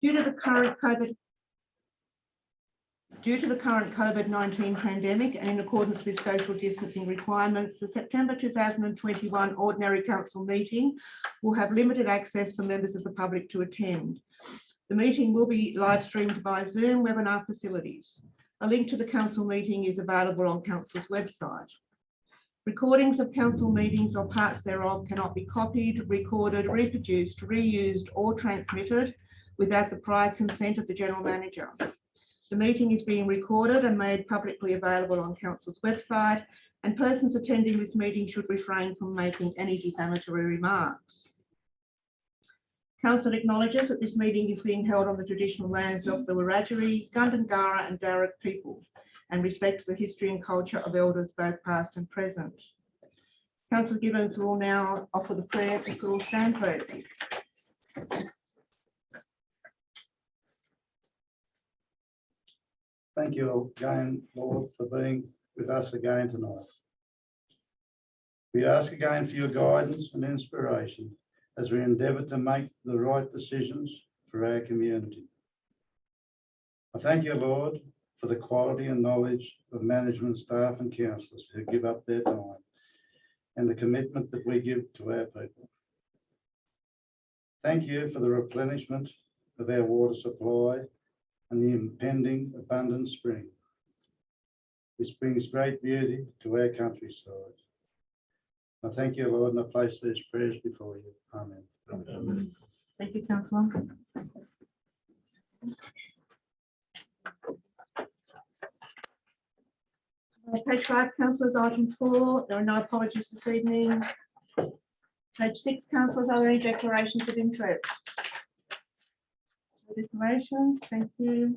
Due to the current COVID-19 pandemic and in accordance with social distancing requirements, the September 2021 Ordinary Council meeting will have limited access for members of the public to attend. The meeting will be live streamed by Zoom webinar facilities. A link to the Council meeting is available on Council's website. Recordings of Council meetings or parts thereof cannot be copied, recorded, reproduced, reused or transmitted without the prior consent of the General Manager. The meeting is being recorded and made publicly available on Council's website, and persons attending this meeting should refrain from making any defamatory remarks. Council acknowledges that this meeting is being held on the traditional lands of the Wiradjuri, Gundungurra and Darug people and respects the history and culture of elders both past and present. Councillor Gibbons will now offer the prayer. If you all stand, please. Thank you again, Lord, for being with us again tonight. We ask again for your guidance and inspiration as we endeavour to make the right decisions for our community. I thank you, Lord, for the quality and knowledge of management staff and councillors who give up their time and the commitment that we give to our people. Thank you for the replenishment of our water supply and the impending abundant spring, which brings great beauty to our countryside. I thank you, Lord, and I place these prayers before you. Amen. Amen. Thank you, Councillor. Page 5, Councillors, item 4. There are no apologies this evening. Page 6, Councillors, are there any declarations of interest? No declarations, thank you.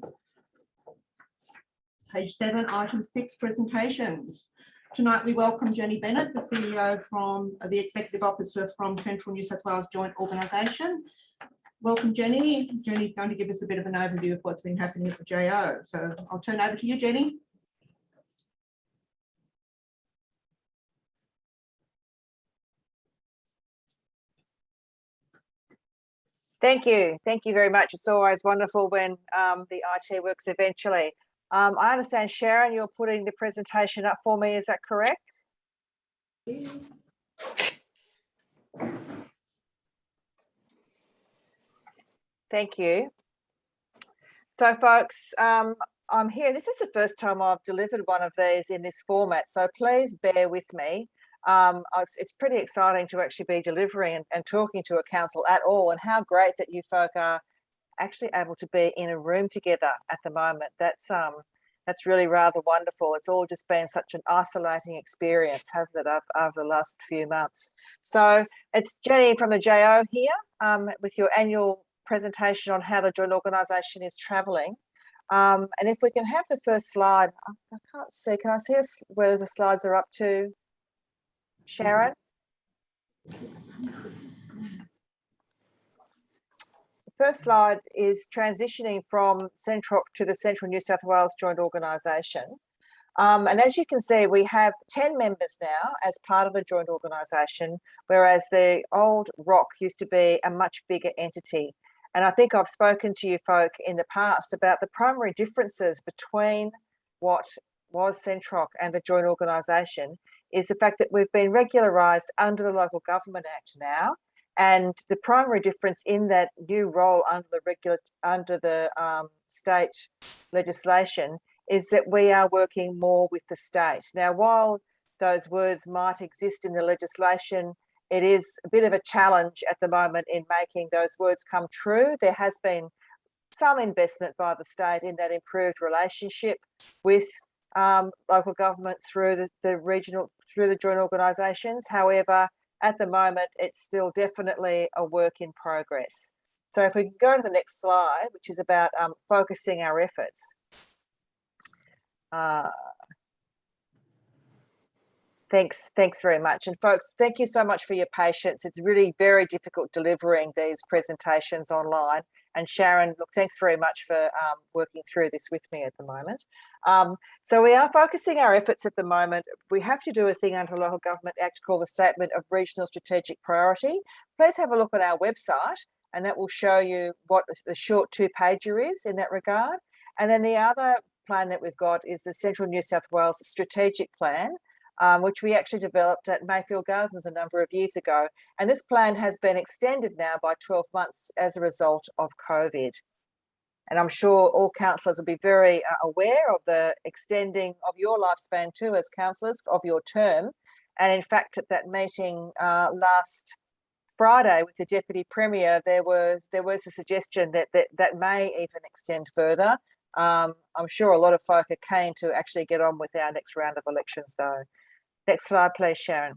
Page 7, item 6, presentations. Tonight we welcome Jenny Bennett, the CEO from the Executive Officer from Central New South Wales Joint Organisation. Welcome, Jenny. Jenny's going to give us a bit of an overview of what's been happening at the JO. So I'll turn over to you, Jenny. Thank you. Thank you very much. It's always wonderful when the IT works eventually. I understand, Sharon, you're putting the presentation up for me. Is that correct? Yes. Thank you. So, folks, I'm here. This is the first time I've delivered one of these in this format, so please bear with me. It's pretty exciting to actually be delivering and talking to a council at all, and how great that you folk are actually able to be in a room together at the moment. That's really rather wonderful. It's all just been such an isolating experience, hasn't it, over the last few months. So it's Jenny from the JO here with your annual presentation on how the joint organisation is travelling. And if we can have the first slide, I can't see, can I see whether the slides are up to, Sharon? First slide is transitioning from Central to the Central New South Wales Joint Organisation. And as you can see, we have 10 members now as part of the joint organisation, whereas the old ROC used to be a much bigger entity. And I think I've spoken to you folk in the past about the primary differences between what was Centroc and the joint organisation is the fact that we've been regularised under the Local Government Act now. And the primary difference in that new role under the state legislation is that we are working more with the state. Now, while those words might exist in the legislation, it is a bit of a challenge at the moment in making those words come true. There has been some investment by the state in that improved relationship with local government through the joint organisations. However, at the moment, it's still definitely a work in progress. So if we can go to the next slide, which is about focusing our efforts. Thanks very much. And folks, thank you so much for your patience. It's really very difficult delivering these presentations online. And Sharon, look, thanks very much for working through this with me at the moment. So we are focusing our efforts at the moment. We have to do a thing under the Local Government Act called the Statement of Regional Strategic Priority. Please have a look at our website and that will show you what the short 2-pager is in that regard. And then the other plan that we've got is the Central New South Wales Strategic Plan, which we actually developed at Mayfield Gardens a number of years ago. And this plan has been extended now by 12 months as a result of COVID. And I'm sure all councillors will be very aware of the extending of your lifespan too as councillors of your term. And in fact, at that meeting last Friday with the Deputy Premier, there was a suggestion that may even extend further. I'm sure a lot of folk are keen to actually get on with our next round of elections though. Next slide, please, Sharon.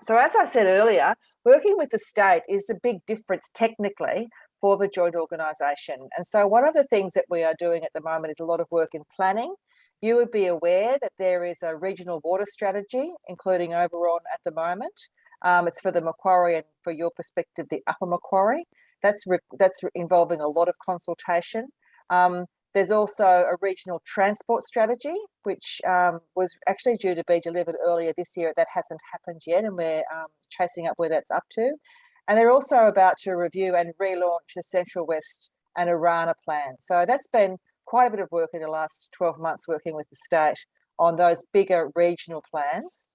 So as I said earlier, working with the state is the big difference technically for the joint organisation. And so one of the things that we are doing at the moment is a lot of work in planning. You would be aware that there is a regional water strategy, including Oberon at the moment. It's for the Macquarie and, for your perspective, the Upper Macquarie. That's involving a lot of consultation. There's also a regional transport strategy, which was actually due to be delivered earlier this year. That hasn't happened yet, and we're chasing up where that's up to. And they're also about to review and relaunch the Central West and Arana plan. So that's been quite a bit of work in the last 12 months working with the state on those bigger regional plans.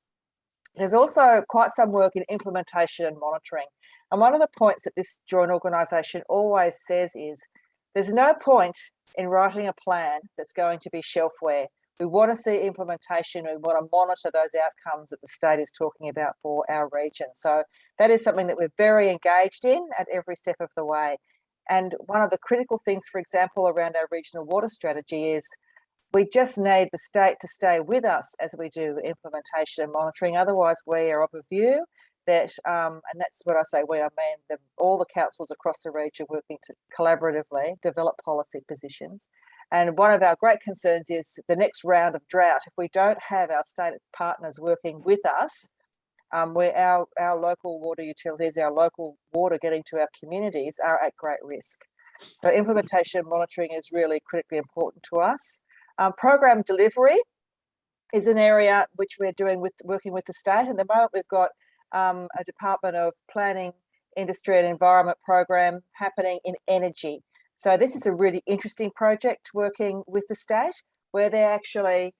There's also quite some work in implementation and monitoring. And one of the points that this joint organisation always says is there's no point in writing a plan that's going to be shelfware. We want to see implementation. We want to monitor those outcomes that the state is talking about for our region. So that is something that we're very engaged in at every step of the way. And one of the critical things, for example, around our regional water strategy is we just need the state to stay with us as we do implementation and monitoring. Otherwise, we are of a view that, and that's what I say, we, I mean all the councils across the region working to collaboratively develop policy positions. And one of our great concerns is the next round of drought. If we don't have our state partners working with us, where our local water utilities, our local water getting to our communities are at great risk. So implementation and monitoring is really critically important to us. Program delivery is an area which we're doing working with the state. At the moment, we've got a Department of Planning, Industry and Environment program happening in energy. So this is a really interesting project working with the state where they're actually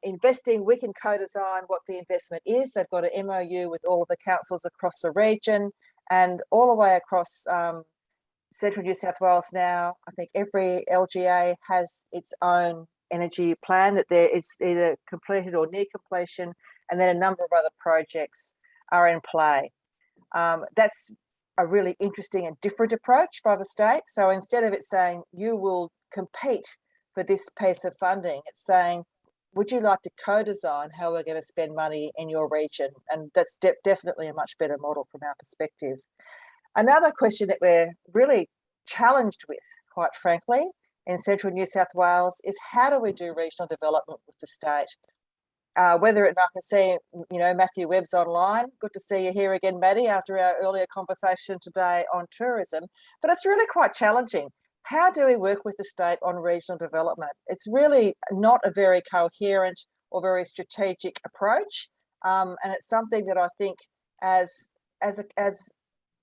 investing. We can co-design what the investment is. They've got an MOU with all of the councils across the region and all the way across Central New South Wales now. I think every LGA has its own energy plan that there is either completed or near completion, and then a number of other projects are in play. That's a really interesting and different approach by the state. So instead of it saying you will compete for this piece of funding, it's saying, would you like to co-design how we're going to spend money in your region? And that's definitely a much better model from our perspective. Another question that we're really challenged with, quite frankly, in Central New South Wales is how do we do regional development with the state? Whether it, I can see, Matthew Webb's online. Good to see you here again, Maddie, after our earlier conversation today on tourism. But it's really quite challenging. How do we work with the state on regional development? It's really not a very coherent or very strategic approach. And it's something that I think as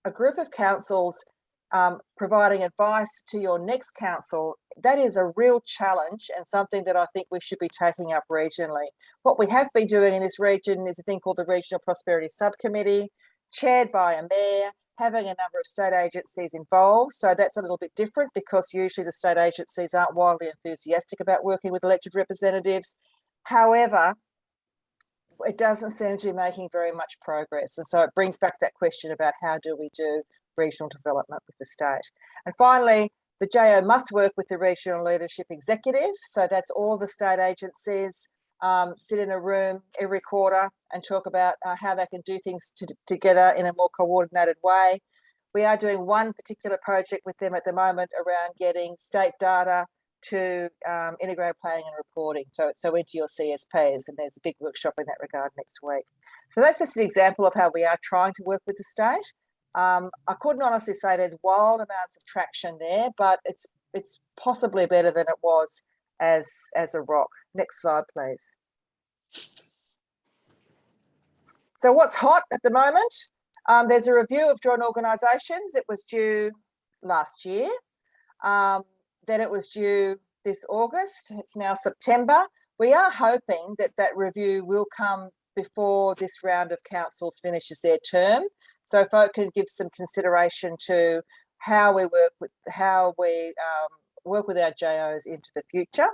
a group of councils providing advice to your next council, that is a real challenge and something that I think we should be taking up regionally. What we have been doing in this region is a thing called the Regional Prosperity Subcommittee, chaired by a mayor, having a number of state agencies involved. So that's a little bit different because usually the state agencies aren't wildly enthusiastic about working with elected representatives. However, it doesn't seem to be making very much progress. And so it brings back that question about how do we do regional development with the state. And finally, the JO must work with the Regional Leadership Executive. So that's all the state agencies sit in a room every quarter and talk about how they can do things together in a more coordinated way. We are doing one particular project with them at the moment around getting state data to integrated planning and reporting, so into your CSPs, and there's a big workshop in that regard next week. So that's just an example of how we are trying to work with the state. I couldn't honestly say there's wild amounts of traction there, but it's possibly better than it was as a rock. Next slide, please. So what's hot at the moment? There's a review of joint organisations. It was due last year. Then it was due this August. It's now September. We are hoping that that review will come before this round of councils finishes their term, so folk can give some consideration to how we work with our JOs into the future.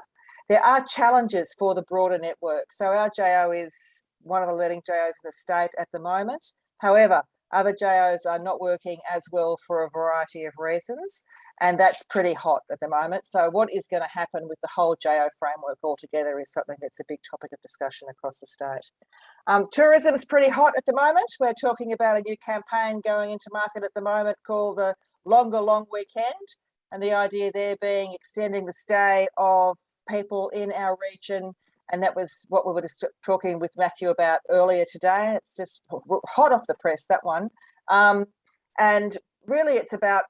There are challenges for the broader network. So our JO is one of the leading JOs in the state at the moment. However, other JOs are not working as well for a variety of reasons, and that's pretty hot at the moment. So what is going to happen with the whole JO framework altogether is something that's a big topic of discussion across the state. Tourism is pretty hot at the moment. We're talking about a new campaign going into market at the moment called the Longer Long Weekend, and the idea there being extending the stay of people in our region. And that was what we were just talking with Matthew about earlier today. It's just hot off the press, that one. And really it's about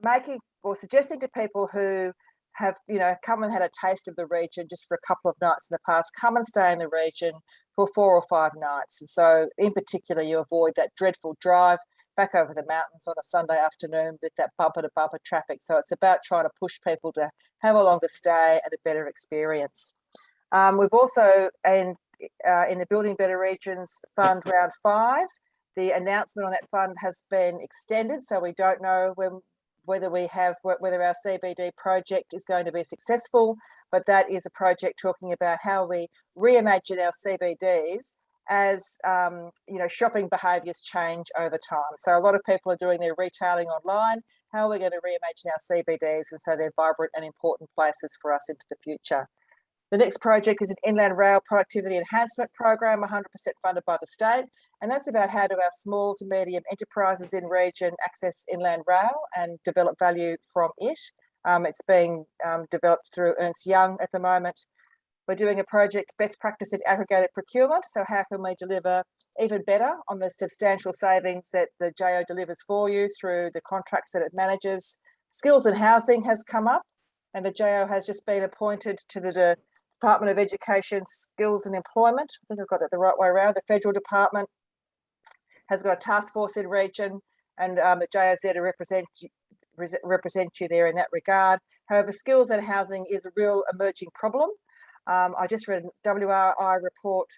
making or suggesting to people who have, come and had a taste of the region just for a couple of nights in the past, come and stay in the region for 4 or 5 nights. And so in particular, you avoid that dreadful drive back over the mountains on a Sunday afternoon with that bumper to bumper traffic. So it's about trying to push people to have a longer stay and a better experience. We've also, in the Building Better Regions Fund Round 5, the announcement on that fund has been extended, so we don't know whether our CBD project is going to be successful, but that is a project talking about how we reimagine our CBDs as shopping behaviours change over time. So a lot of people are doing their retailing online. How are we going to reimagine our CBDs and so they're vibrant and important places for us into the future? The next project is an Inland Rail Productivity Enhancement Program, 100% funded by the state. And that's about how do our small to medium enterprises in region access inland rail and develop value from it. It's being developed through Ernst Young at the moment. We're doing a project, Best Practice in Aggregated Procurement. So how can we deliver even better on the substantial savings that the JO delivers for you through the contracts that it manages? Skills and Housing has come up, and the JO has just been appointed to the Department of Education, Skills and Employment. I think I've got it the right way around. The federal department has got a task force in region, and the JO is there to represent you there in that regard. However, skills and housing is a real emerging problem. I just read a WRI report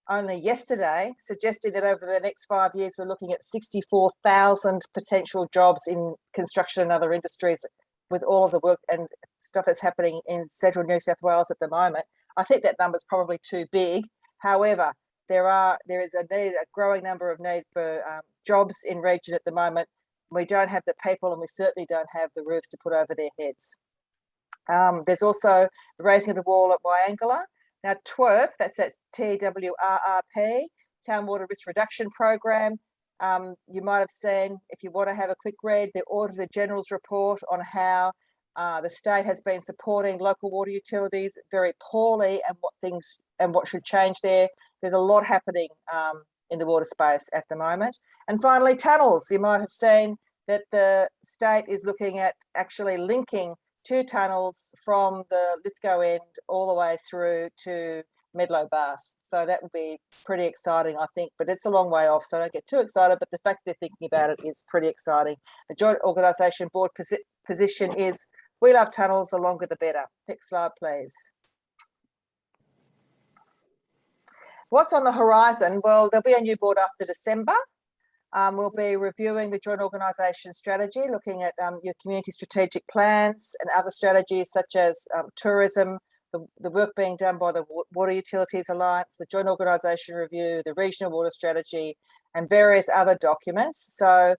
only yesterday suggesting that over the next 5 years, we're looking at 64,000 potential jobs in construction and other industries with all of the work and stuff that's happening in central New South Wales at the moment. I think that number is probably too big. However, there is a growing number of need for jobs in region at the moment. We don't have the people, and we certainly don't have the roofs to put over their heads. There's also the raising of the wall at Wyangala. Now, TWRP, that's TWRRP, Town Water Risk Reduction Program. You might have seen, if you want to have a quick read, the Auditor General's report on how the state has been supporting local water utilities very poorly and what should change there. There's a lot happening in the water space at the moment. And finally, tunnels. You might have seen that the state is looking at actually linking 2 tunnels from the Lithgow end all the way through to Medlow Bath. So that would be pretty exciting, I think, but it's a long way off, so don't get too excited, but the fact they're thinking about it is pretty exciting. The Joint Organisation Board position is we love tunnels, the longer the better. Next slide, please. What's on the horizon? Well, there'll be a new board after December. We'll be reviewing the Joint Organisation strategy, looking at your community strategic plans and other strategies such as tourism, the work being done by the Water Utilities Alliance, the Joint Organisation Review, the Regional Water Strategy, and various other documents. So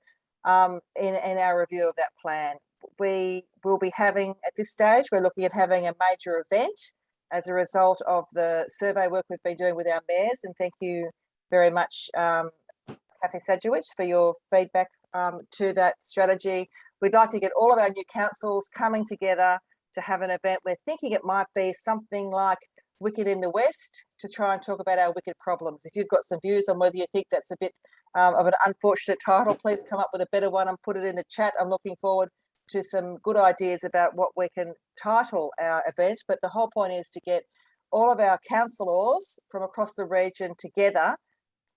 in our review of that plan, we will be having, at this stage, we're looking at having a major event as a result of the survey work we've been doing with our mayors. And thank you very much, Kathy Sajewicz, for your feedback to that strategy. We'd like to get all of our new councils coming together to have an event. We're thinking it might be something like Wicked in the West, to try and talk about our wicked problems. If you've got some views on whether you think that's a bit of an unfortunate title, please come up with a better one and put it in the chat. I'm looking forward to some good ideas about what we can title our event. But the whole point is to get all of our councillors from across the region together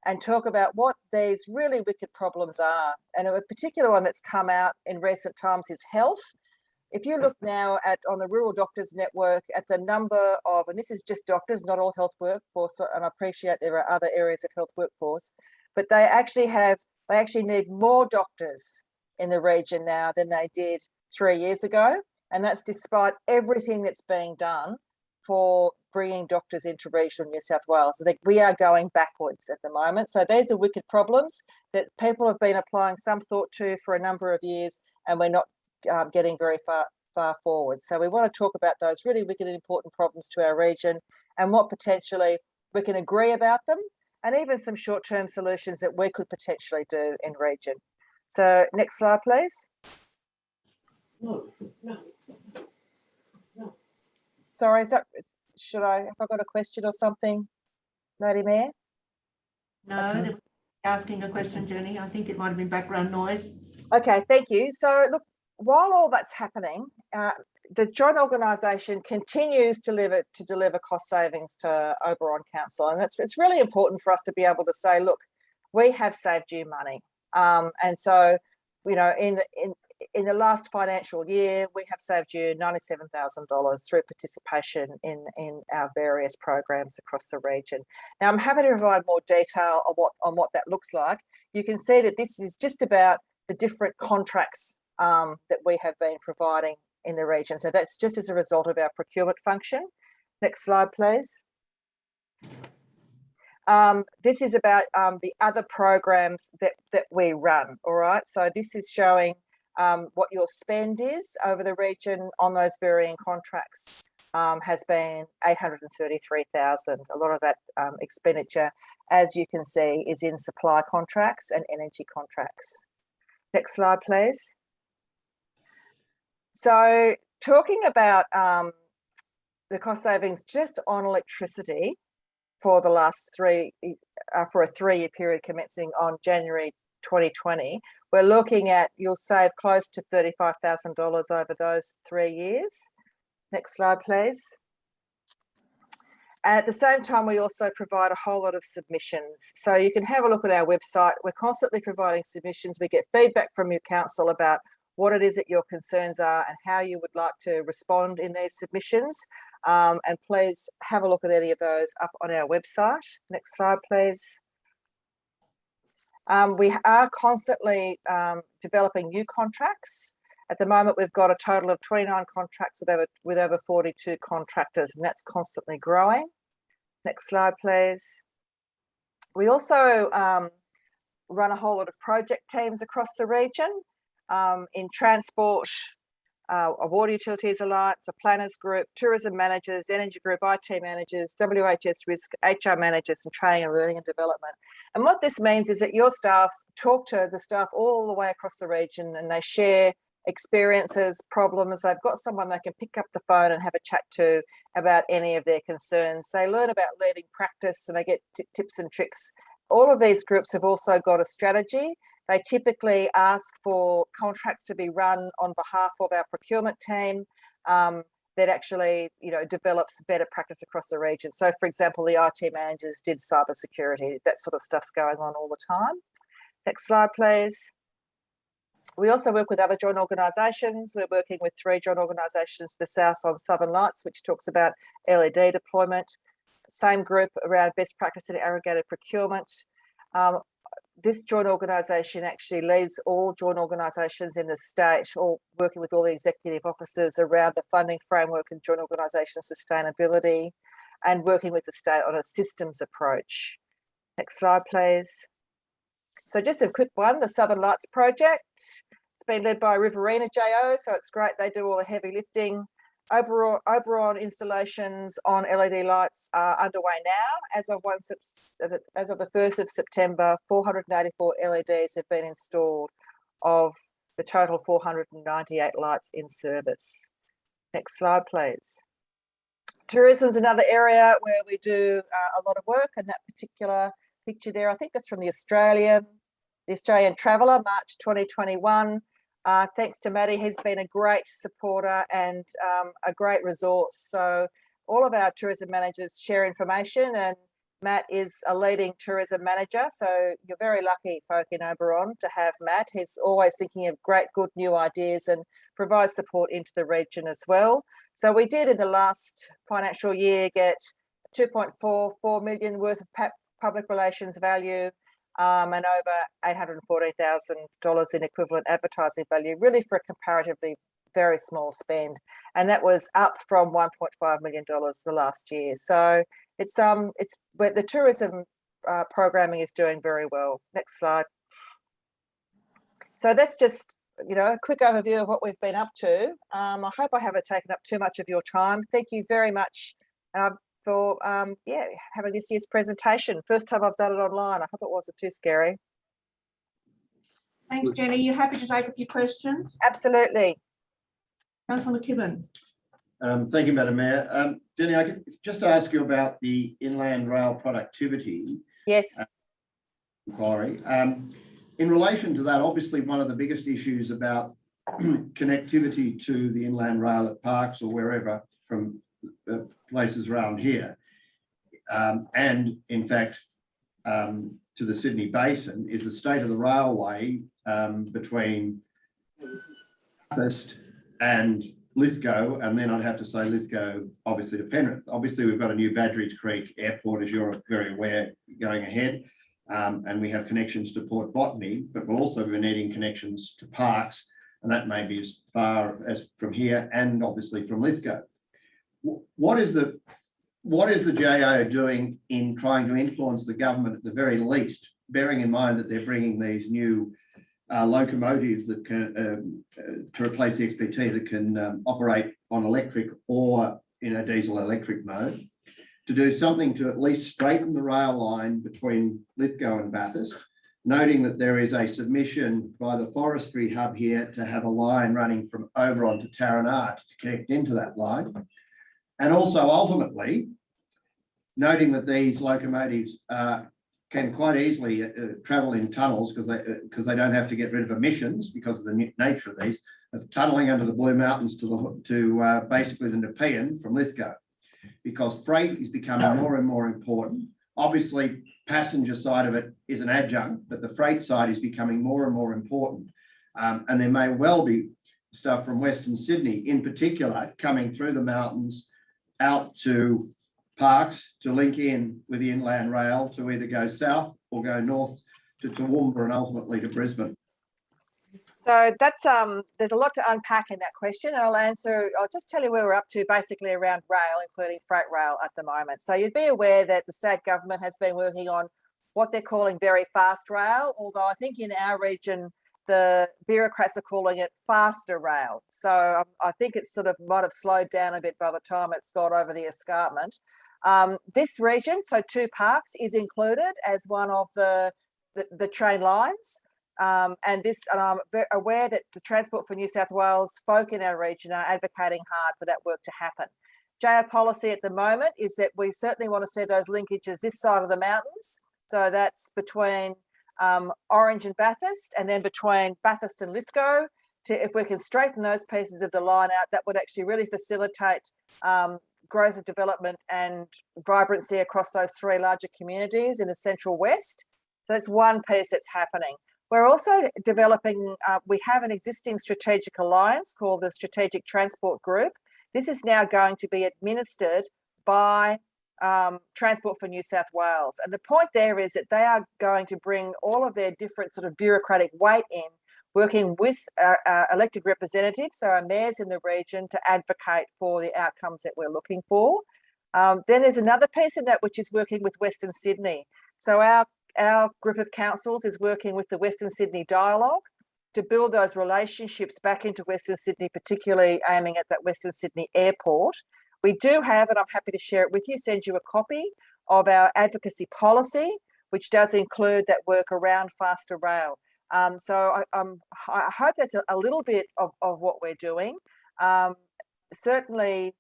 and talk about what these really wicked problems are. And a particular one that's come out in recent times is health. If you look now on the Rural Doctors Network at the number of, and this is just doctors, not all health workforce, and I appreciate there are other areas of health workforce, but they actually need more doctors in the region now than they did 3 years ago. And that's despite everything that's being done for bringing doctors into regional New South Wales. So we are going backwards at the moment. So these are wicked problems that people have been applying some thought to for a number of years, and we're not getting very far forward. So we want to talk about those really wicked and important problems to our region and what potentially we can agree about them, and even some short-term solutions that we could potentially do in region. So next slide, please. No. Sorry, have I got a question or something, Lady Mayor? No, they're asking a question, Jenny. I think it might have been background noise. Okay, thank you. So look, while all that's happening, the joint organisation continues to deliver cost savings to Oberon Council, and it's really important for us to be able to say, look, we have saved you money, and so in the last financial year, we have saved you $97,000 through participation in our various programs across the region. Now, I'm happy to provide more detail on what that looks like. You can see that this is just about the different contracts that we have been providing in the region. So that's just as a result of our procurement function. Next slide, please. This is about the other programs that we run, all right? So this is showing what your spend is over the region on those varying contracts has been $833,000. A lot of that expenditure, as you can see, is in supply contracts and energy contracts. Next slide, please. So talking about the cost savings just on electricity for the last for a 3-year period commencing on January 2020, we're looking at, you'll save close to $35,000 over those 3 years. Next slide, please. And at the same time, we also provide a whole lot of submissions. So you can have a look at our website. We're constantly providing submissions. We get feedback from your council about what it is that your concerns are and how you would like to respond in these submissions. And please have a look at any of those up on our website. Next slide, please. We are constantly developing new contracts. At the moment, we've got a total of 29 contracts with over 42 contractors, and that's constantly growing. Next slide, please. We also run a whole lot of project teams across the region in transport, Water Utilities Alliance, the Planners Group, Tourism Managers, Energy Group, IT Managers, WHS Risk, HR Managers, and Training and Learning and Development. And what this means is that your staff talk to the staff all the way across the region, and they share experiences, problems. They've got someone they can pick up the phone and have a chat to about any of their concerns. They learn about leading practice and they get tips and tricks. All of these groups have also got a strategy. They typically ask for contracts to be run on behalf of our procurement team that actually, develops better practice across the region. So, for example, the IT managers did cybersecurity. That sort of stuff's going on all the time. Next slide, please. We also work with other joint organisations. We're working with 3 joint organisations, the South on Southern Lights, which talks about LED deployment. Same group around best practice in aggregated procurement. This joint organisation actually leads all joint organisations in the state, all working with all the executive officers around the funding framework and joint organisation sustainability, and working with the state on a systems approach. Next slide, please. So just a quick one, the Southern Lights project. It's been led by Riverina JO, so it's great. They do all the heavy lifting. Oberon installations on LED lights are underway now. As of the 1st of September, 484 LEDs have been installed of the total 498 lights in service. Next slide, please. Tourism is another area where we do a lot of work, and that particular picture there, I think that's from the Australian Traveller, March 2021. Thanks to Maddie, he's been a great supporter and a great resource. So all of our tourism managers share information, and Matt is a leading tourism manager, so you're very lucky folk in Oberon to have Matt. He's always thinking of great, good new ideas and provides support into the region as well. So we did in the last financial year get 2.44 million worth of public relations value and over $814,000 in equivalent advertising value, really for a comparatively very small spend, and that was up from $1.5 million the last year. So it's but the tourism programming is doing very well. Next slide. So that's just a quick overview of what we've been up to. I hope I haven't taken up too much of your time. Thank you very much for having this year's presentation. First time I've done it online. I hope it wasn't too scary. Thanks, Jenny. You happy to take a few questions? Absolutely. Councillor McKibben. Thank you, Madam Mayor. Jenny, I could just ask you about the inland rail productivity Yes. inquiry. In relation to that, obviously one of the biggest issues about connectivity to the inland rail at Parks or wherever from places around here, and in fact to the Sydney Basin, is the state of the railway between Bathurst and Lithgow, and then I'd have to say Lithgow obviously to Penrith. Obviously we've got a new Badgerys Creek Airport, as you're very aware, going ahead, and we have connections to Port Botany, but we'll also be needing connections to Parks, and that may be as far as from here and obviously from Lithgow. What is the GAO doing in trying to influence the government at the very least, bearing in mind that they're bringing these new locomotives that can to replace the XPT that can operate on electric or in a diesel electric mode, to do something to at least straighten the rail line between Lithgow and Bathurst, noting that there is a submission by the forestry hub here to have a line running from Oberon to Taranard to connect into that line, and also ultimately noting that these locomotives can quite easily travel in tunnels because they don't have to get rid of emissions because of the nature of these, of tunneling under the Blue Mountains to basically the Nepean from Lithgow, because freight is becoming more and more important. Obviously, passenger side of it is an adjunct, but the freight side is becoming more and more important. And there may well be stuff from Western Sydney in particular coming through the mountains out to Parks to link in with the inland rail to either go south or go north to Toowoomba and ultimately to Brisbane. So that's there's a lot to unpack in that question, and I'll just tell you where we're up to basically around rail, including freight rail at the moment. So you'd be aware that the state government has been working on what they're calling very fast rail, although I think in our region the bureaucrats are calling it faster rail. So I think it sort of might have slowed down a bit by the time it's got over the escarpment. This region, so 2 Parks, is included as one of the train lines. And I'm very aware that the Transport for New South Wales folk in our region are advocating hard for that work to happen. GAO policy at the moment is that we certainly want to see those linkages this side of the mountains. So that's between Orange and Bathurst, and then between Bathurst and Lithgow. If we can straighten those pieces of the line out, that would actually really facilitate growth and development and vibrancy across those 3 larger communities in the Central West. So that's one piece that's happening. We're also developing, we have an existing strategic alliance called the Strategic Transport Group. This is now going to be administered by Transport for New South Wales. And the point there is that they are going to bring all of their different sort of bureaucratic weight in, working with elected representatives, so our mayors in the region, to advocate for the outcomes that we're looking for. Then there's another piece in that which is working with Western Sydney. So our group of councils is working with the Western Sydney Dialogue to build those relationships back into Western Sydney, particularly aiming at that Western Sydney airport. We do have, and I'm happy to share it with you, send you a copy of our advocacy policy, which does include that work around faster rail. So I hope that's a little bit of what we're doing. Certainly,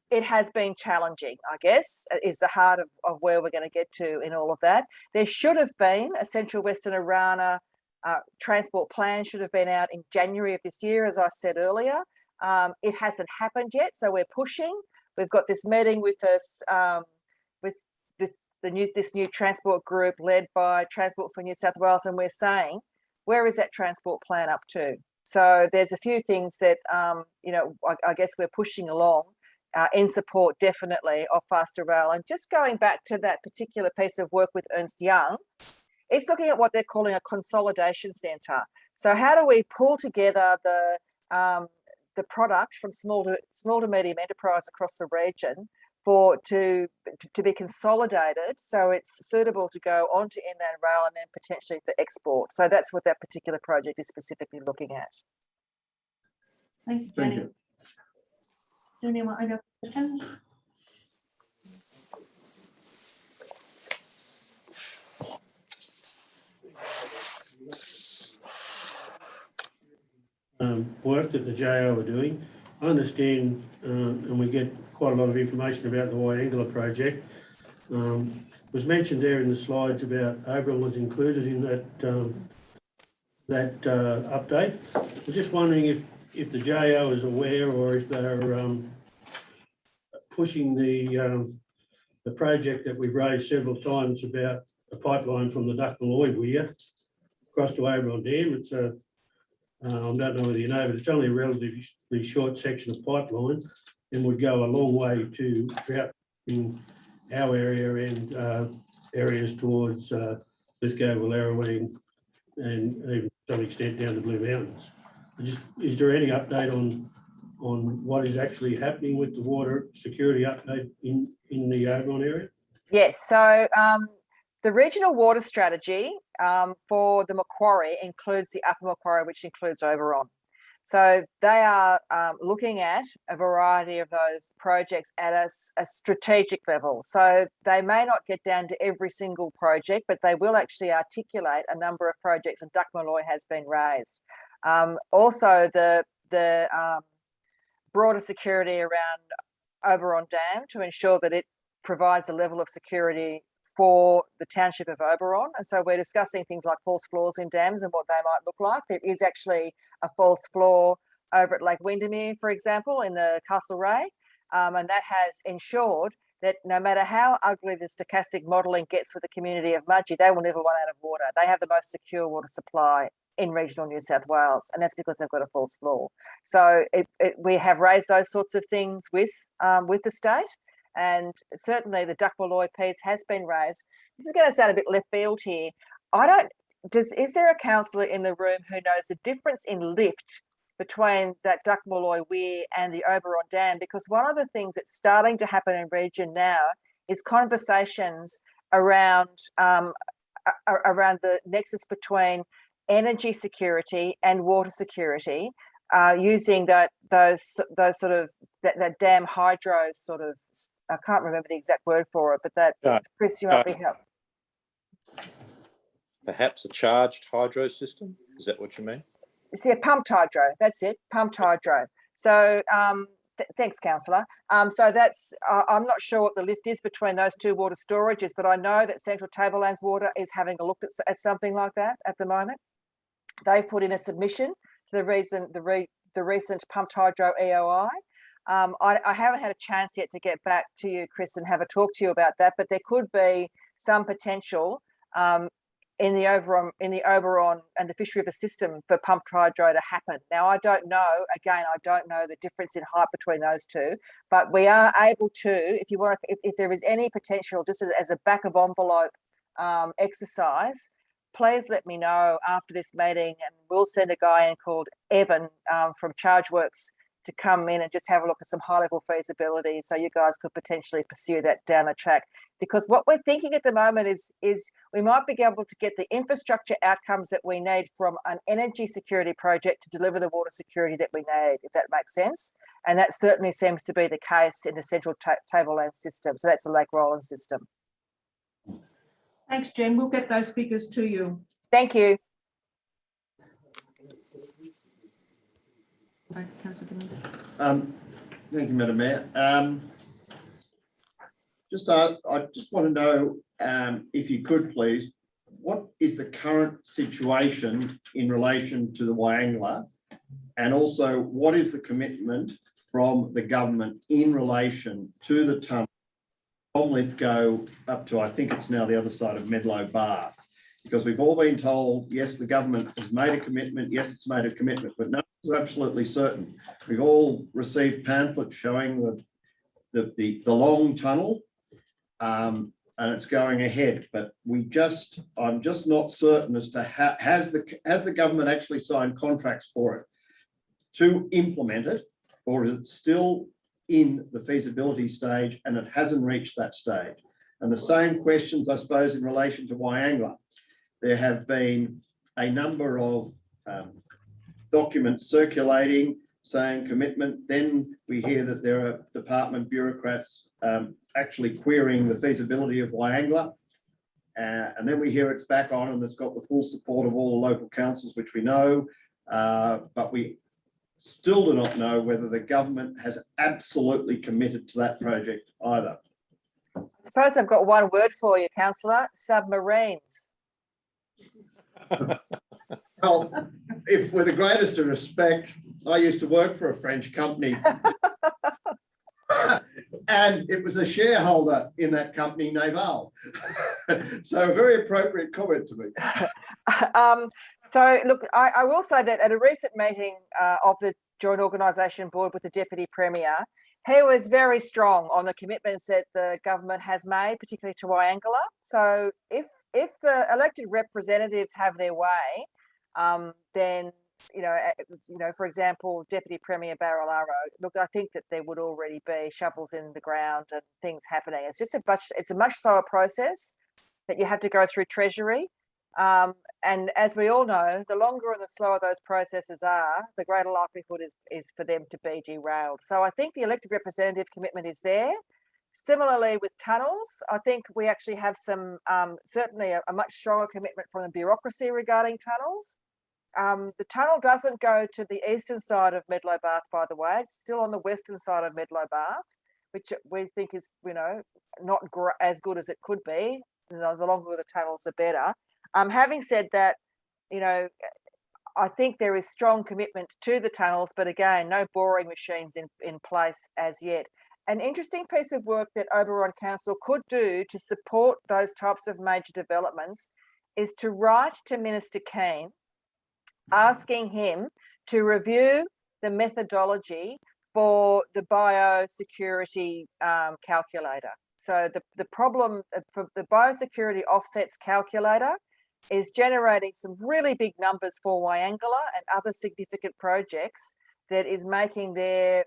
it has been challenging, I guess, is the heart of where we're going to get to in all of that. There should have been a Central Western Arana transport plan, should have been out in January of this year, as I said earlier. It hasn't happened yet, so we're pushing. We've got this meeting with us, with this new transport group led by Transport for New South Wales, and we're saying, where is that transport plan up to? So there's a few things that you know, I guess we're pushing along in support definitely of faster rail. And just going back to that particular piece of work with Ernst Young, it's looking at what they're calling a consolidation centre. So how do we pull together the product from small to medium enterprise across the region to be consolidated so it's suitable to go onto inland rail and then potentially for export. So that's what that particular project is specifically looking at. Thank you, Thank Jenny. you. Does anyone have a question? Work that the JO are doing. I understand, and we get quite a lot of information about the Wyangala project. It was mentioned there in the slides about Oberon was included in that update. I was just wondering if the JO is aware, or if they're pushing the project that we've raised several times about a pipeline from the Duck Malloy weir across to Oberon Dam. It's I don't know whether you know, but it's only a relatively short section of pipeline and would go a long way to drought in our area and areas towards Lithgow, Wallerawang, and even to some extent down to Blue Mountains. Is there any update on what is actually happening with the water security update in the Oberon area? Yes, so the regional water strategy for the Macquarie includes the Upper Macquarie, which includes Oberon. So they are looking at a variety of those projects at a strategic level. So they may not get down to every single project, but they will actually articulate a number of projects, and Duck Malloy has been raised. Also, the broader security around Oberon Dam to ensure that it provides a level of security for the township of Oberon. And so we're discussing things like false floors in dams and what they might look like. There is actually a false floor over at Lake Windermere, for example, in the Castlereagh, and that has ensured that no matter how ugly the stochastic modelling gets for the community of Mudgee, they will never run out of water. They have the most secure water supply in regional New South Wales, and that's because they've got a false floor. So we have raised those sorts of things with the state. And certainly the Duck Malloy piece has been raised. This is going to sound a bit left field here. Is there a councillor in the room who knows the difference in lift between that Duck Malloy weir and the Oberon Dam? Because one of the things that's starting to happen in region now is conversations around the nexus between energy security and water security, using that dam hydro sort of, I can't remember the exact word for it, but that, Chris, you might be helpful. Perhaps a charged hydro system? Is that what you mean? Yeah, pumped hydro. That's it, pumped hydro. So thanks, councillor. So that's, I'm not sure what the lift is between those two water storages, but I know that Central Tablelands Water is having a look at something like that at the moment. They've put in a submission to the recent pumped hydro EOI. I haven't had a chance yet to get back to you, Chris, and have a talk to you about that, but there could be some potential in the Oberon and the Fish River system for pumped hydro to happen. Now, I don't know the difference in height between those two, but we are able to, if there is any potential, just as a back of envelope exercise, please let me know after this meeting, and we'll send a guy in called Evan from ChargeWorks to come in and just have a look at some high-level feasibility, so you guys could potentially pursue that down the track. Because what we're thinking at the moment is we might be able to get the infrastructure outcomes that we need from an energy security project to deliver the water security that we need, if that makes sense. And that certainly seems to be the case in the Central Tablelands system. So that's the Lake Roland system. Thanks, Jen. We'll get those figures to you. Thank you. Right, Councillor Domingo. Thank you, Madam Mayor. I just want to know, if you could please, what is the current situation in relation to the Wyangala, and also what is the commitment from the government in relation to the tunnel from Lithgow up to, I think it's now the other side of Medlow Bath. Because we've all been told, yes, the government has made a commitment, yes, it's made a commitment, but no one's absolutely certain. We've all received pamphlets showing the long tunnel, and it's going ahead, but I'm just not certain as to how, has the government actually signed contracts for it to implement it, or is it still in the feasibility stage and it hasn't reached that stage? And the same questions, I suppose, in relation to Wyangla. There have been a number of documents circulating saying commitment. Then we hear that there are department bureaucrats actually querying the feasibility of Wyangla. And then we hear it's back on and it's got the full support of all the local councils, which we know, but we still do not know whether the government has absolutely committed to that project either. I suppose I've got one word for you, councillor: submarines. Well, if with the greatest of respect, I used to work for a French company and it was a shareholder in that company, Naval. So a very appropriate comment to me. So look, I will say that at a recent meeting of the Joint Organisation Board with the Deputy Premier, he was very strong on the commitments that the government has made, particularly to Wyangla. So if the elected representatives have their way, then for example, Deputy Premier Barilaro, look, I think that there would already be shovels in the ground and things happening. It's just it's a much slower process that you have to go through Treasury. And as we all know, the longer and the slower those processes are, the greater likelihood is for them to be derailed. So I think the elected representative commitment is there. Similarly with tunnels, I think we actually have some, certainly a much stronger commitment from the bureaucracy regarding tunnels. The tunnel doesn't go to the eastern side of Medlow Bath, by the way. It's still on the western side of Medlow Bath, which we think is, not as good as it could be. The longer the tunnels, the better. Having said that, I think there is strong commitment to the tunnels, but again, no boring machines in place as yet. An interesting piece of work that Oberon Council could do to support those types of major developments is to write to Minister Keane, asking him to review the methodology for the biosecurity calculator. So the problem for the biosecurity offsets calculator is generating some really big numbers for Wyangla and other significant projects that is making their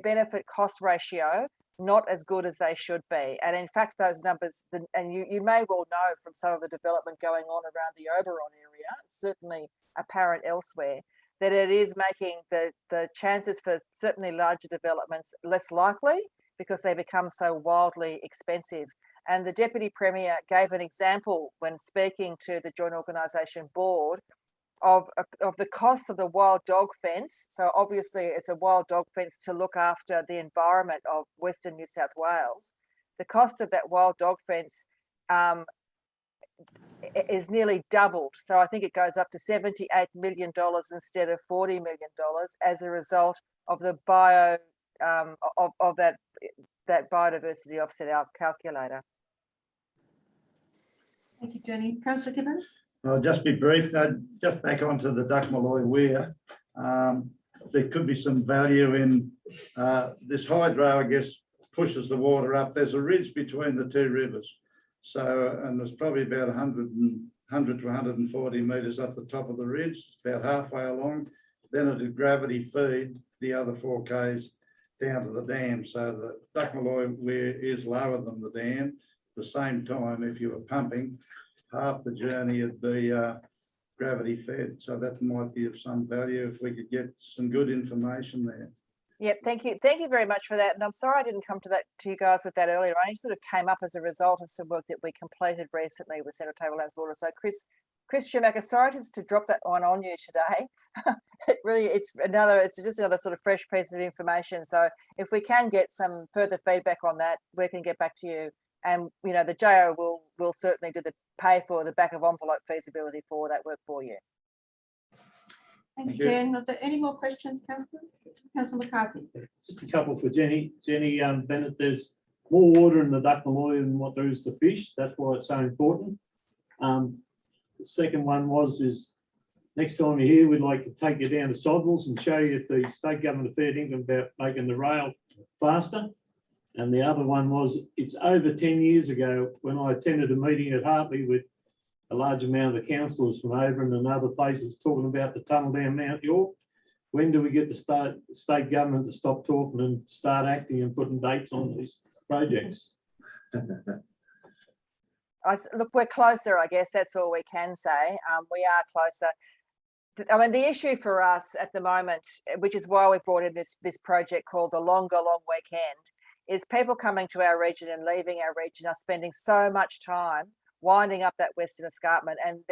benefit cost ratio not as good as they should be. And in fact, those numbers, and you may well know from some of the development going on around the Oberon area, certainly apparent elsewhere, that it is making the chances for certainly larger developments less likely because they become so wildly expensive. And the Deputy Premier gave an example when speaking to the Joint Organisation Board of the cost of the wild dog fence. So obviously it's a wild dog fence to look after the environment of Western New South Wales. The cost of that wild dog fence is nearly doubled. So I think it goes up to $78 million instead of $40 million as a result of the of that biodiversity offset calculator. Thank you, Jenny. Councillor Gibbons? I'll just be brief. Just back onto the Duck Malloy Weir. There could be some value in this hydro, I guess, pushes the water up. There's a ridge between the two rivers. So, and there's probably about 100 to 140 metres up the top of the ridge, about halfway along. Then it'll gravity feed the other 4 Ks down to the dam. So the Duck Malloy Weir is lower than the dam. At the same time, if you were pumping, half the journey would be gravity fed. So that might be of some value if we could get some good information there. Yep, thank you. Thank you very much for that. And I'm sorry I didn't come to you guys with that earlier. I only sort of came up as a result of some work that we completed recently with Central Tablelands Water. So Chris Schumacher, sorry to drop that one on you today. It's just another sort of fresh piece of information. So if we can get some further feedback on that, we can get back to you. And the JO will certainly do the pay for the back of envelope feasibility for that work for you. Thank you, Jen. Are there any more questions, councillors? Councillor McCarthy. Just a couple for Jenny. Jenny Bennett, there's more water in the duck malloy than what there is to fish. That's why it's so important. The second one is next time you're here, we'd like to take you down to Sodwells and show you the state government of fair dinkum about making the rail faster. And the other one was, it's over 10 years ago when I attended a meeting at Hartley with a large amount of the councillors from Oberon and other places talking about the tunnel down Mount York. When do we get the state government to stop talking and start acting and putting dates on these projects? Look, we're closer, I guess that's all we can say. We are closer. I mean, the issue for us at the moment, which is why we brought in this project called the Longer Long Weekend, is people coming to our region and leaving our region are spending so much time winding up that Western Escarpment, and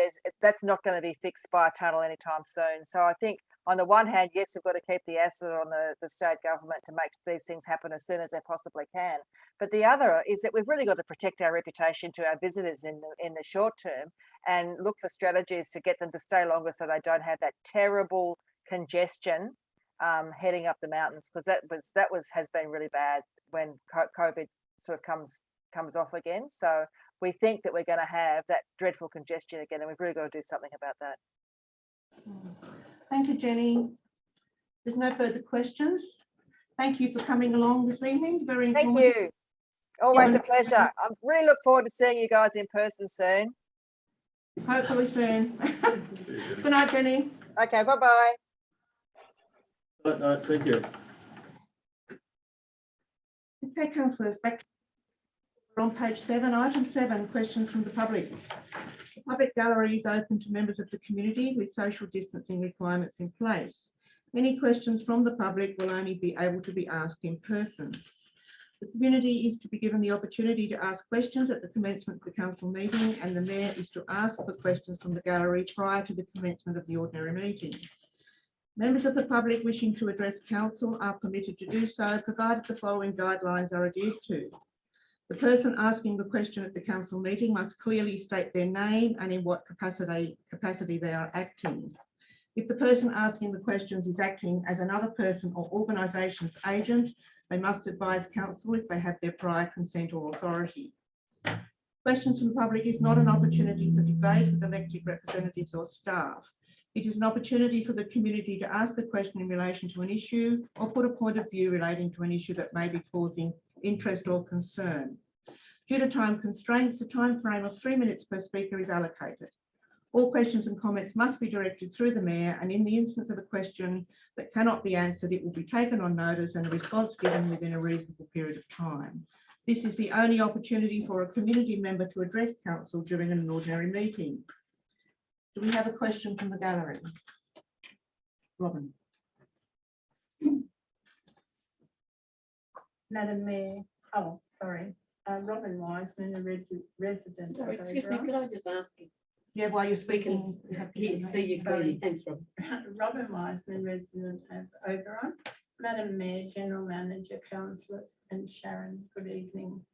that's not going to be fixed by a tunnel anytime soon. So I think on the one hand, yes, we've got to keep the asset on the state government to make these things happen as soon as they possibly can. But the other is that we've really got to protect our reputation to our visitors in the short term and look for strategies to get them to stay longer so they don't have that terrible congestion heading up the mountains, because that has been really bad when COVID sort of comes off again. So we think that we're going to have that dreadful congestion again, and we've really got to do something about that. Thank you, Jenny. There's no further questions. Thank you for coming along this evening. Very informative. Thank you. Always a pleasure. I really look forward to seeing you guys in person soon. Hopefully soon. Good night, Jenny. Okay, bye-bye. No, thank you. Okay, councillors, back on page 7, item 7, questions from the public. The public gallery is open to members of the community with social distancing requirements in place. Any questions from the public will only be able to be asked in person. The community is to be given the opportunity to ask questions at the commencement of the council meeting, and the mayor is to ask for questions from the gallery prior to the commencement of the ordinary meeting. Members of the public wishing to address council are permitted to do so, provided the following guidelines are adhered to. The person asking the question at the council meeting must clearly state their name and in what capacity they are acting. If the person asking the questions is acting as another person or organisation's agent, they must advise council if they have their prior consent or authority. Questions from the public is not an opportunity for debate with elected representatives or staff. It is an opportunity for the community to ask a question in relation to an issue or put a point of view relating to an issue that may be causing interest or concern. Due to time constraints, a time frame of 3 minutes per speaker is allocated. All questions and comments must be directed through the mayor, and in the instance of a question that cannot be answered, it will be taken on notice and a response given within a reasonable period of time. This is the only opportunity for a community member to address council during an ordinary meeting. Do we have a question from the gallery? Robin. Madam Mayor, oh, sorry, Robin Wiseman, a resident. Sorry, of excuse me, Oberon. could I just ask you? Yeah, while you're speaking. See you clearly. Thanks, Rob. Robin Wiseman, resident of Oberon. Madam Mayor, General Manager, Councillors, and Sharon, good evening.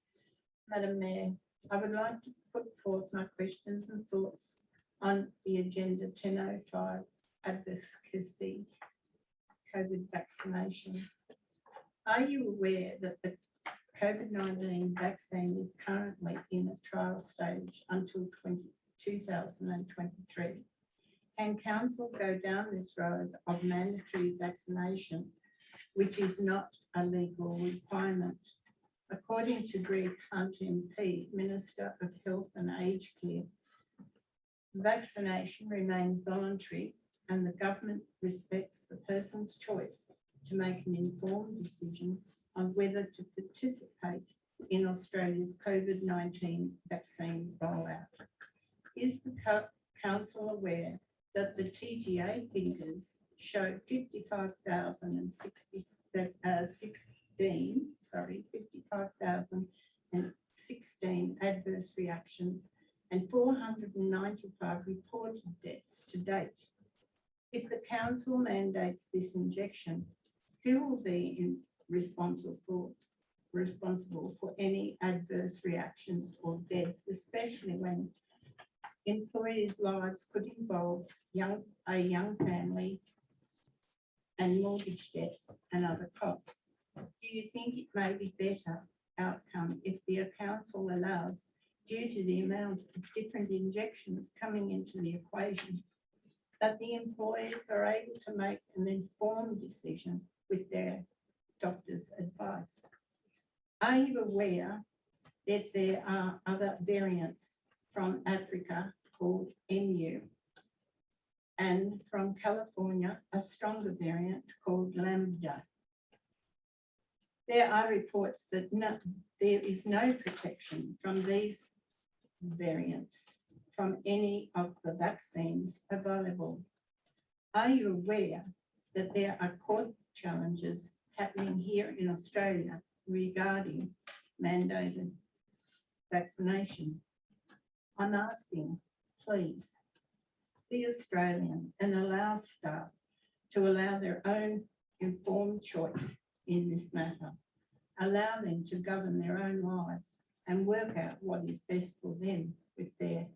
Madam Mayor, I would like to put forth my questions and thoughts on the agenda 10.05, advocacy, COVID vaccination. Are you aware that the COVID-19 vaccine is currently in a trial stage until 2023? Can council go down this road of mandatory vaccination, which is not a legal requirement? According to Greg Hunt MP, Minister of Health and Aged Care, vaccination remains voluntary and the government respects the person's choice to make an informed decision on whether to participate in Australia's COVID-19 vaccine rollout. Is the council aware that the TGA figures show 55,016 adverse reactions and 495 reported deaths to date? If the council mandates this injection, who will be responsible for any adverse reactions or death, especially when employees' lives could involve a young family and mortgage debts and other costs? Do you think it may be better outcome if the council allows, due to the amount of different injections coming into the equation, that the employers are able to make an informed decision with their doctor's advice. Are you aware that there are other variants from Africa called MU, and from California, a stronger variant called Lambda? There are reports that there is no protection from these variants from any of the vaccines available. Are you aware that there are court challenges happening here in Australia regarding mandated vaccination? I'm asking, please, be Australian and allow staff to allow their own informed choice in this matter. Allow them to govern their own lives and work out what is best for them with their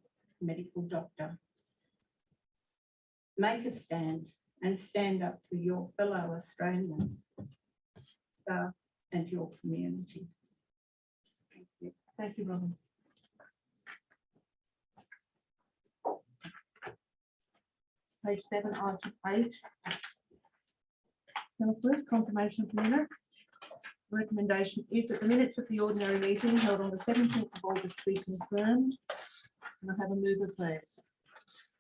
medical doctor. Make a stand and stand up for your fellow Australians, staff, and your community. Thank you. Thank you, Robin. Page 7, item 8. Councillors, confirmation of minutes. The recommendation is that the minutes of the ordinary meeting held on the 17th of August be confirmed. And I have a mover, please.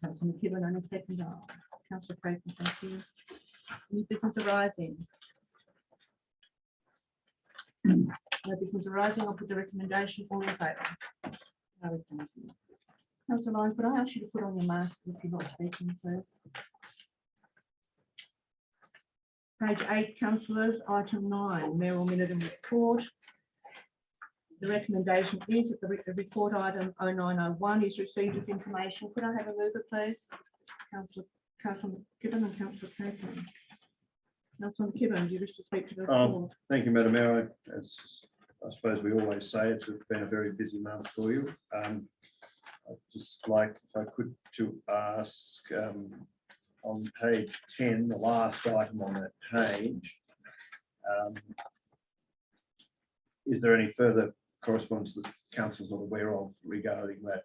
Councillor McKibben and a second. Councillor Craven, thank you. Any business arising? No business arising. I'll put the recommendation. All in favour? No, thank you. Councillor Lyons, could I ask you to put on your mask if you're not speaking, please? Page 8, councillors, item 9, mayoral minute and report. The recommendation is that the report item 0901 is received with information. Could I have a mover, please? Councillor McKibben and Councillor Capron. Councillor McKibben, do you wish to speak to the report? Thank you, Madam Mayor. As I suppose we always say, it's been a very busy month for you. I'd just like, if I could, to ask on page 10, the last item on that page, is there any further correspondence that council's not aware of regarding that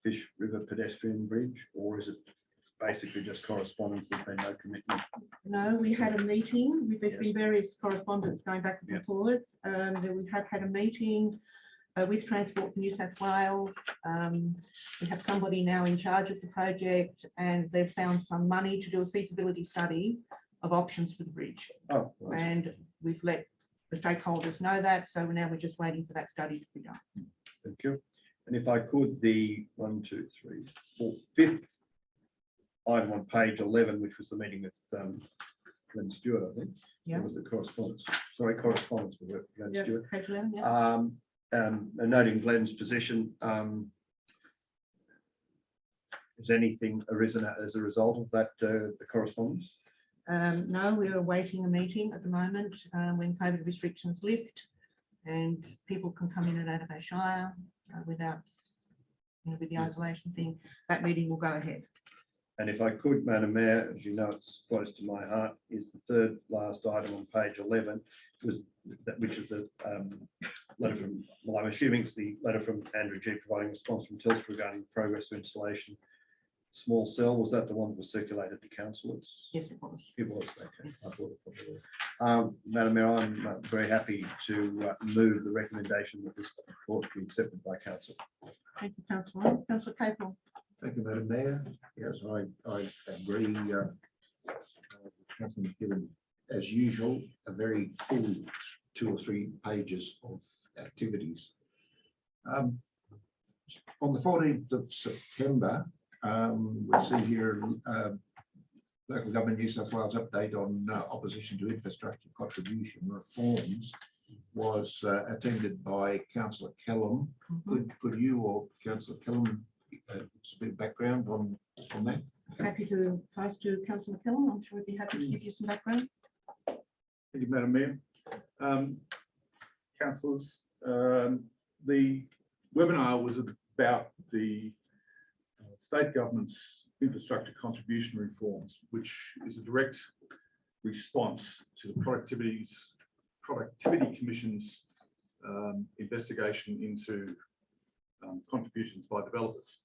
Fish River pedestrian bridge, or is it basically just correspondence? There's been no commitment? No, we had a meeting. There's been various correspondence going back and forth. We have had a meeting with Transport for New South Wales. We have somebody now in charge of the project, and they've found some money to do a feasibility study of options for the bridge. Oh, nice. And we've let the stakeholders know that, so now we're just waiting for that study to be done. Thank you. And if I could, the 5th item on page 11, which was the meeting with Glenn Stewart, I think. Yeah. What was the correspondence? Sorry, correspondence with Glenn Yeah, Stewart. page 11, yeah. Noting Glenn's position, has anything arisen as a result of that, the correspondence? No, we are awaiting a meeting at the moment when COVID restrictions lift and people can come in and out of our shire without, with the isolation thing. That meeting will go ahead. And if I could, Madam Mayor, as you know, it's close to my heart, is the third last item on page 11, was that, which is the letter from, well, I'm assuming it's the letter from Andrew G providing response from Telstra regarding progress to installation small cell. Was that the one that was circulated to councillors? Yes, it was. It was, okay. I thought it probably was. Madam Mayor, I'm very happy to move the recommendation that this report be accepted by council. Thank you, Councillor. Councillor Capel. Thank you, Madam Mayor. Yes, I agree. Councillor McKibben, as usual, a very full 2 or 3 pages of activities. On the 14th of September, we see here Local Government New South Wales update on opposition to infrastructure contribution reforms was attended by Councillor Kellum. Could you or Councillor Kellum a bit of background on that? Happy to pass to Councillor McKellen. I'm sure he'd be happy to give you some background. Thank you, Madam Mayor. Councillors, the webinar was about the state government's infrastructure contribution reforms, which is a direct response to the Productivity Commission's investigation into contributions by developers.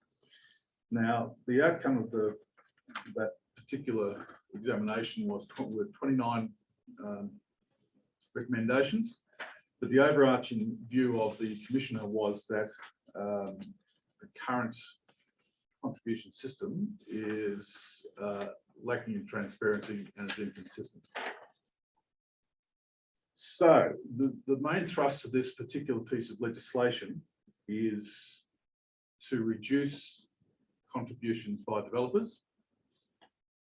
Now, the outcome of that particular examination was 29 recommendations, but the overarching view of the Commissioner was that the current contribution system is lacking in transparency and is inconsistent. So the main thrust of this particular piece of legislation is to reduce contributions by developers,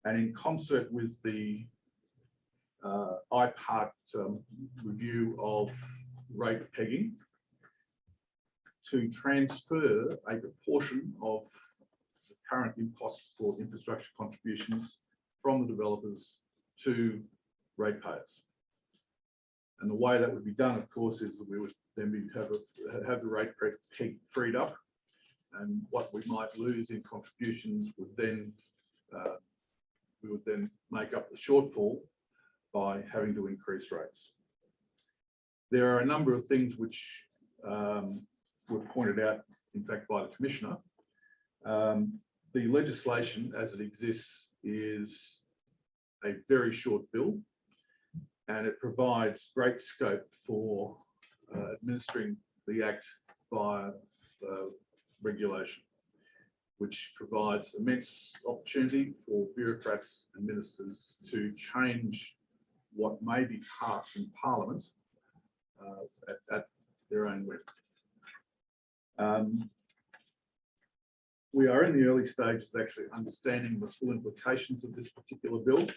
and in concert with the IPART review of rate pegging, to transfer a proportion of the current impost for infrastructure contributions from the developers to ratepayers. And the way that would be done, of course, is that we would then have the rate peg freed up, and what we might lose in contributions would then we would then make up the shortfall by having to increase rates. There are a number of things which were pointed out, in fact, by the Commissioner. The legislation as it exists is a very short bill, and it provides great scope for administering the Act via regulation, which provides immense opportunity for bureaucrats and ministers to change what may be passed in Parliament at their own whim. We are in the early stages of actually understanding the full implications of this particular bill,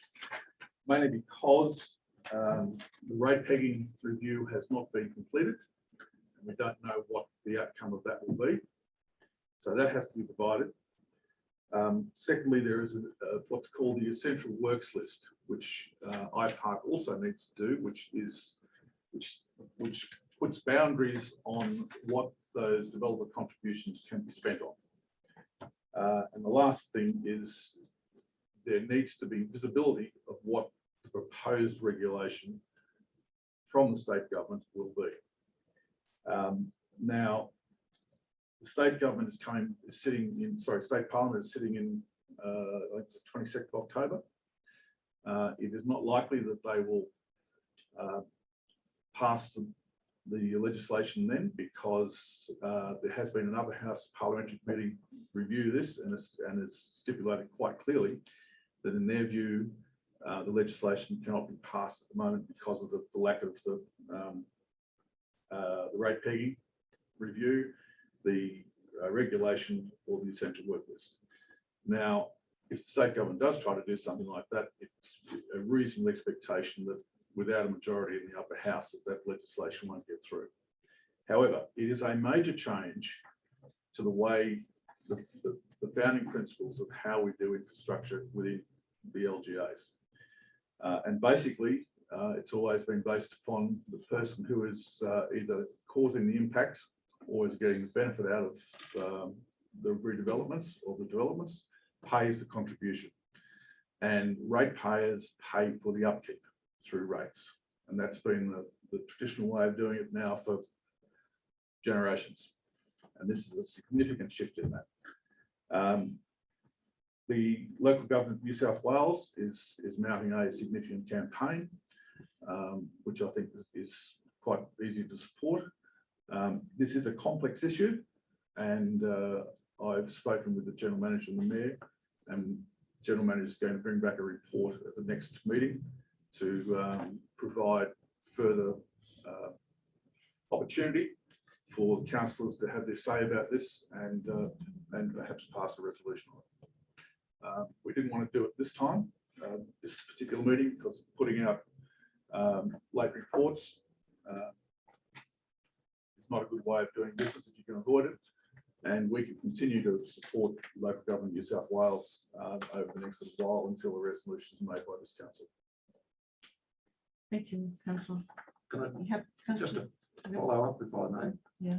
mainly because the rate pegging review has not been completed, and we don't know what the outcome of that will be. So that has to be provided. Secondly, there is what's called the essential works list, which IPART also needs to do, which puts boundaries on what those developer contributions can be spent on. And the last thing is there needs to be visibility of what the proposed regulation from the state government will be. Now, the state government state parliament is sitting in, I think it's the 22nd of October. It is not likely that they will pass the legislation then, because there has been another House Parliamentary Committee review this, and it's stipulated quite clearly that in their view, the legislation cannot be passed at the moment because of the lack of the rate pegging review, the regulation, or the essential work list. Now, if the state government does try to do something like that, it's a reasonable expectation that without a majority in the upper house, that legislation won't get through. However, it is a major change to the way the founding principles of how we do infrastructure within the LGAs. And basically, it's always been based upon the person who is either causing the impact or is getting the benefit out of the redevelopments or the developments, pays the contribution. And ratepayers pay for the upkeep through rates. And that's been the traditional way of doing it now for generations. And this is a significant shift in that. The local government of New South Wales is mounting a significant campaign, which I think is quite easy to support. This is a complex issue, and I've spoken with the General Manager and the Mayor, and the General Manager is going to bring back a report at the next meeting to provide further opportunity for councillors to have their say about this and perhaps pass a resolution on it. We didn't want to do it this time, this particular meeting, because putting out late reports is not a good way of doing business if you can avoid it. And we can continue to support local government New South Wales over the next little while until a resolution is made by this council. Thank you, Councillor. Can I We have just a follow up, if I may? Yeah.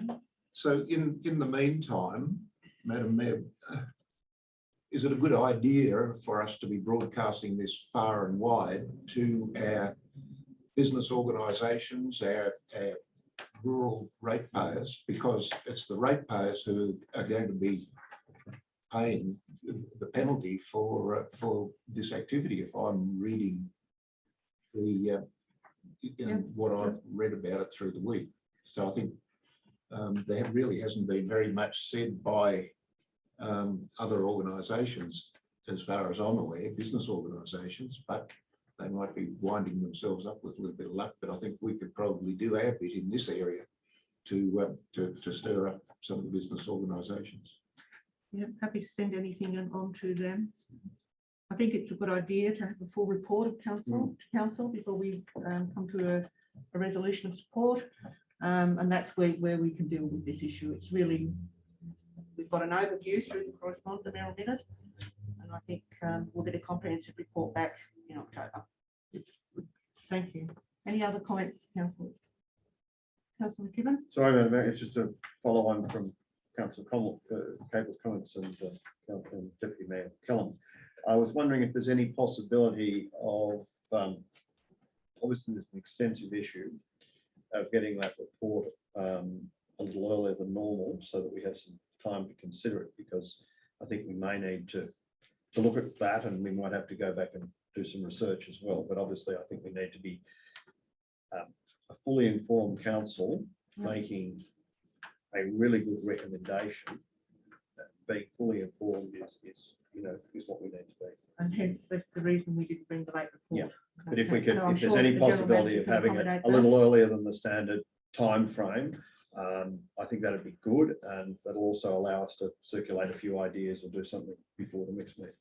So in the meantime, Madam Mayor, is it a good idea for us to be broadcasting this far and wide to our business organisations, our rural ratepayers, because it's the ratepayers who are going to be paying the penalty for this activity. If I'm reading the what I've read about it through the week, so I think there really hasn't been very much said by other organisations, as far as I'm aware, business organisations, but they might be winding themselves up with a little bit of luck. But I think we could probably do our bit in this area to stir up some of the business organisations. Yeah, happy to send anything on to them. I think it's a good idea to have a full report of council before we come to a resolution of support, and that's where we can deal with this issue. It's really, we've got an overview through the correspondence, the Mayoral Minute, and I think we'll get a comprehensive report back in October. Thank you. Any other comments, councillors? Councillor McKibben? Sorry, Madam Mayor, it's just a follow on from Councillor Cable's comments and Deputy Mayor Kellum. I was wondering if there's any possibility of, obviously there's an extensive issue of getting that report a little earlier than normal so that we have some time to consider it, because I think we may need to look at that, and we might have to go back and do some research as well. But obviously I think we need to be a fully informed council making a really good recommendation. Being fully informed is what we need to be. And hence that's the reason we didn't bring the late report. Yeah. But if we could, So I'm if there's sure any the general possibility manager of can having it accommodate a little earlier than the standard time frame, I think that'd be good, and that'll also allow us to circulate a few ideas or do something before the next meeting.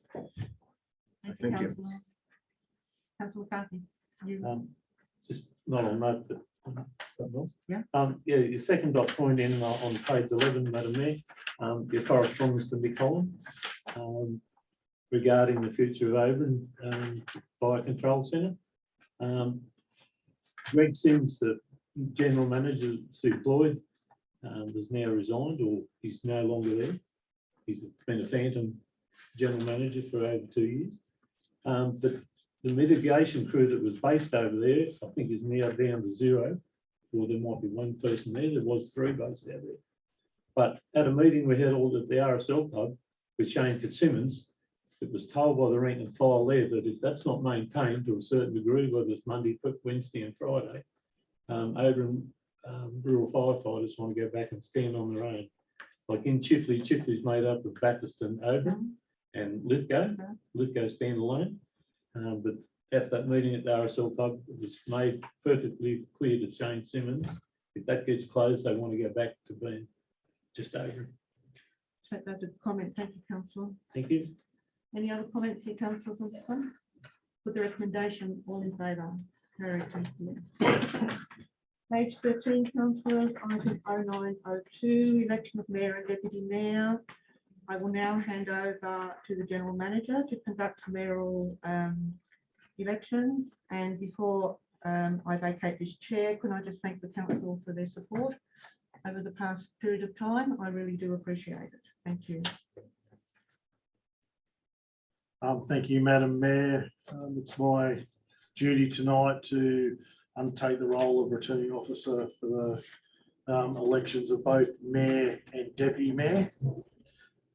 Thank you. Councillor McCarthy. Just not on that, but something else. Yeah. Yeah, your second dot point in on page 11, Madam Mayor, your correspondence to Nick Holland regarding the future of Oberon Fire Control Centre. Greg Sims, the general manager, Sue Floyd, has now resigned, or he's no longer there. He's been a phantom general manager for over 2 years. But the mitigation crew that was based over there, I think, is now down to 0, or there might be one person there. There was 3 based out there. But at a meeting we had all at the RSL pub with Shane Fitzsimmons, it was told by the rank and file there that if that's not maintained to a certain degree, whether it's Monday, Wednesday and Friday, Oberon rural firefighters want to go back and stand on their own. Like in Chifley, Chifley's made up of Bathurst and Oberon and Lithgow. Lithgow stand alone. But at that meeting at the RSL pub, it was made perfectly clear to Shane Simmons, if that gets closed, they want to go back to being just Oberon. Take that as a comment. Thank you, councillor. Thank you. Any other comments here, councillors, on this one? Put the recommendation, all in favour. Carried. Thank you. Page 13, councillors, item 0902, election of mayor and deputy mayor. I will now hand over to the general manager to conduct mayoral elections. And before I vacate this chair, can I just thank the council for their support over the past period of time? I really do appreciate it. Thank you. Thank you, Madam Mayor. It's my duty tonight to undertake the role of returning officer for the elections of both mayor and deputy mayor.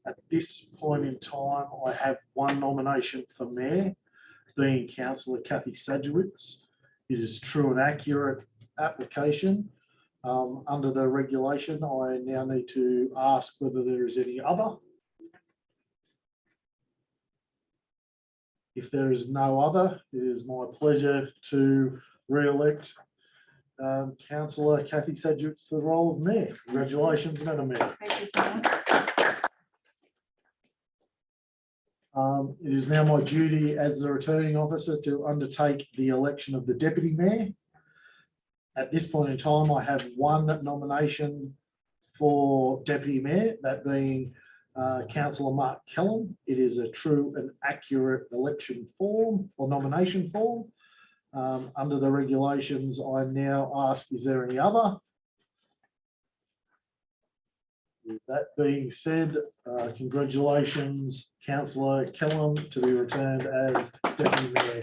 At this point in time, I have one nomination for mayor, being Councillor Kathy Sajewicz. It is true and accurate application. Under the regulation, I now need to ask whether there is any other. If there is no other, it is my pleasure to re-elect Councillor Kathy Sajewicz to the role of mayor. Congratulations, Madam Mayor. Thank you so much. It is now my duty as the returning officer to undertake the election of the deputy mayor. At this point in time, I have one nomination for deputy mayor, that being Councillor Mark Kellum. It is a true and accurate election form or nomination form. Under the regulations, I now ask, is there any other? With that being said, congratulations, Councillor Kellum, to be returned as deputy mayor.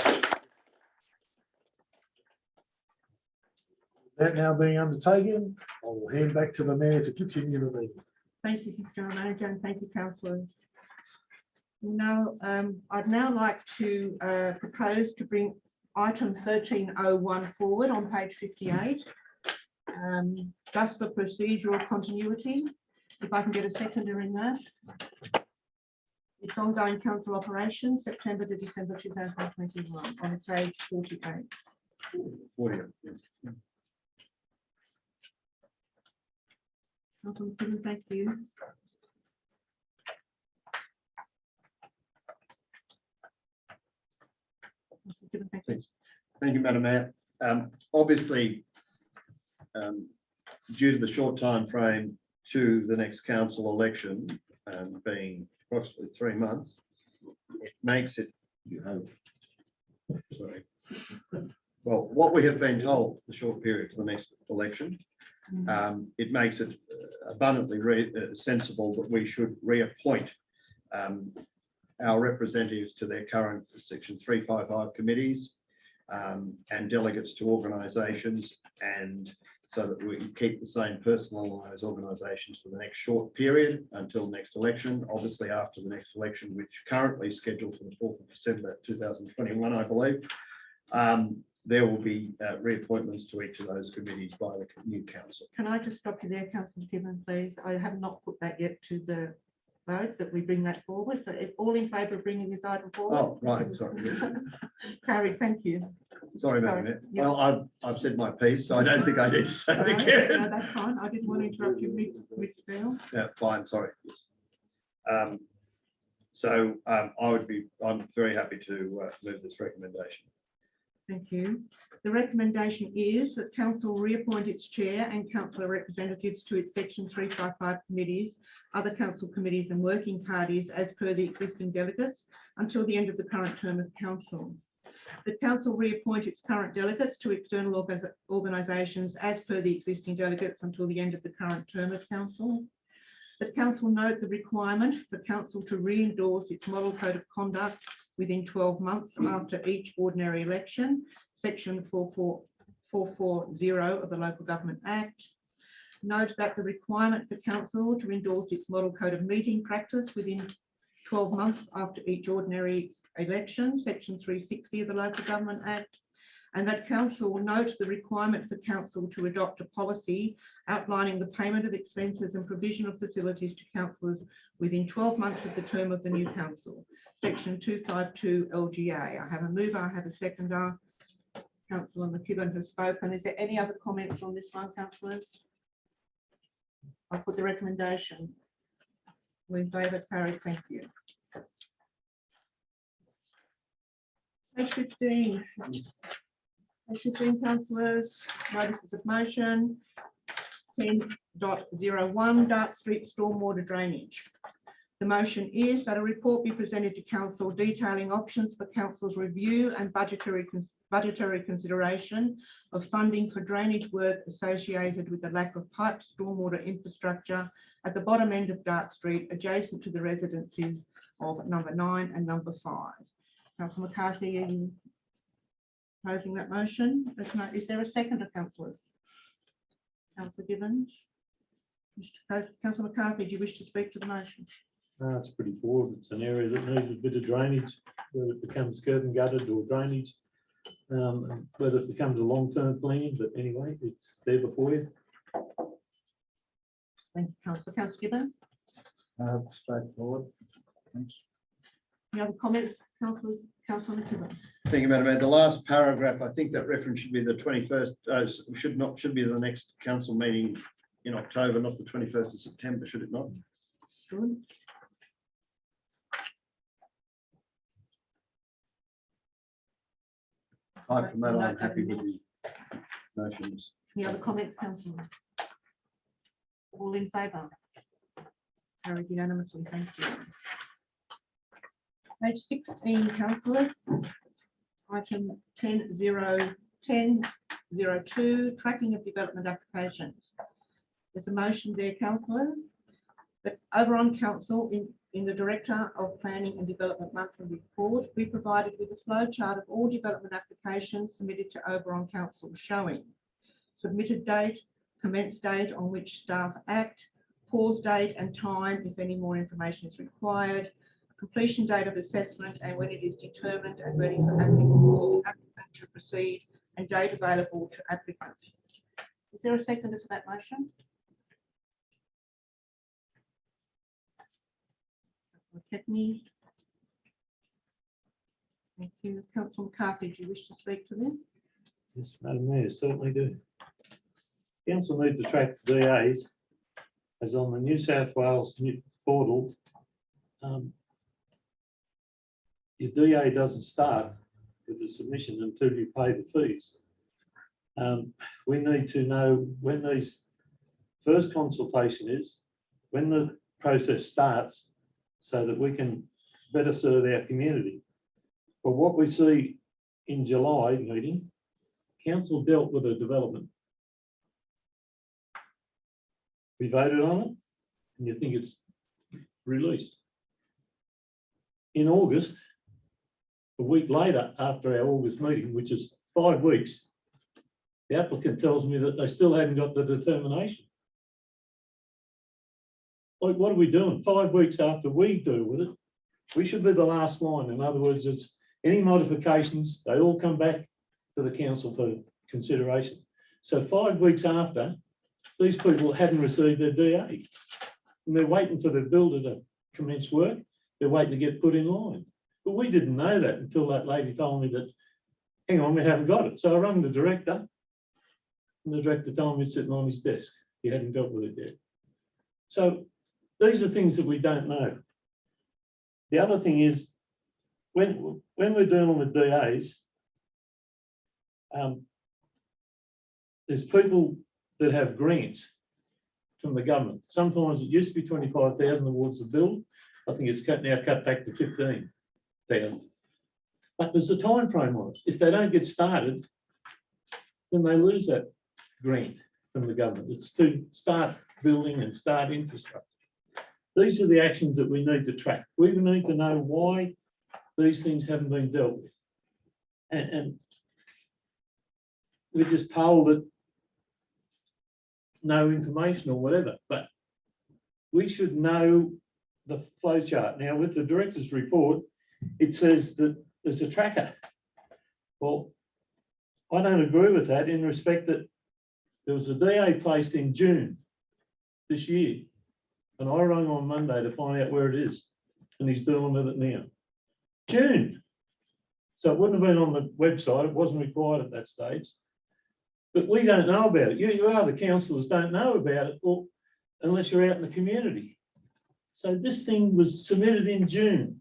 That now being undertaken, I will hand back to the mayor to continue the meeting. Thank you, General Manager, and thank you, councillors. Now, I'd now like to propose to bring item 1301 forward on page 58, just for procedural continuity. If I can get a seconder in that. It's ongoing council operations, September to December 2021, on page 48. 40. Councillor McKibben, thank you. Councillor McKibben, thank you. Thank you, Madam Mayor. Obviously, due to the short time frame to the next council election, being approximately 3 months, it makes it, you hope, sorry. Well, what we have been told, the short period to the next election, it makes it abundantly sensible that we should reappoint our representatives to their current Section 355 committees and delegates to organisations, and so that we can keep the same personnel on those organisations for the next short period until next election. Obviously, after the next election, which currently is scheduled for the 4th of December 2021, I believe, there will be reappointments to each of those committees by the new council. Can I just stop you there, Councillor McKibben, please? I have not put that yet to the vote, that we bring that forward. So if all in favour of bringing this item forward? Oh, right, sorry. Carried, thank you. Sorry, Madam Sorry, Mayor. yeah. Well, I've said my piece, so I don't think I need to say it No, again. no, that's fine. I didn't want to interrupt you mid-spell. Yeah, fine, sorry. I'm very happy to move this recommendation. Thank you. The recommendation is that council reappoint its chair and councillor representatives to its Section 355 committees, other council committees and working parties as per the existing delegates until the end of the current term of council. The council reappoint its current delegates to external organisations as per the existing delegates until the end of the current term of council. That council note the requirement for council to re-endorse its model code of conduct within 12 months after each ordinary election, Section 4440 of the Local Government Act. Note that the requirement for council to endorse its model code of meeting practice within 12 months after each ordinary election, Section 360 of the Local Government Act, and that council will note the requirement for council to adopt a policy outlining the payment of expenses and provision of facilities to councillors within 12 months of the term of the new council, Section 252 LGA. I have a mover, I have a seconder. Councillor McKibben has spoken. Is there any other comments on this one, councillors? I'll put the recommendation. We're in favour, carried, thank you. Page 15. Page 15, councillors, notices of motion. 10.01 Dart Street stormwater drainage. The motion is that a report be presented to council detailing options for council's review and budgetary consideration of funding for drainage work associated with the lack of piped stormwater infrastructure at the bottom end of Dart Street, adjacent to the residences of number 9 and number 5. Councillor McCarthy, are you opposing that motion? Is there a seconder, councillors? Councillor Gibbons? Councillor McCarthy, do you wish to speak to the motion? It's pretty forward. It's an area that needs a bit of drainage, whether it becomes curb and gutted or drainage, whether it becomes a long-term plan, but anyway, it's there before you. Thank you, Councillor. Councillor Gibbons? Straightforward. Thanks. Any other comments, councillors? Councillor McKibben? Thank you, Madam Mayor. The last paragraph, I think that reference should be the 21st, should be the next council meeting in October, not the 21st of September, should it not? Good. Apart from that, I'm happy with the motions. Any other comments, councillor? All in favour? Carried unanimously, thank you. Page 16, councillors. Item 10.02, tracking of development applications. There's a motion there, councillors, that Oberon Council in the Director of Planning and Development monthly report be provided with a flow chart of all development applications submitted to Oberon Council showing submitted date, commence date on which staff act, pause date and time if any more information is required, completion date of assessment and when it is determined and ready for applicant to proceed, and date available to applicant. Is there a seconder for that motion? Councillor Thank you. Councillor McCarthy, do you wish to speak to this? Yes, Madam Mayor, certainly do. Council need to track the DAs as on the New South Wales portal. Your DA doesn't start with the submission until you pay the fees. We need to know when these first consultation is, when the process starts, so that we can better serve our community. But what we see in July meeting, council dealt with a development. We voted on it, and you think it's released. In August, a week later, after our August meeting, which is 5 weeks, the applicant tells me that they still haven't got the determination. Like, what are we doing? 5 weeks after we deal with it, we should be the last line. In other words, it's any modifications, they all come back to the council for consideration. So 5 weeks after, these people hadn't received their DA. And they're waiting for the builder to commence work. They're waiting to get put in line. But we didn't know that until that lady told me that, hang on, we haven't got it. So I rang the director, and the director told me it's sitting on his desk. He hadn't dealt with it yet. So these are things that we don't know. The other thing is, when we're dealing with DAs, there's people that have grants from the government. Sometimes it used to be 25,000 towards the build. I think it's now cut back to 15,000. But there's a time frame on it. If they don't get started, then they lose that grant from the government. It's to start building and start infrastructure. These are the actions that we need to track. We need to know why these things haven't been dealt with. And we're just told that no information or whatever, but we should know the flow chart. Now, with the director's report, it says that there's a tracker. Well, I don't agree with that in respect that there was a DA placed in June this year, and I rang on Monday to find out where it is, and he's dealing with it now. June. So it wouldn't have been on the website. It wasn't required at that stage. But we don't know about it. You other councillors don't know about it, or unless you're out in the community. So this thing was submitted in June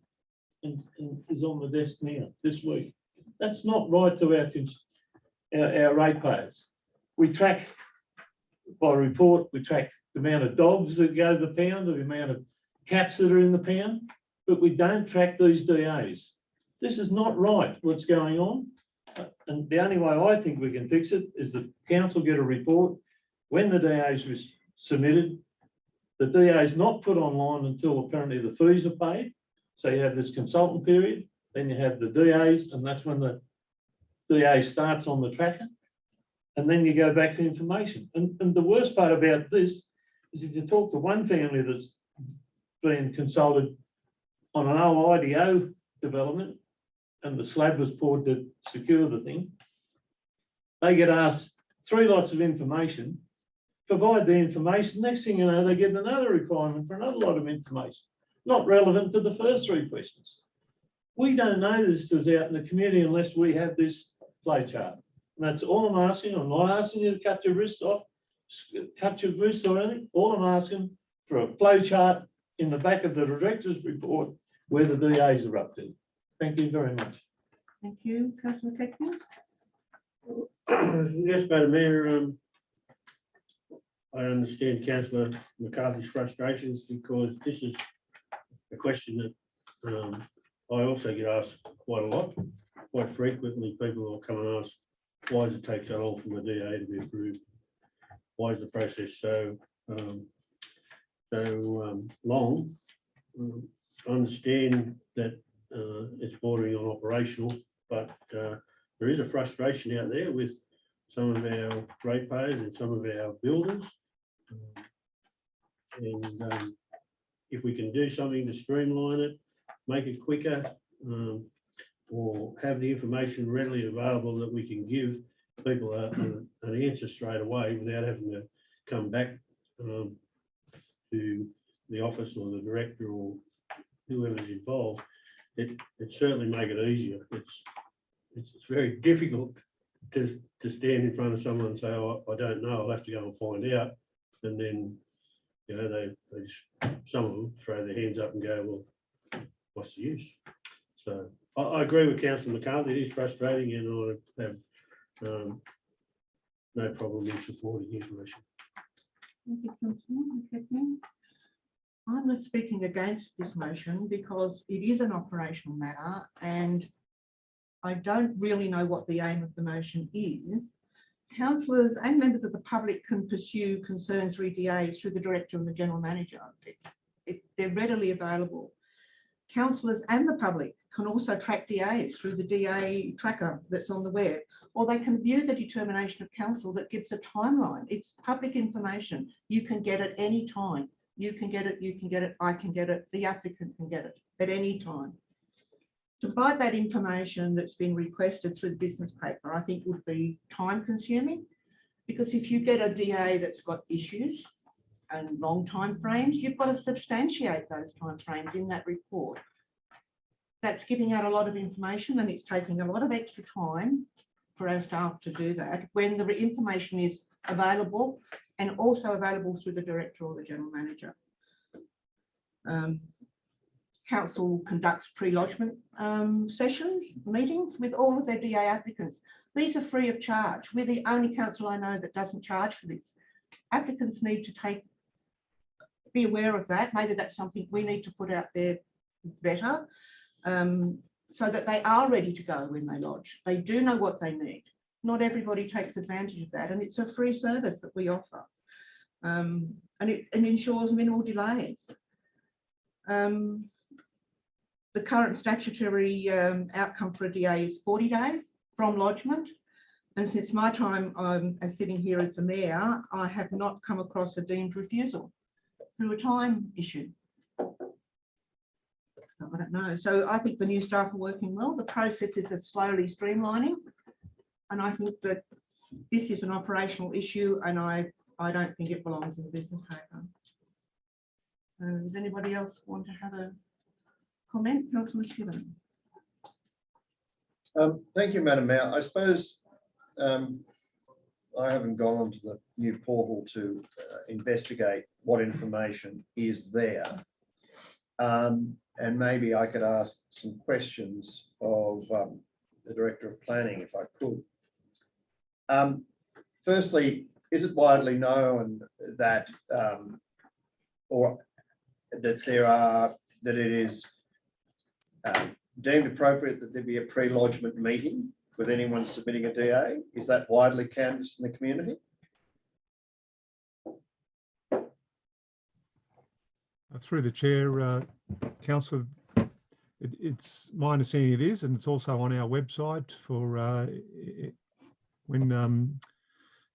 and is on the desk now, this week. That's not right to our ratepayers. We track by report, we track the amount of dogs that go to the pound, or the amount of cats that are in the pound, but we don't track these DAs. This is not right, what's going on. And the only way I think we can fix it is the council get a report when the DA is submitted. The DA is not put online until apparently the fees are paid. So you have this consultant period, then you have the DAs, and that's when the DA starts on the tracker. And then you go back to information. And the worst part about this is if you talk to one family that's been consulted on an OIDO development, and the slab was poured to secure the thing, they get asked 3 lots of information, provide the information, next thing you know, they get another requirement for another lot of information, not relevant to the first 3 questions. We don't know this is out in the community unless we have this flow chart. And that's all I'm asking. I'm not asking you to cut your wrists off, cut your wrists or anything. All I'm asking for a flow chart in the back of the director's report where the DAs are up to. Thank you very much. Thank you. Councillor Keckney. Yes, Madam Mayor, I understand Councillor McCarthy's frustrations because this is a question that I also get asked quite a lot. Quite frequently, people will come and ask, why does it take so long for my DA to be approved? Why is the process so long? I understand that it's bordering on operational, but there is a frustration out there with some of our ratepayers and some of our builders. If we can do something to streamline it, make it quicker, or have the information readily available that we can give people an answer straight away without having to come back to the office or the director or whoever's involved, it certainly make it easier. It's very difficult to stand in front of someone and say, oh, I don't know, I'll have to go and find out. And then, you know, they just, some of them throw their hands up and go, well, what's the use? So I agree with Councillor McCarthy. It is frustrating, and I have no problem in supporting his motion. Thank you, Councillor McKechnie. I was speaking against this motion because it is an operational matter and I don't really know what the aim of the motion is. Councillors and members of the public can pursue concerns re DAs through the director and the general manager. They're readily available. Councillors and the public can also track DAs through the DA tracker that's on the web, or they can view the determination of council that gives a timeline. It's public information. You can get it any time. You can get it, I can get it, the applicant can get it at any time. To provide that information that's been requested through the business paper, I think would be time consuming, because if you get a DA that's got issues and long time frames, you've got to substantiate those time frames in that report. That's giving out a lot of information and it's taking a lot of extra time for our staff to do that when the information is available and also available through the director or the general manager. Council conducts pre-lodgement sessions, meetings with all of their DA applicants. These are free of charge. We're the only council I know that doesn't charge for this. Applicants need to be aware of that. Maybe that's something we need to put out there better, so that they are ready to go when they lodge. They do know what they need. Not everybody takes advantage of that, and it's a free service that we offer, and it ensures minimal delays. The current statutory outcome for a DA is 40 days from lodgement, and since my time as sitting here as the mayor, I have not come across a deemed refusal through a time issue. So I don't know. So I think the new staff are working well. The processes are slowly streamlining, and I think that this is an operational issue, and I don't think it belongs in the business paper. So does anybody else want to have a comment? Councillor Gibbon. Thank you, Madam Mayor. I suppose I haven't gone onto the new portal to investigate what information is there. And maybe I could ask some questions of the Director of Planning, if I could. Firstly, is it widely known that that it is deemed appropriate that there be a pre-lodgement meeting with anyone submitting a DA? Is that widely canvassed in the community? Through the chair, Councillor, it's my understanding it is, and it's also on our website for when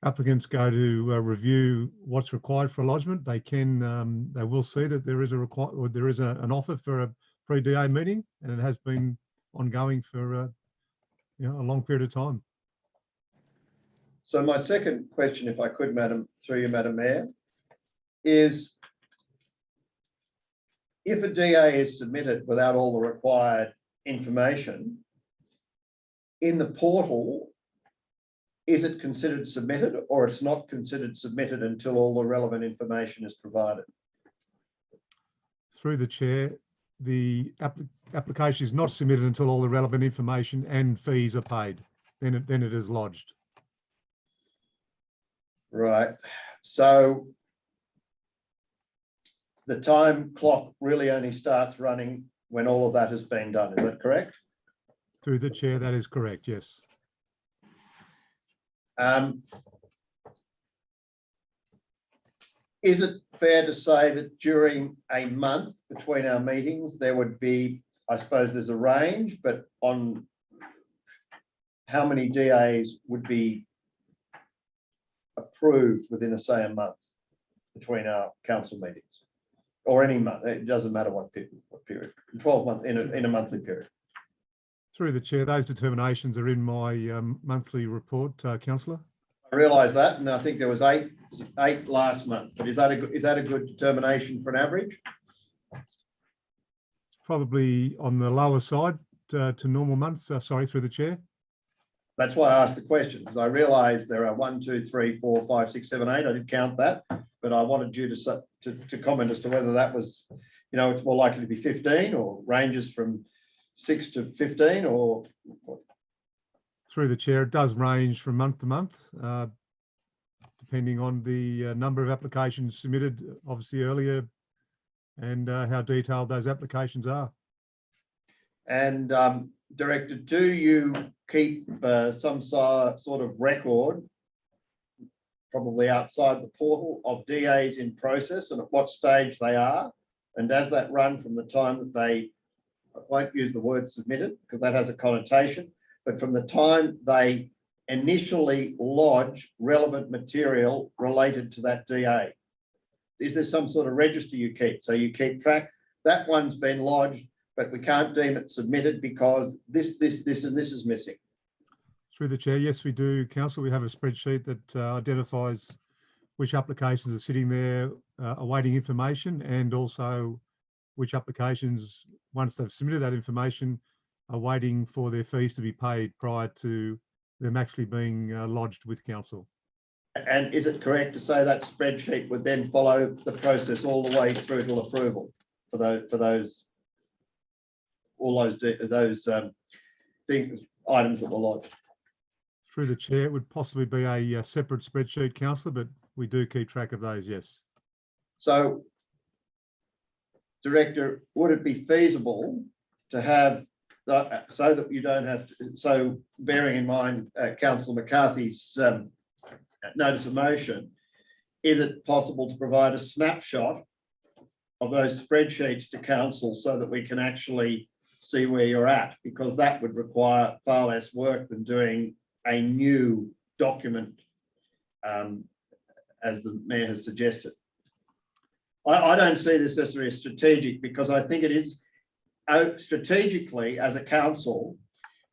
applicants go to review what's required for lodgement. They can, they will see that there is an offer for a pre-DA meeting, and it has been ongoing for a long period of time. So my second question, if I could, through you, Madam Mayor, is if a DA is submitted without all the required information in the portal, is it considered submitted, or it's not considered submitted until all the relevant information is provided? Through the chair, the application is not submitted until all the relevant information and fees are paid. Then it is lodged. Right. So the time clock really only starts running when all of that has been done. Is that correct? Through the chair, that is correct, yes. Is it fair to say that during a month between our meetings, there would be, I suppose there's a range, but on how many DAs would be approved within a month between our council meetings? Or any month, it doesn't matter what period, 12 months in a monthly period. Through the chair, those determinations are in my monthly report, councillor. I realise that, and I think there was eight last month, but is that a good determination for an average? Probably on the lower side to normal months, sorry, through the chair. That's why I asked the question, because I realise there are 1, 2, 3, 4, 5, 6, 7, 8. I did count that, but I wanted you to comment as to whether that was, you know, it's more likely to be 15 or ranges from 6 to 15 or. Through the chair, it does range from month to month, depending on the number of applications submitted, obviously earlier, and how detailed those applications are. And Director, do you keep some sort of record, probably outside the portal, of DAs in process and at what stage they are? And does that run from the time that they, I won't use the word submitted because that has a connotation, but from the time they initially lodge relevant material related to that DA? Is there some sort of register you keep? So you keep track, that one's been lodged, but we can't deem it submitted because this, and this is missing. Through the chair, yes, we do, council. We have a spreadsheet that identifies which applications are sitting there awaiting information, and also which applications, once they've submitted that information, are waiting for their fees to be paid prior to them actually being lodged with council. And is it correct to say that spreadsheet would then follow the process all the way through to approval for those things, items that were lodged? Through the chair, it would possibly be a separate spreadsheet, councillor, but we do keep track of those, yes. So, Director, would it be feasible to have, so that you don't have to, so bearing in mind Councillor McCarthy's notice of motion, is it possible to provide a snapshot of those spreadsheets to council so that we can actually see where you're at? Because that would require far less work than doing a new document, as the Mayor has suggested. I don't see this necessarily as strategic, because I think it is strategically, as a council,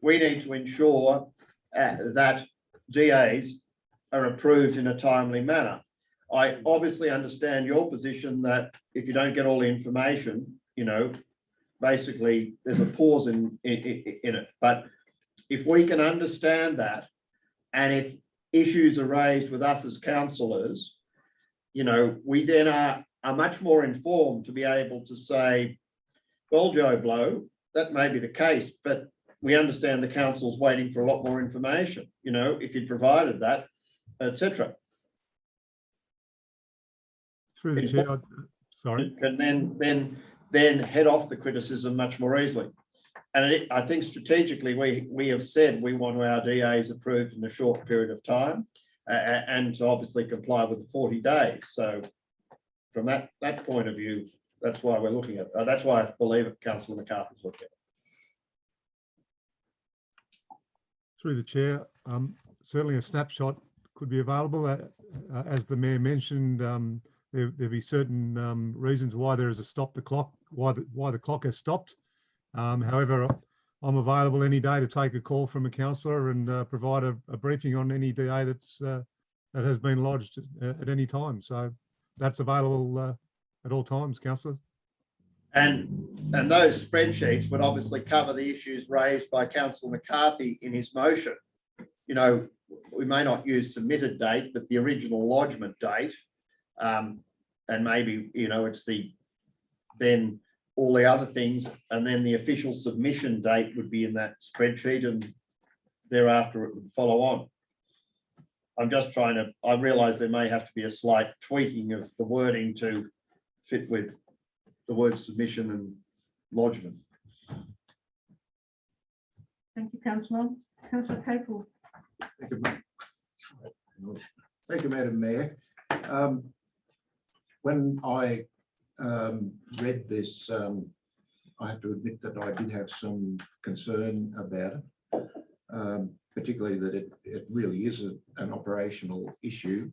we need to ensure that DAs are approved in a timely manner. I obviously understand your position that if you don't get all the information, you know, basically there's a pause in it. But if we can understand that, and if issues are raised with us as councillors, you know, we then are much more informed to be able to say, well, Joe Blow, that may be the case, but we understand the council's waiting for a lot more information, you know, if you provided that, etc. Through the chair, sorry. Can then head off the criticism much more easily. And I think strategically we have said we want our DAs approved in a short period of time, and to obviously comply with the 40 days. So from that point of view, that's why we're looking at. That's why I believe it, Councillor McCarthy's looking at. Through the chair, certainly a snapshot could be available. As the Mayor mentioned, there'll be certain reasons why there is a stop the clock, why the clock has stopped. However, I'm available any day to take a call from a councillor and provide a briefing on any DA that has been lodged at any time. So that's available at all times, councillor. And those spreadsheets would obviously cover the issues raised by Councillor McCarthy in his motion. You know, we may not use submitted date, but the original lodgement date, and maybe, you know, it's then all the other things, and then the official submission date would be in that spreadsheet, and thereafter it would follow on. I'm just trying to, I realise there may have to be a slight tweaking of the wording to fit with the word submission and lodgement. Thank you, Councillor. Councillor Capel. Thank you, Madam Mayor. When I read this, I have to admit that I did have some concern about it. particularly that it really is an operational issue.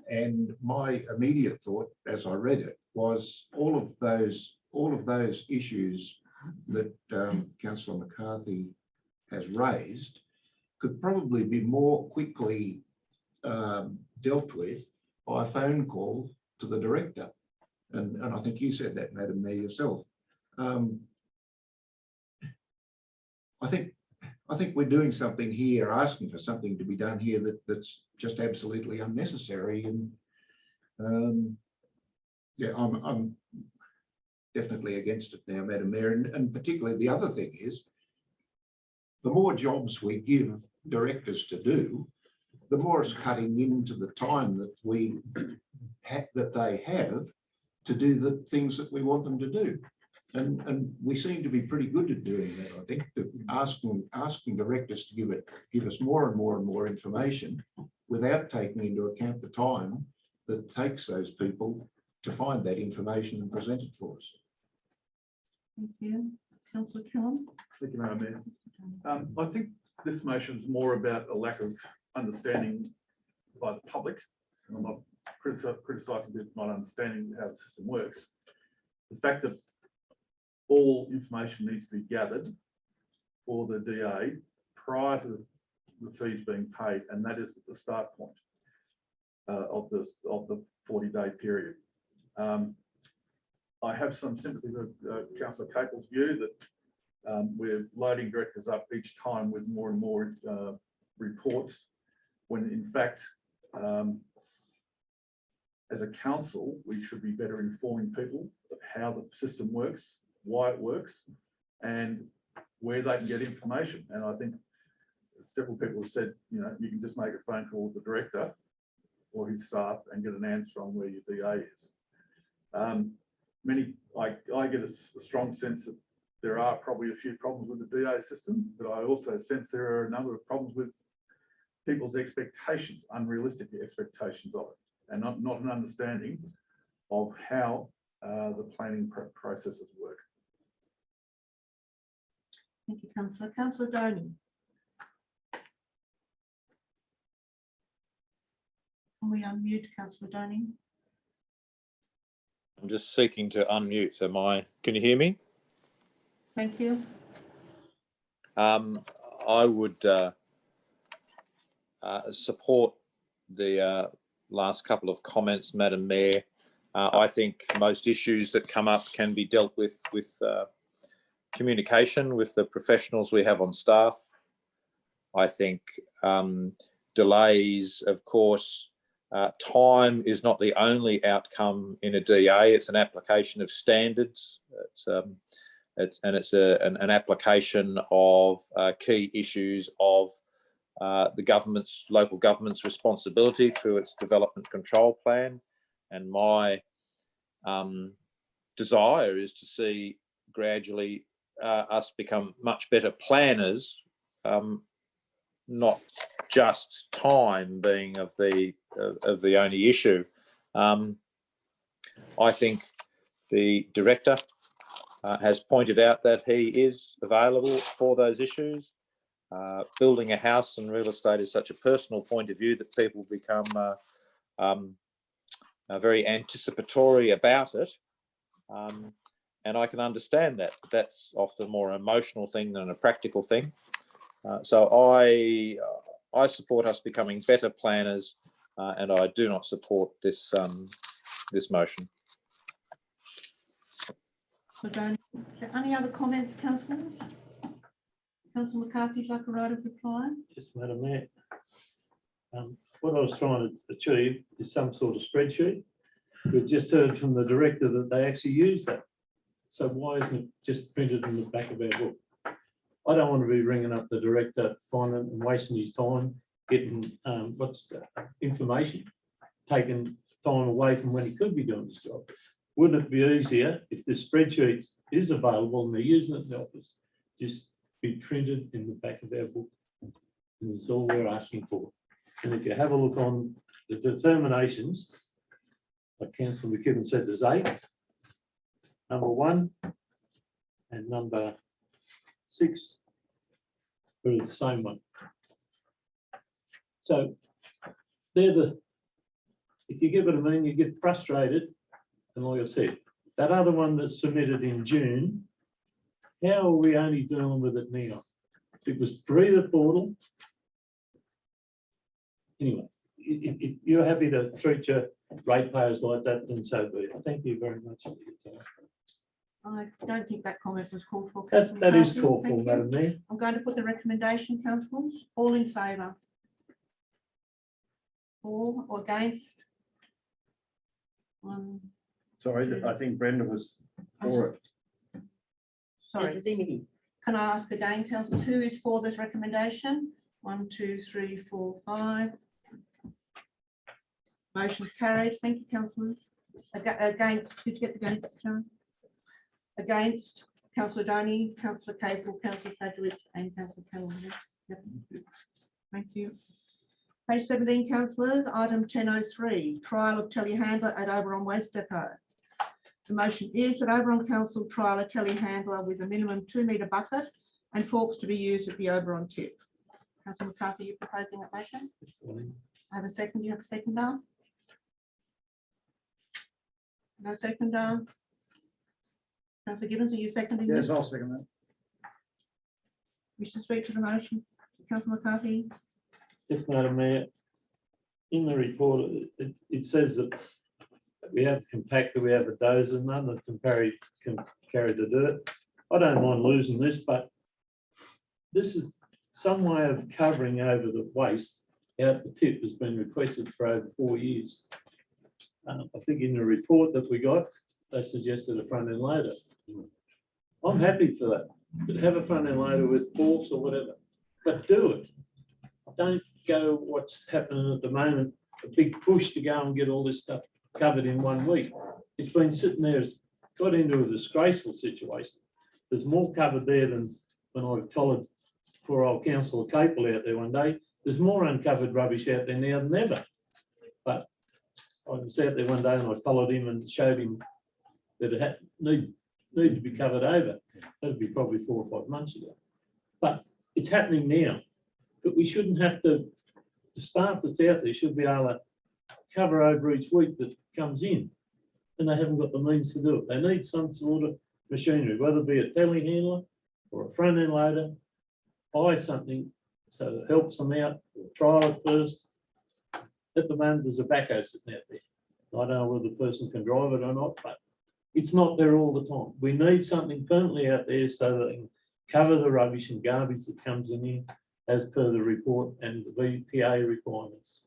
And my immediate thought, as I read it, was all of those issues that Councillor McCarthy has raised could probably be more quickly dealt with by a phone call to the director. And I think you said that, Madam Mayor, yourself. I think we're doing something here, asking for something to be done here that's just absolutely unnecessary. And yeah, I'm definitely against it now, Madam Mayor. And particularly the other thing is, the more jobs we give directors to do, the more it's cutting into the time that they have to do the things that we want them to do. And we seem to be pretty good at doing that, I think, asking directors to give us more and more information without taking into account the time that it takes those people to find that information and present it for us. Thank you. Councillor Kellam. Thank you, Madam Mayor. I think this motion is more about a lack of understanding by the public. And I'm not criticising it not understanding how the system works. The fact that all information needs to be gathered for the DA prior to the fees being paid, and that is at the start point of the 40-day period. I have some sympathy with Councillor Capel's view that we're loading directors up each time with more and more reports, when in fact, as a council, we should be better informing people of how the system works, why it works, and where they can get information. And I think several people have said, you know, you can just make a phone call with the director or his staff and get an answer on where your DA is. I get a strong sense that there are probably a few problems with the DA system, but I also sense there are a number of problems with people's expectations, unrealistic expectations of it, and not an understanding of how the planning processes work. Thank you, Councillor. Councillor Doney. Can we unmute Councillor Doney? I'm just seeking to unmute. Can you hear me? Thank you. I would support the last couple of comments, Madam Mayor. I think most issues that come up can be dealt with communication with the professionals we have on staff. I think delays, of course, time is not the only outcome in a DA. It's an application of standards. It's an application of key issues of the local government's responsibility through its development control plan. And my desire is to see gradually us become much better planners, not just time being of the only issue. I think the director has pointed out that he is available for those issues. Building a house and real estate is such a personal point of view that people become very anticipatory about it. And I can understand that. That's often more an emotional thing than a practical thing. So I support us becoming better planners, and I do not support this this motion. Any other comments, councillors? Councillor McCarthy, would you like a right of reply? Yes, Madam Mayor. What I was trying to achieve is some sort of spreadsheet. We've just heard from the director that they actually use that. So why isn't it just printed in the back of our book? I don't want to be ringing up the director, finding and wasting his time getting information, taking time away from when he could be doing his job. Wouldn't it be easier if the spreadsheet is available and they're using it in the office, just be printed in the back of our book? And it's all we're asking for. And if you have a look on the determinations, like Councillor McKibben said, there's 8. Number 1 and number 6 are the same one. So they're if you give it a mean, you get frustrated. And like I said, that other one that's submitted in June, how are we only dealing with it now? It was pre the portal. Anyway, if you're happy to treat your ratepayers like that, then so be it. Thank you very much. I don't think that comment was called for. That Councillor is McCarthy. called Thank for, you. Madam Mayor. I'm going to put the recommendation, councillors. All in favour? For or against? One, Sorry, I think Brenda was for it. sorry. Can I ask again, councillors, who is for this recommendation? 1, 2, 3, 4, 5. Motion's carried. Thank you, councillors. Against, who'd get against, Sharon? Against, councillor Donny, councillor Capel, councillor Sadowitz and councillor Callum. Yep. Thank you. Page 17, councillors, item 1003, trial of telehandler at Oberon Waste Depot. The motion is that Oberon Council trial a telehandler with a minimum 2-metre bucket and forks to be used at the Oberon tip. Councillor McCarthy, you're proposing that motion? I have a second. You have a seconder? No seconder? Councillor Gibbons, are you seconding this? Yes, I'll second that. Wish to speak to the motion? Councillor McCarthy? Yes, Madam Mayor. In the report, it says that we have compactor, we have a dozer, none that can carry the dirt. I don't mind losing this, but this is some way of covering over the waste out the tip has been requested for over 4 years. I think in the report that we got, they suggested a front end loader. I'm happy for that, but have a front end loader with forks or whatever, but do it. Don't go what's happening at the moment, a big push to go and get all this stuff covered in 1 week. It's been sitting there, it's got into a disgraceful situation. There's more covered there than when I told poor old councillor Capel out there one day. There's more uncovered rubbish out there now than ever. But I was out there one day and I followed him and showed him that it had need to be covered over. That'd be probably 4 or 5 months ago. But it's happening now. But we shouldn't have to, the staff that's out there should be able to cover over each week that comes in. And they haven't got the means to do it. They need some sort of machinery, whether it be a telehandler or a front end loader, buy something so it helps them out, or trial it first. At the moment, there's a backhoe sitting out there. I don't know whether the person can drive it or not, but it's not there all the time. We need something permanently out there so that they can cover the rubbish and garbage that comes in here as per the report and the VPA requirements.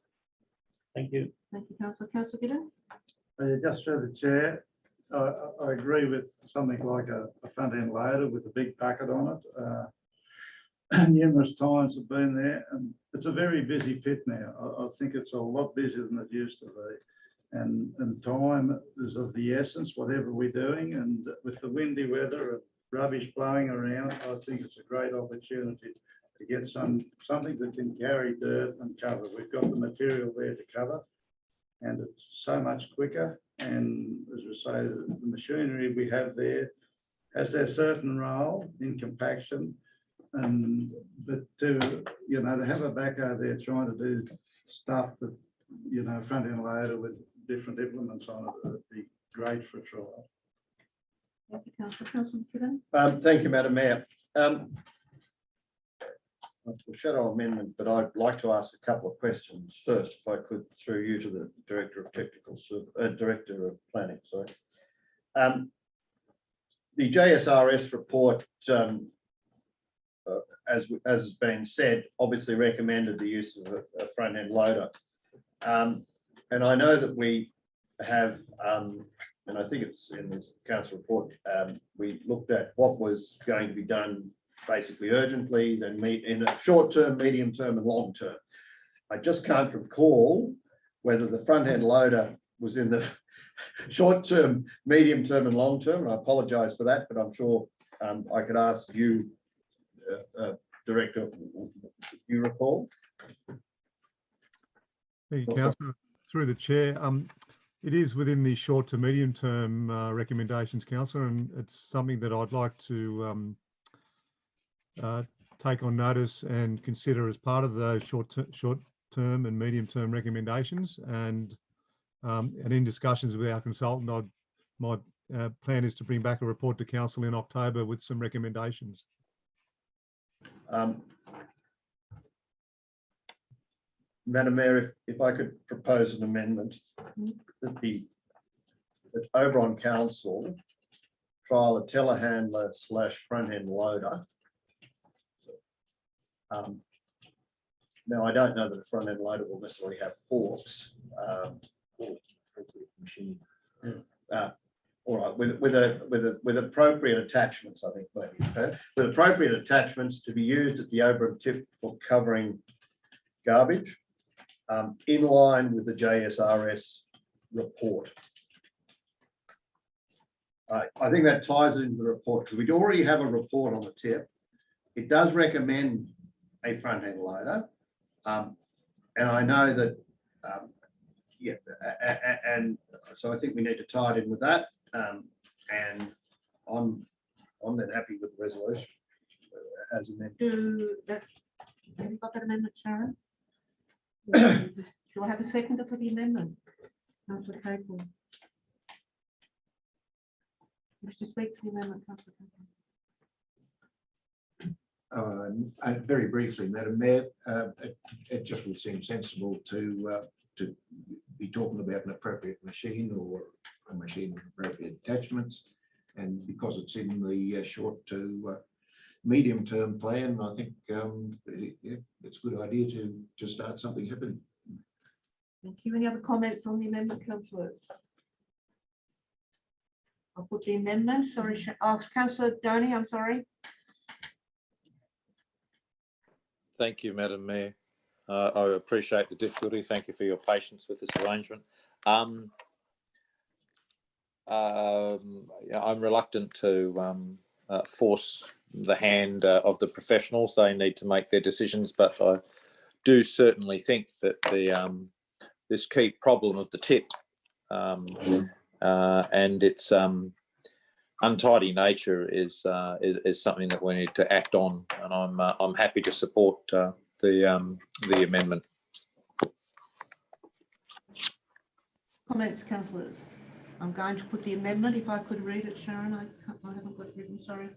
Thank you. Thank you, councillor. Councillor Giddens? Just through the chair, I agree with something like a front end loader with a big bucket on it. Numerous times have been there, and it's a very busy pit now. I think it's a lot busier than it used to be, and time is of the essence, whatever we're doing. And with the windy weather and rubbish blowing around, I think it's a great opportunity to get something that can carry dirt and cover. We've got the material there to cover, and it's so much quicker. And as we say, the machinery we have there has their certain role in compaction. But to to have a backhoe there trying to do stuff that front end loader with different implements on it would be great for a trial. Thank you, councillor. Councillor Giddens? Thank you, Madam Mayor. A shadow amendment, but I'd like to ask a couple of questions first, if I could, through you to the Director of Director of Planning. Sorry. The JSRS report, as has been said, obviously recommended the use of a front end loader, and I know that we have, and I think it's in this council report, we looked at what was going to be done basically urgently, then in the short term, medium term and long term. I just can't recall whether the front end loader was in the short term, medium term and long term, and I apologise for that, but I'm sure I could ask you, Director, you recall? Thank you, Councillor. Through the chair, it is within the short to medium term recommendations, Councillor, and it's something that I'd like to take on notice and consider as part of those short short-term and medium-term recommendations, and in discussions with our consultant, my plan is to bring back a report to council in October with some recommendations. Madam Mayor, if I could propose an amendment that that Oberon Council trial a telehandler / front-end loader. Now, I don't know that a front-end loader will necessarily have forks. Machine. All right, with appropriate attachments, I think maybe with appropriate attachments to be used at the Oberon tip for covering garbage, in line with the JSRS report. I think that ties it into the report because we already have a report on the tip. It does recommend a front-end loader, and I know that, yeah, and so I think we need to tie it in with that. And I'm then happy with the resolution as amended. Have you got that amendment, Sharon? Do I have a seconder for the amendment? Councillor Capel. Wish to speak to the amendment, Councillor Capel? Very briefly, Madam Mayor, it just would seem sensible to be talking about an appropriate machine or a machine with appropriate attachments. And because it's in the short to medium term plan, I think it's a good idea to start something happening. Thank you. Any other comments on the amendment, councillors? I'll put the amendment. Sorry, Councillor Donny, I'm sorry. Thank you, Madam Mayor. I appreciate the difficulty. Thank you for your patience with this arrangement. I'm reluctant to force the hand of the professionals. They need to make their decisions, but I do certainly think that this key problem of the tip and its untidy nature is something that we need to act on, and I'm happy to support the amendment. Comments, councillors? I'm going to put the amendment. If I could read it, Sharon, I haven't got it written, sorry.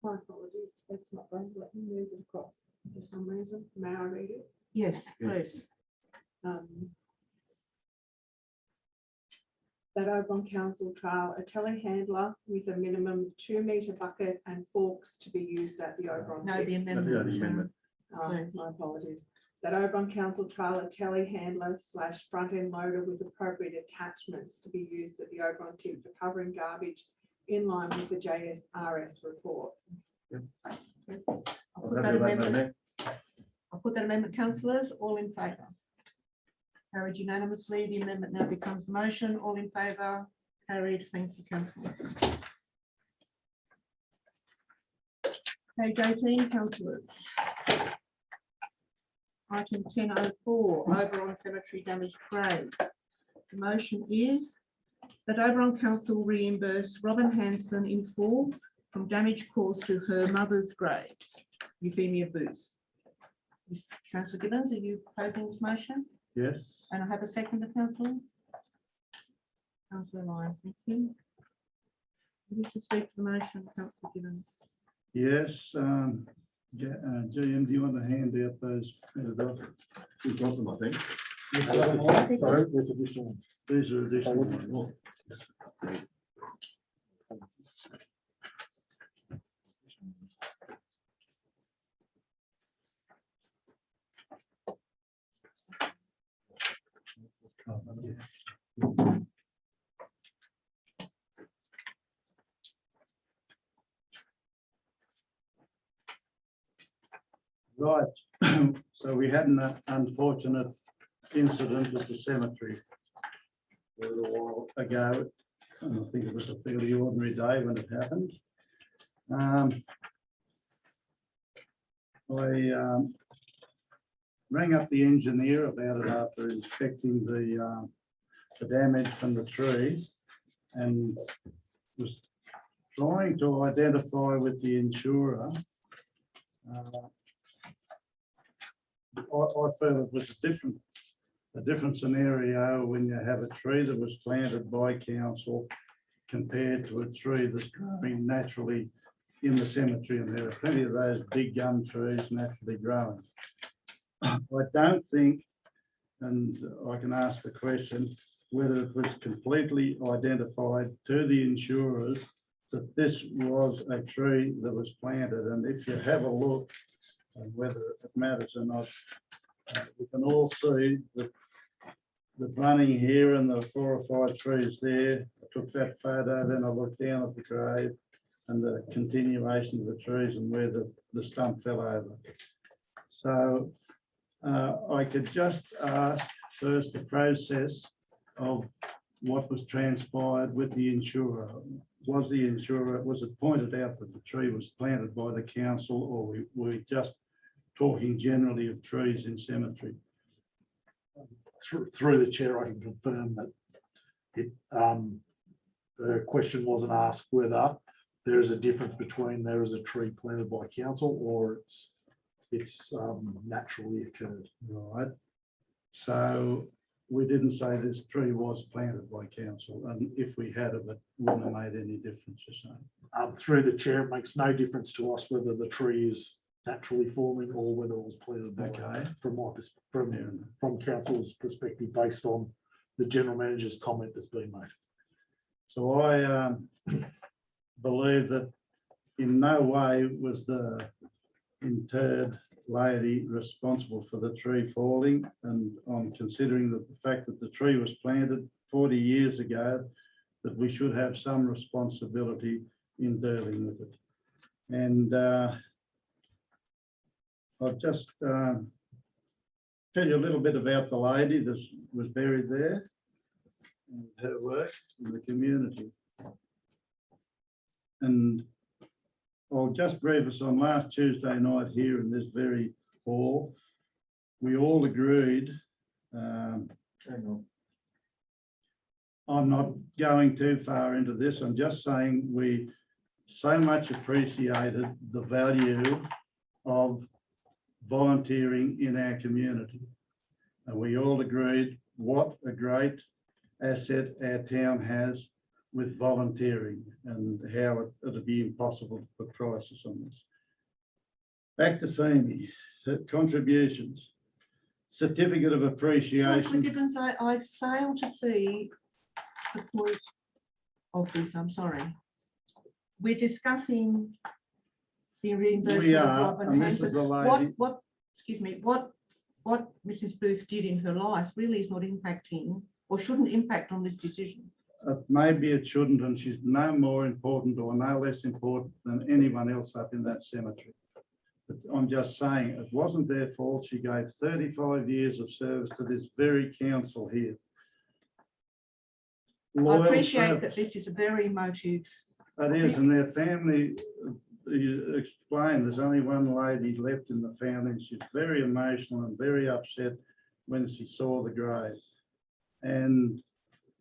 My apologies, it's not going to let me move it across for some reason. May I read it? Yes, please. That Oberon Council trial a telehandler with a minimum 2-metre bucket and forks to be used at the Oberon. No, the amendment. Please. My apologies. That Oberon Council trial a telehandler / front-end loader with appropriate attachments to be used at the Oberon tip for covering garbage in line with the JSRS report. I'll put that amendment, councillors. All in favour? Carried unanimously. The amendment now becomes the motion. All in favour? Carried. Thank you, councillors. Page 18, councillors. Item 1004, Oberon Cemetery damaged grave. The motion is that Oberon Council reimburse Robin Hanson in full from damage caused to her mother's grave, Euphemia Booth. Councillor Gibbons, are you proposing this motion? Yes. And I have a second to councillors. Councillor Lyons, thank you. You wish to speak to the motion, Councillor Gibbons? Yes. GM, do you want to hand out those? We've got them, I think. Sorry, there's additional. These are additional ones. Right, so we had an unfortunate incident at the cemetery a little while ago. And I think it was a fairly ordinary day when it happened. I rang up the engineer about it after inspecting the damage from the trees, and was trying to identify with the insurer. I felt it was a different scenario when you have a tree that was planted by council compared to a tree that's growing naturally in the cemetery, and there are plenty of those big gum trees naturally growing. I don't think, and I can ask the question, whether it was completely identified to the insurers that this was a tree that was planted. And if you have a look, and whether it matters or not, we can all see that the running here and the 4 or 5 trees there. I took that photo, then I looked down at the grave and the continuation of the trees and where the stump fell over. So I could just ask first the process of what was transpired with the insurer. Was it pointed out that the tree was planted by the council, or were we just talking generally of trees in cemetery? Through the chair, I can confirm that the question wasn't asked whether there is a difference between there is a tree planted by council or it's naturally occurred. Right. So we didn't say this tree was planted by council, and if we had, it wouldn't have made any difference, you're saying? Through the chair, it makes no difference to us whether the tree is naturally forming or whether it was planted by, from council's perspective, based on the general manager's comment that's been made. So I believe that in no way was the interred lady responsible for the tree falling, and I'm considering that the fact that the tree was planted 40 years ago, that we should have some responsibility in dealing with it. And I'll just tell you a little bit about the lady that was buried there and her work in the community. And I'll just brief us on last Tuesday night here in this very hall. We all agreed, hang on. I'm not going too far into this. I'm just saying we so much appreciated the value of volunteering in our community. And we all agreed what a great asset our town has with volunteering, and how it'd be impossible to put prices on this. Back to FEMI, contributions, certificate of appreciation. Councillor Gibbons, I fail to see the point of this, I'm sorry. We're discussing the reimbursement. We of are, Robin and this Hanson. is the lady. What Mrs. Booth did in her life really is not impacting, or shouldn't impact on this decision. Maybe it shouldn't, and she's no more important or no less important than anyone else up in that cemetery. But I'm just saying, it wasn't their fault. She gave 35 years of service to this very council here. I appreciate that this is a very emotive. It is, and their family, you explained, there's only one lady left in the family, and she's very emotional and very upset when she saw the grave. And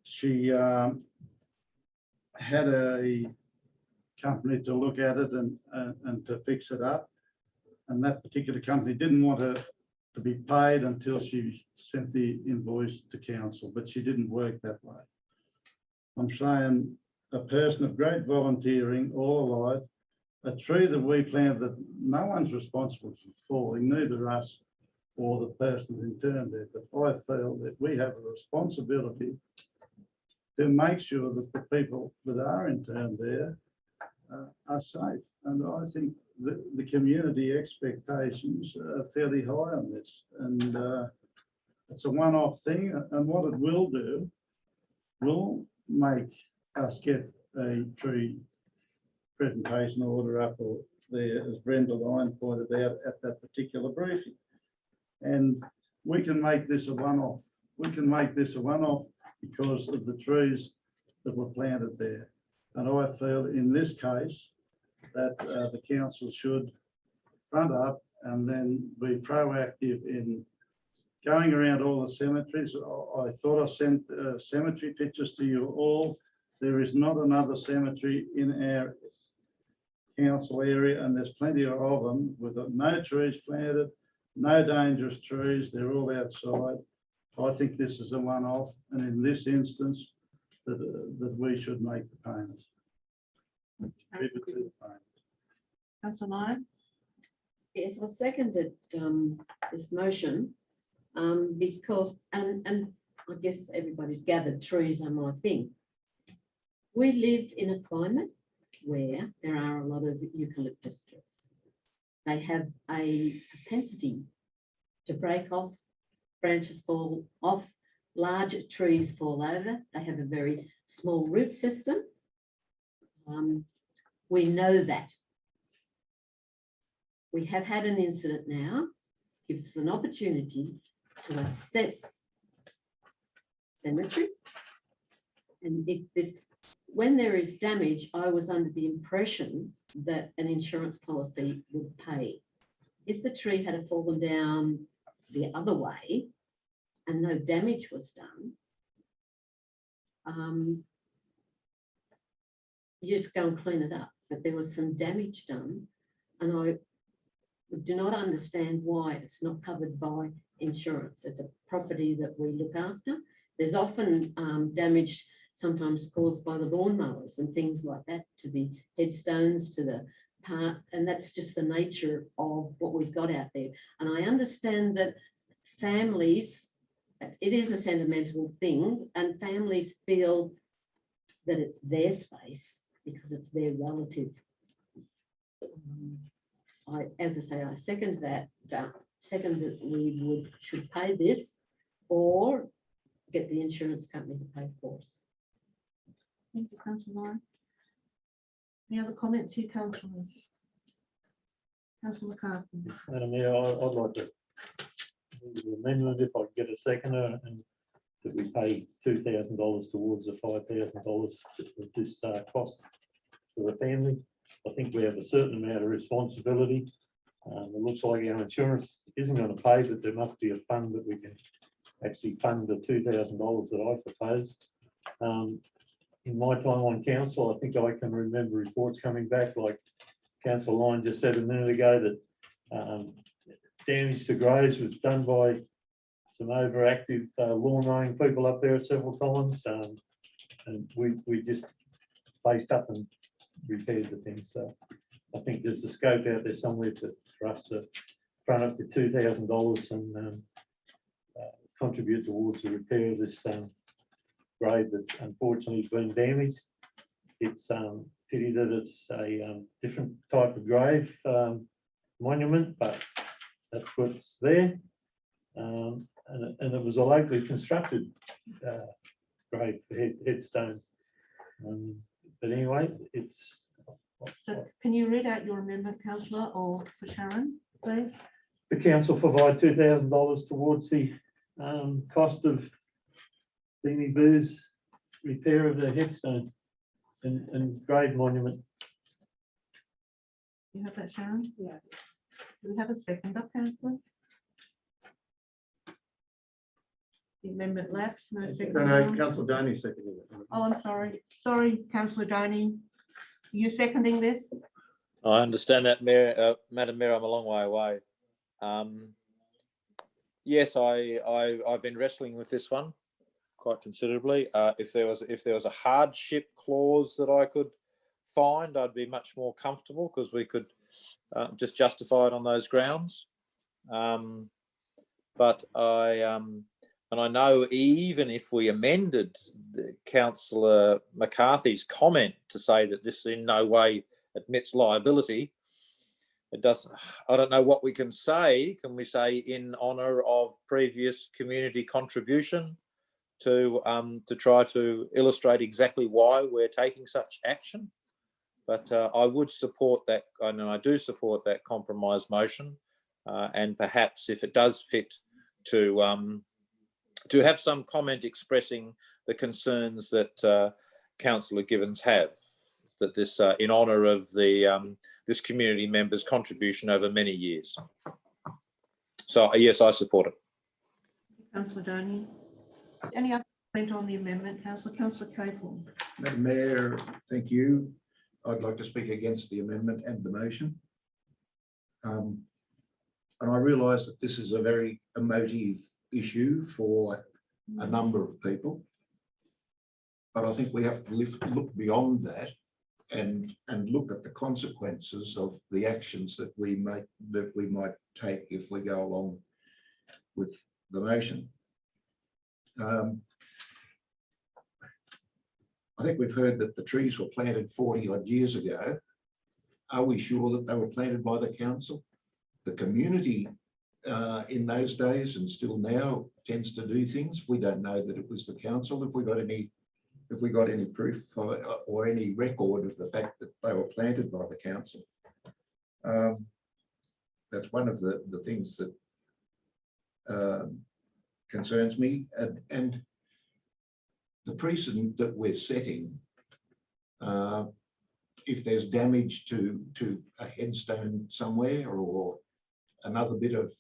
she had a company to look at it and to fix it up. And that particular company didn't want her to be paid until she sent the invoice to council, but she didn't work that way. I'm saying a person of great volunteering all alive, a tree that we planted that no one's responsible for falling, neither us or the person interned there, but I feel that we have a responsibility to make sure that the people that are interned there are safe. And I think the community expectations are fairly high on this. And it's a one-off thing. And what it will do will make us get a tree presentation order up or there, as Brenda Lyon pointed out at that particular briefing. And we can make this a one-off. We can make this a one-off because of the trees that were planted there. And I feel in this case that the council should front up and then be proactive in going around all the cemeteries. I thought I sent cemetery pictures to you all. There is not another cemetery in our council area, and there's plenty of them with no trees planted, no dangerous trees. They're all outside. I think this is a one-off, and in this instance, that we should make the payment. Councillor Lyon? Yes, I seconded this motion because, and I guess everybody's gathered trees are my thing. We live in a climate where there are a lot of eucalyptus trees. They have a propensity to break off, branches fall off, larger trees fall over. They have a very small root system. We know that. We have had an incident now, gives us an opportunity to assess cemetery. And if this, when there is damage, I was under the impression that an insurance policy would pay. If the tree had fallen down the other way and no damage was done, you just go and clean it up. But there was some damage done, and I do not understand why it's not covered by insurance. It's a property that we look after. There's often damage sometimes caused by the lawnmowers and things like that to the headstones, to the part, and that's just the nature of what we've got out there. And I understand that families, it is a sentimental thing, and families feel that it's their space because it's their relative. As I say, I second that. Second that we should pay this or get the insurance company to pay for us. Thank you, Councillor Lyon. Any other comments here, councillors? Councillor McCarthy. Madam Mayor, I'd like to move the amendment if I could get a seconder, and that we pay $2,000 towards the $5,000 of this cost for the family. I think we have a certain amount of responsibility. It looks like our insurance isn't going to pay, but there must be a fund that we can actually fund the $2,000 that I proposed. In my time on council, I think I can remember reports coming back, like Councillor Lyon just said a minute ago, that damage to graves was done by some overactive lawn mowing people up there several times, and we just faced up and repaired the thing. So I think there's a scope out there somewhere for us to front up the $2,000 and contribute towards the repair of this grave that unfortunately has been damaged. It's pity that it's a different type of grave monument, but that's what's there. And it was a locally constructed grave for headstone. But anyway, it's. So can you read out your amendment, councillor, or for Sharon, please? The council provide $2,000 towards the cost of Beanie Boo's repair of the headstone and grave monument. You have that, Sharon? Yeah. Do we have a second up, councillors? The amendment lapsed, no second. No, Councillor Donny seconded it. Oh, I'm sorry. Sorry, councillor Donny. You seconding this? I understand that, Mayor, Madam Mayor, I'm a long way away. Yes, I've been wrestling with this one quite considerably. If there was a hardship clause that I could find, I'd be much more comfortable, because we could just justify it on those grounds. But I know even if we amended Councillor McCarthy's comment to say that this in no way admits liability, it doesn't. I don't know what we can say. Can we say in honour of previous community contribution to try to illustrate exactly why we're taking such action? But I would support that, and I do support that compromise motion. And perhaps if it does fit to have some comment expressing the concerns that Councillor Gibbons have, that this in honour of the this community member's contribution over many years. So yes, I support it. Councillor Donny. Any other comment on the amendment, Councillor? Councillor Capel. Madam Mayor, thank you. I'd like to speak against the amendment and the motion. And I realise that this is a very emotive issue for a number of people. But I think we have to look beyond that and look at the consequences of the actions that we might take if we go along with the motion. I think we've heard that the trees were planted 40 odd years ago. Are we sure that they were planted by the council? The community in those days and still now tends to do things. We don't know that it was the council. If we got any proof or any record of the fact that they were planted by the council. That's one of the things that concerns me, and the precedent that we're setting. If there's damage to a headstone somewhere or another bit of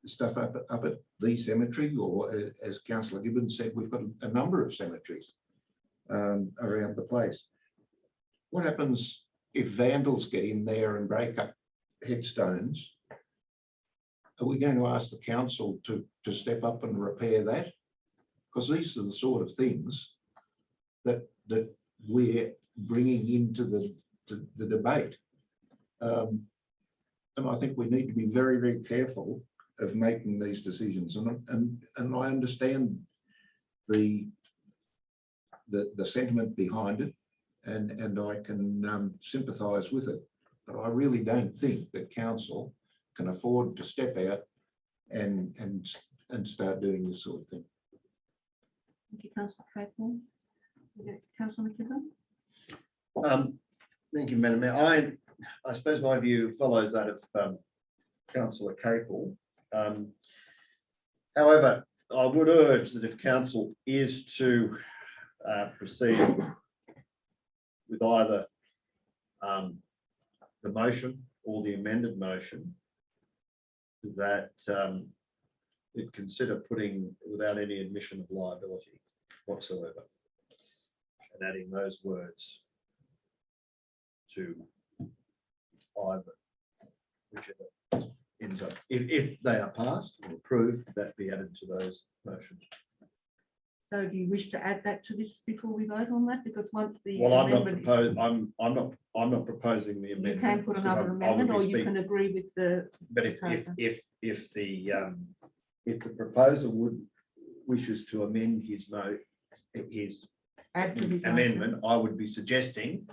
stuff up at the cemetery, or as Councillor Gibbons said, we've got a number of cemeteries around the place. What happens if vandals get in there and break up headstones? Are we going to ask the council to step up and repair that? Because these are the sort of things that we're bringing into the debate. And I think we need to be very, very careful of making these decisions. And I understand the sentiment behind it, and I can sympathise with it. But I really don't think that council can afford to step out and start doing this sort of thing. Thank you, Councillor Capel. Councillor McKibben. Thank you, Madam Mayor. I suppose my view follows that of Councillor Capel. However, I would urge that if council is to proceed with either the motion or the amended motion, that it consider putting without any admission of liability whatsoever, and adding those words to either, whichever ends up, if they are passed or approved, that be added to those motions. So do you wish to add that to this before we vote on that? Because once the Well, I'm not amendment, proposing. I'm not proposing the you amendment. can put another amendment, or you can agree with the. But if the proposer wishes to amend his Add to his amendment, I would be suggesting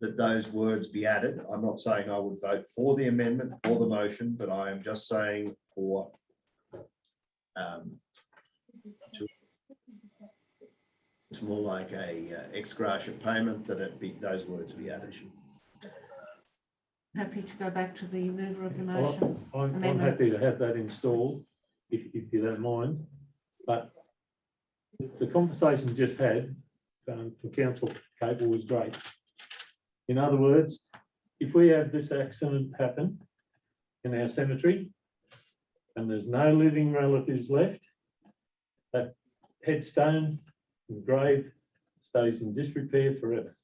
that those words be added. I'm not saying I would vote for the amendment or the motion, but I am just saying for it's more like a ex gratia payment, that those words be added. Happy to go back to the mover of the motion. I'm happy to have that installed, if you don't mind. But the conversation we just had for Council Cable was great. In other words, if we have this accident happen in our cemetery and there's no living relatives left, that headstone and grave stays in disrepair forever.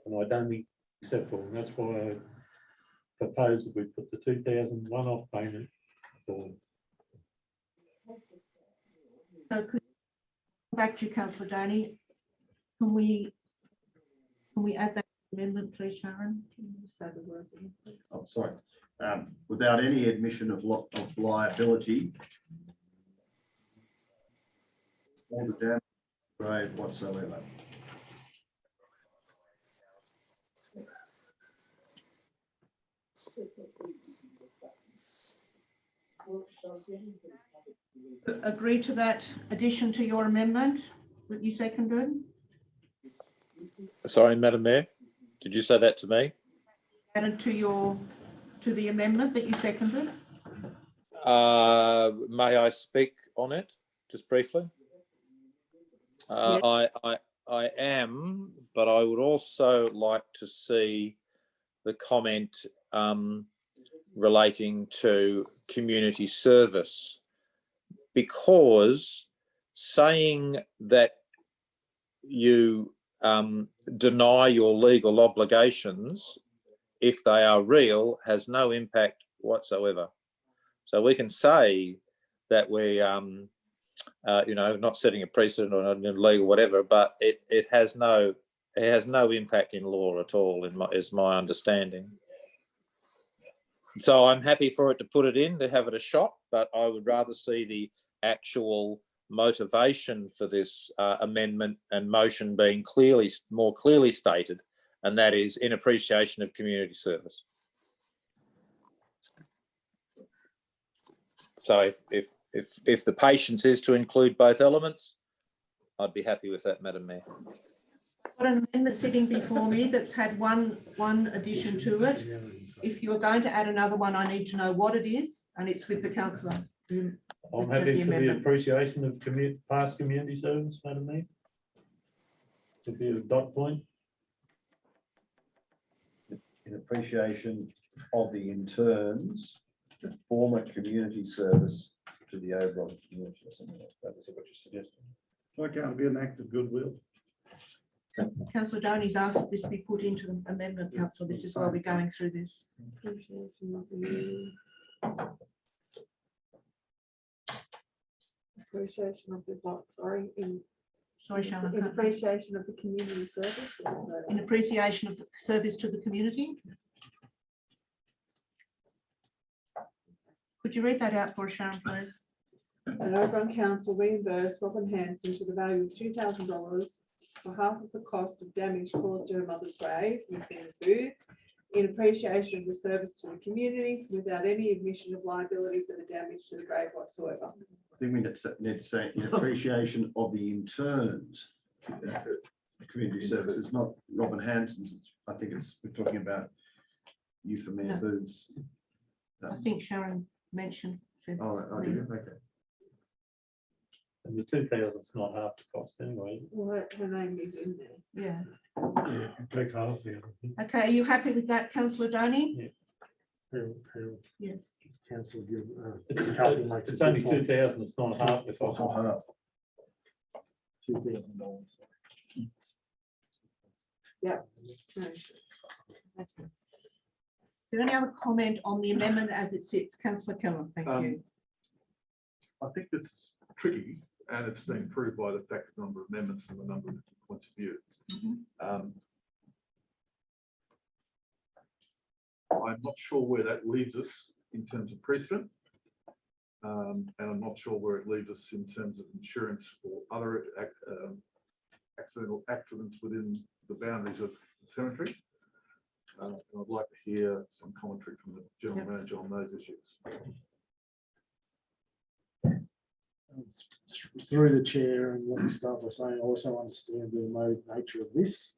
And I don't think it's acceptable. And that's why I propose that we put the 2,000 one-off payment forward. So could back to you, Councillor Donny. Can we add that amendment, please, Sharon? Can you say the words again, please? Oh, sorry. Without any admission of liability for the damage grave whatsoever. Agree to that addition to your amendment that you seconded? Sorry, Madam Mayor, did you say that to me? Added to the amendment that you seconded? May I speak on it just briefly? I am, but I would also like to see the comment relating to community service, because saying that you deny your legal obligations if they are real has no impact whatsoever. So we can say that we, not setting a precedent or legal whatever, but it has no impact in law at all, is my understanding. So I'm happy for it to put it in, to have it a shot, but I would rather see the actual motivation for this amendment and motion being more clearly stated, and that is in appreciation of community service. So if the patience is to include both elements, I'd be happy with that, Madam Mayor. Got an amendment sitting before me that's had one addition to it. If you're going to add another one, I need to know what it is, and it's with the councillor. I'm happy for the appreciation of past community service, Madam Mayor. To be a dot point. In appreciation of the interns, former community service to the Oberon community or something like that. Is that what you're suggesting? Why can't it be an act of goodwill? Councillor Doney's asked this be put into the amendment, Council. This is why we're going through this. Appreciation of the dot, sorry, Sorry, Sharon. in appreciation of the community service. In appreciation of the service to the community. Could you read that out for us, Sharon, please? An Oberon Council reimbursed Robin Hanson to the value of $2,000 for half of the cost of damage caused to her mother's grave within the booth, in appreciation of the service to the community without any admission of liability for the damage to the grave whatsoever. I think we need to say in appreciation of the interns. Community services, not Robin Hanson's. I think we're talking about you for Mayor Booth's. I think Sharon mentioned. Oh, I do. Okay. And the 2,000's not half the cost anyway. Well, her name is in there. Yeah. Take half, yeah. Okay, are you happy with that, Councillor Doney? Yeah. Yes. Councillor, It's only 2,000, it's not half the cost. Half. $2,000. Yep. Is there any other comment on the amendment as it sits? Councillor Kellam, thank you. I think this is tricky, and it's been proved by the fact of the number of amendments and the number of points of view. I'm not sure where that leaves us in terms of precedent, and I'm not sure where it leaves us in terms of insurance for other accidental accidents within the boundaries of the cemetery. And I'd like to hear some commentary from the General Manager on those issues. Through the chair and what the staff are saying, I also understand the remote nature of this.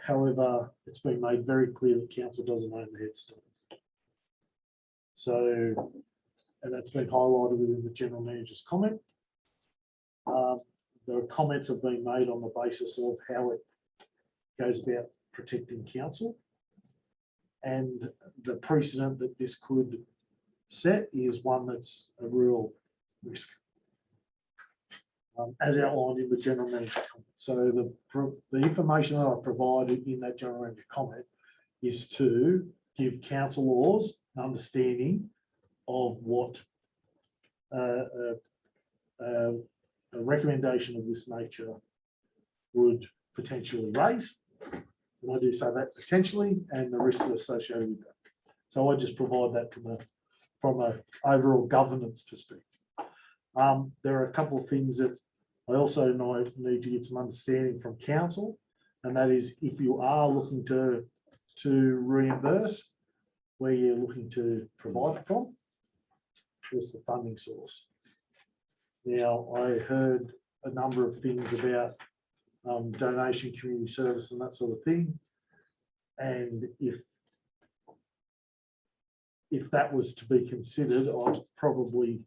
However, it's been made very clear that council doesn't own the headstones. So, and that's been highlighted within the General Manager's comment. The comments have been made on the basis of how it goes about protecting council, and the precedent that this could set is one that's a real risk, as outlined in the General Manager comment. So the information that I provided in that General Manager comment is to give council laws an understanding of what a recommendation of this nature would potentially raise. And I do say that potentially, and the risks associated with that. So I just provide that from a overall governance perspective. There are a couple of things that I also need to get some understanding from council, and that is if you are looking to reimburse, where you're looking to provide it from, where's the funding source. Now, I heard a number of things about donation, community service and that sort of thing. And if that was to be considered, I'd probably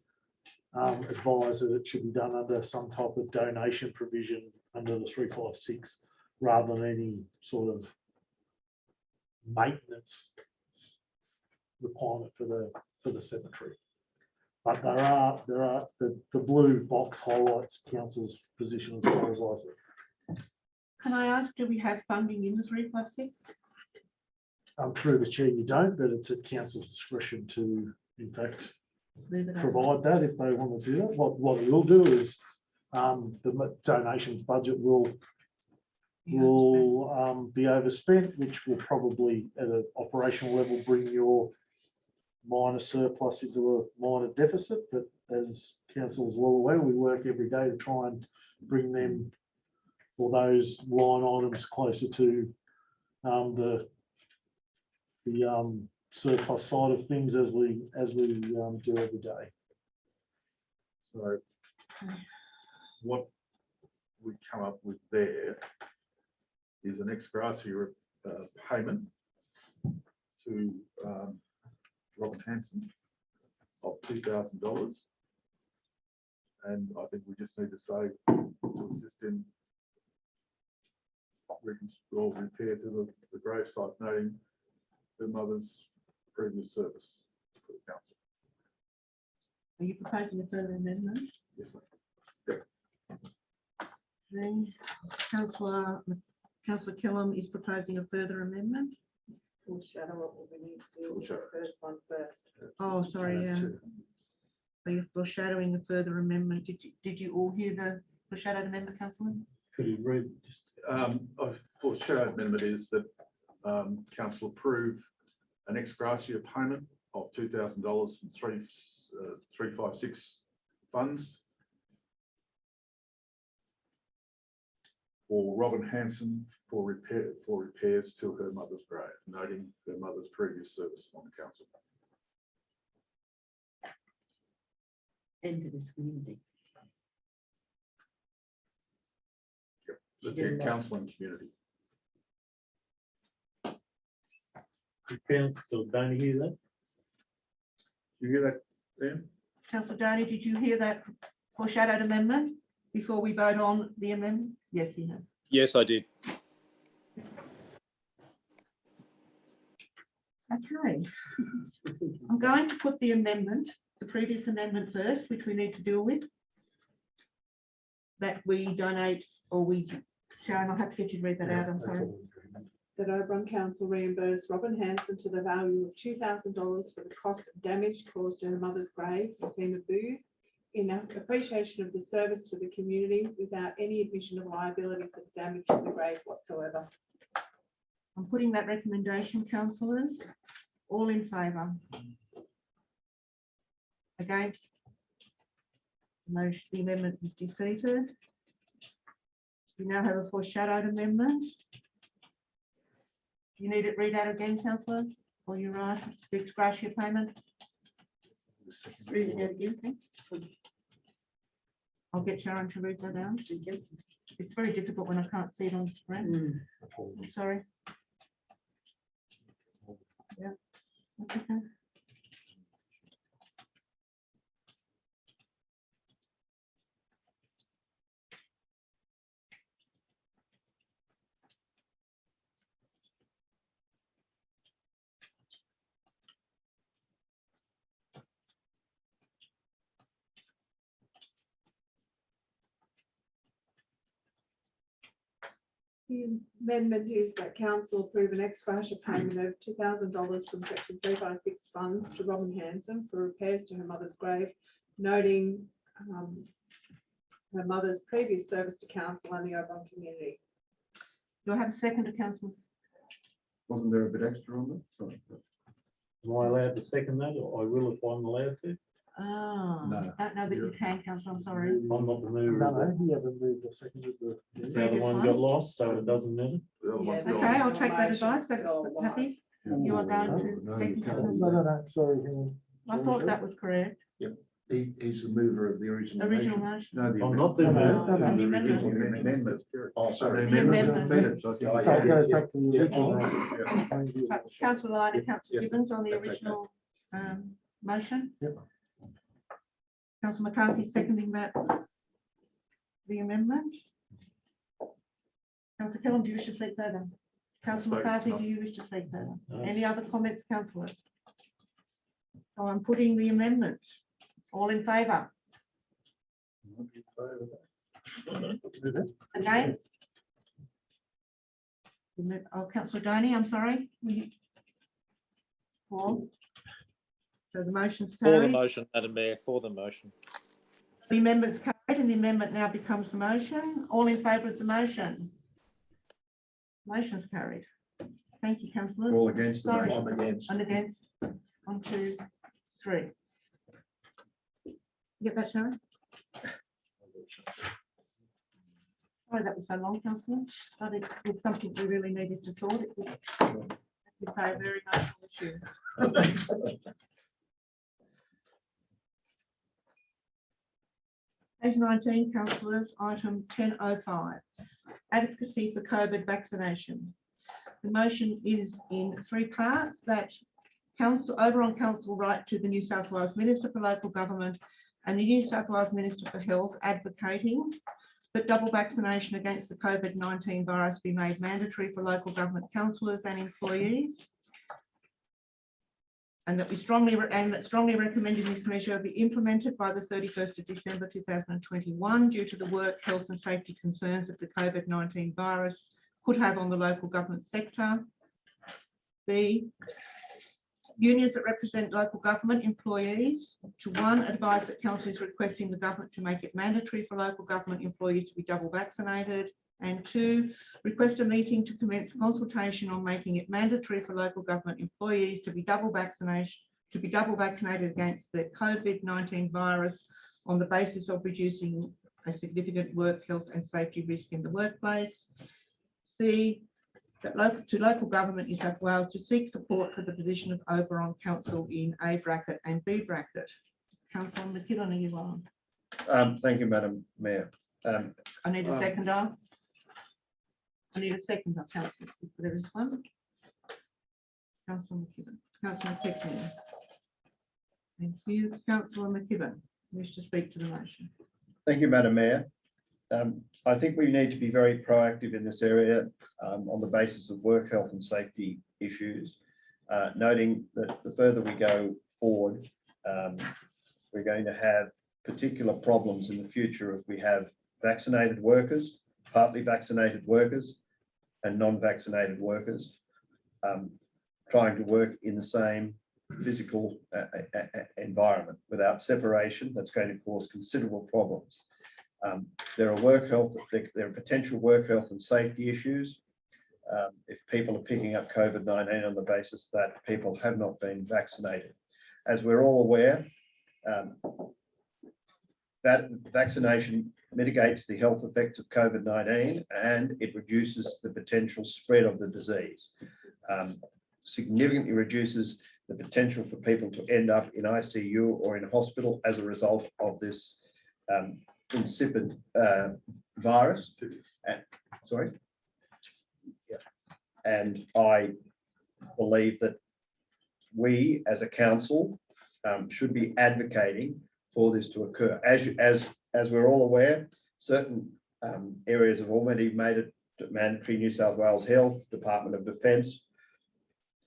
advised that it should be done under some type of donation provision under the 356, rather than any sort of maintenance requirement for the cemetery. But the blue box highlights council's position as far as I see. Can I ask, do we have funding in the 356? Through the chair, you don't, but it's at council's discretion to, in fact, Leave it provide that if they want to do that. What we'll do is the donations budget will be overspent, which will probably at an operational level bring your minor surplus into a minor deficit. But as council is well aware, we work every day to try and bring them or those line items closer to the surplus side of things as we do every day. So what we come up with there is an ex gratia payment to Robert Hanson of $2,000. And I think we just need to say to assist in reconstruction repair to the gravesite, noting the mother's previous service for the council. Are you proposing a further amendment? Yes, ma'am. Then Councillor Killam is proposing a further amendment. Foreshadow what we need to do with the Foreshadow. first one first. Oh, sorry, yeah. Are you foreshadowing a further amendment? Did you all hear the foreshadowed amendment, Councillor? Could you read? A foreshadowed amendment is that council approve an ex gratia payment of $2,000 from 356 funds for Robin Hanson for repairs to her mother's grave, noting her mother's previous service on the council. And to this community. That's in council and community. Council, don't you hear that? You hear that, Dan? Councillor Donny, did you hear that foreshadowed amendment before we vote on the amendment? Yes, he has. Yes, I did. Okay. I'm going to put the amendment, the previous amendment first, which we need to deal with. That we donate or we, Sharon, I'll have to get you to read that out, I'm sorry. That Oberon Council reimburse Robin Hanson to the value of $2,000 for the cost of damage caused to her mother's grave in FEMA Booth in appreciation of the service to the community without any admission of liability for the damage to the grave whatsoever. I'm putting that recommendation, councillors. All in favour? Against? Motion, the amendment is defeated. We now have a foreshadowed amendment. Do you need it read out again, councillors? Or you're right, ex gratia payment? Read it out again, thanks. I'll get Sharon to read that out. Thank you. It's very difficult when I can't see it on the screen. I'm sorry. Yeah. That's okay. The amendment is that council approve an ex gratia payment of $2,000 from section 356 funds to Robin Hanson for repairs to her mother's grave, noting her mother's previous service to council and the Oberon community. Do I have a second to councillors? Wasn't there a bit extra on that? Sorry. Am I allowed to second that, or I will if I'm allowed to? Oh, No. I don't know that you can, councillor, I'm sorry. I'm not the mover. No, he hasn't moved or seconded the. The other one got lost, so it doesn't matter. The other one's Okay, gone. I'll take that advice. That's happy. You are going to No, second you that? can't. No, sorry. hang on. I thought that was correct. He's the mover of the original Original motion. motion. No, I'm not the No, mover. no, The the amendment. Oh, So the sorry. The amendment amendment. defeated, so I think- Oh, So it goes back to the Yeah. original. Councillor Lyde and Councillor Yeah, Gibbons on the that's okay. original motion. Yep. Councillor McCarthy seconding that, the amendment. Councillor Kellum, do you wish to speak further? Councillor McCarthy, do you wish to speak further? Any other comments, councillors? So I'm putting the amendment. All in favour? Against? Oh, Councillor Donny, I'm sorry. For? So the motion's For the carried. motion, Madam Mayor, for the motion. The amendment's carried and the amendment now becomes the motion. All in favour of the motion? Motion's carried. Thank you, councillors. All against the Sorry. motion. I'm against. And against. 1, 2, 3. You get that, Sharon? Sorry that was so long, councillors, but it's something we really needed to sort. It was, as we say, a very emotional issue. Page 19, councillors, item 10.05, advocacy for COVID vaccination. The motion is in 3 parts: that Oberon Council write to the New South Wales Minister for Local Government and the New South Wales Minister for Health advocating that double vaccination against the COVID-19 virus be made mandatory for local government councillors and employees, and that strongly recommending this measure be implemented by the 31st of December 2021 due to the work, health and safety concerns that the COVID-19 virus could have on the local government sector. B, unions that represent local government employees to 1, advise that council is requesting the government to make it mandatory for local government employees to be double vaccinated, and 2, request a meeting to commence consultation on making it mandatory for local government employees to be double vaccinated against the COVID-19 virus on the basis of reducing a significant work health and safety risk in the workplace. C, that to local government New South Wales to seek support for the position of Oberon Council in A bracket and B bracket. Councillor McKibben, are you on? Thank you, Madam Mayor. I need a seconder. I need a seconder, councillor. There is one. Councillor McKibben. Councillor McKibben. Thank you. Councillor McKibben, wish to speak to the motion. Thank you, Madam Mayor. I think we need to be very proactive in this area on the basis of work health and safety issues, noting that the further we go forward, we're going to have particular problems in the future if we have vaccinated workers, partly vaccinated workers, and non-vaccinated workers trying to work in the same physical environment without separation. That's going to cause considerable problems. There are potential work health and safety issues if people are picking up COVID-19 on the basis that people have not been vaccinated. As we're all aware, that vaccination mitigates the health effects of COVID-19 and it reduces the potential spread of the disease. Significantly reduces the potential for people to end up in ICU or in hospital as a result of this insipid virus. Sorry. Yeah. And I believe that we as a council should be advocating for this to occur. As we're all aware, certain areas have already made it mandatory. New South Wales Health, Department of Defence,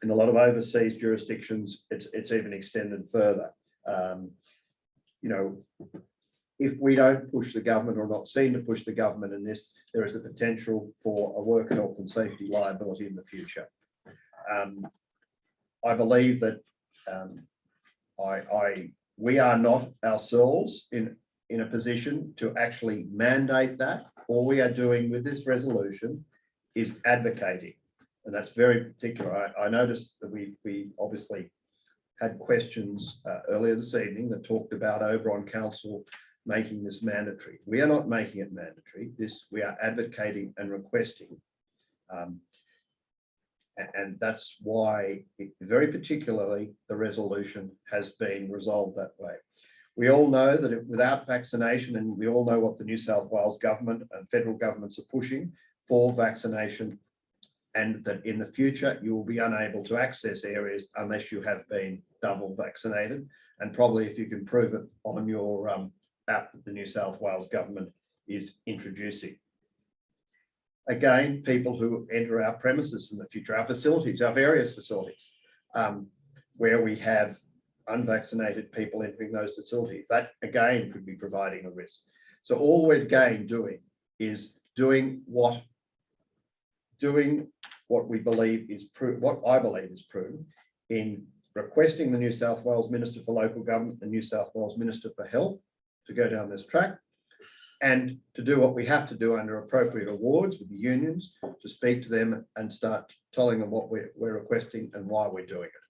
in a lot of overseas jurisdictions, it's even extended further. You know, if we don't push the government or not seen to push the government in this, there is a potential for a work health and safety liability in the future. I believe that we are not ourselves in a position to actually mandate that. All we are doing with this resolution is advocating. And that's very particular. I noticed that we obviously had questions earlier this evening that talked about Oberon Council making this mandatory. We are not making it mandatory. We are advocating and requesting. And that's why, very particularly, the resolution has been resolved that way. We all know that without vaccination, and we all know what the New South Wales government and federal governments are pushing for vaccination, and that in the future you will be unable to access areas unless you have been double vaccinated. And probably if you can prove it on your app that the New South Wales government is introducing. Again, people who enter our premises in the future, our facilities, our various facilities, where we have unvaccinated people entering those facilities, that again could be providing a risk. So all we're again doing is doing what we believe is what I believe is prudent in requesting the New South Wales Minister for Local Government, the New South Wales Minister for Health to go down this track, and to do what we have to do under appropriate awards with the unions, to speak to them and start telling them what we're requesting and why we're doing it.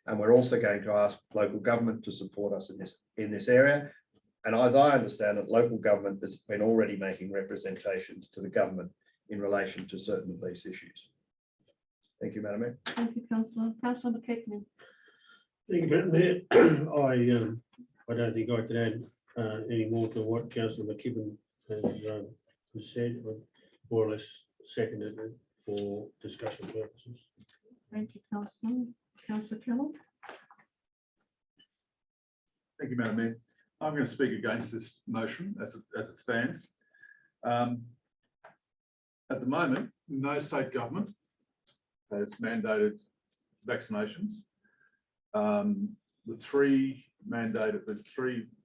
And we're also going to ask local government to support us in this area. And as I understand it, local government has been already making representations to the government in relation to certain of these issues. Thank you, Madam Mayor. Thank you, Councillor. Councillor McKechnie. Thank you, Madam Mayor. I don't think I can add any more to what Councillor McKibben has said, but more or less seconded it for discussion purposes. Thank you, Councillor. Councillor Kellogg. Thank you, Madam Mayor. I'm going to speak against this motion as it stands. At the moment, no state government has mandated vaccinations. The three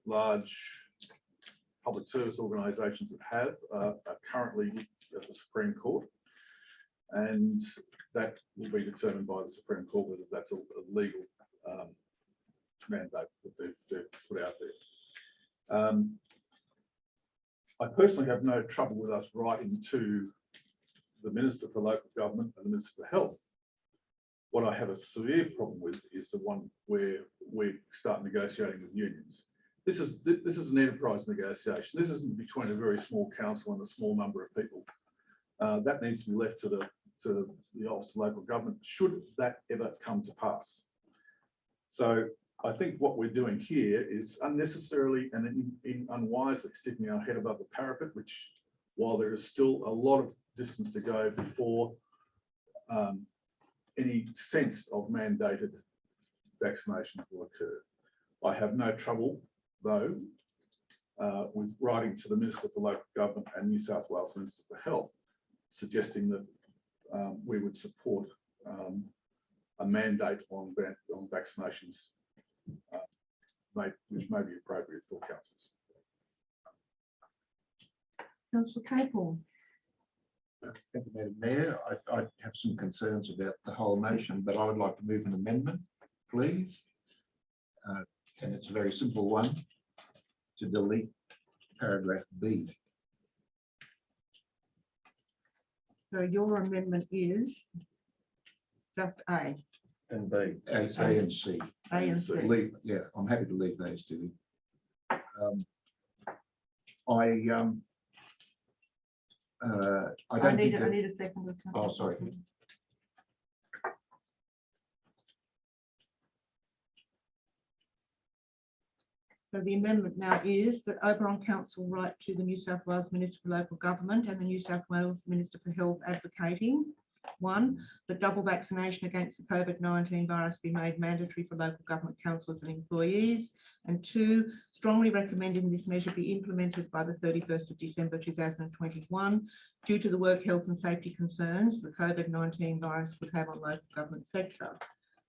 large public service organisations that have are currently at the Supreme Court, and that will be determined by the Supreme Court whether that's a legal mandate that they've put out there. I personally have no trouble with us writing to the Minister for Local Government and the Minister for Health. What I have a severe problem with is the one where we start negotiating with unions. This is an enterprise negotiation. This isn't between a very small council and a small number of people. That needs to be left to the Office of Local Government, should that ever come to pass. So I think what we're doing here is unnecessarily and unwisely sticking our head above the parapet, which, while there is still a lot of distance to go before any sense of mandated vaccinations will occur. I have no trouble, though, with writing to the Minister for Local Government and New South Wales Minister for Health, suggesting that we would support a mandate on vaccinations, which may be appropriate for councils. Councillor Capel. Thank you, Madam Mayor. I have some concerns about the whole motion, but I would like to move an amendment, please. And it's a very simple one, to delete paragraph B. So your amendment is just A. And B. A and C. A and C. Yeah, I'm happy to leave those two. I don't think I need a second. Oh, sorry. So the amendment now is that Oberon Council write to the New South Wales Minister for Local Government and the New South Wales Minister for Health advocating, one, that double vaccination against the COVID-19 virus be made mandatory for local government councillors and employees, and two, strongly recommending this measure be implemented by the 31st of December 2021 due to the work health and safety concerns the COVID-19 virus would have on local government sector.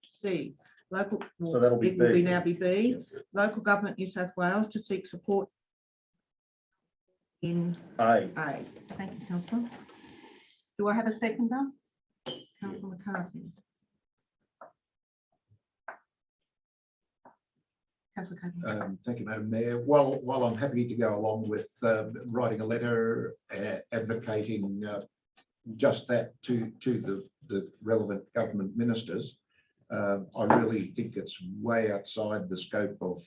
C, local, So that'll be it will B. now be B, local government New South Wales to seek support in A. A. Thank you, Councillor. Do I have a seconder? Councillor McCarthy. Councillor Capel. Thank you, Madam Mayor. While I'm happy to go along with writing a letter advocating just that to the relevant government ministers, I really think it's way outside the scope of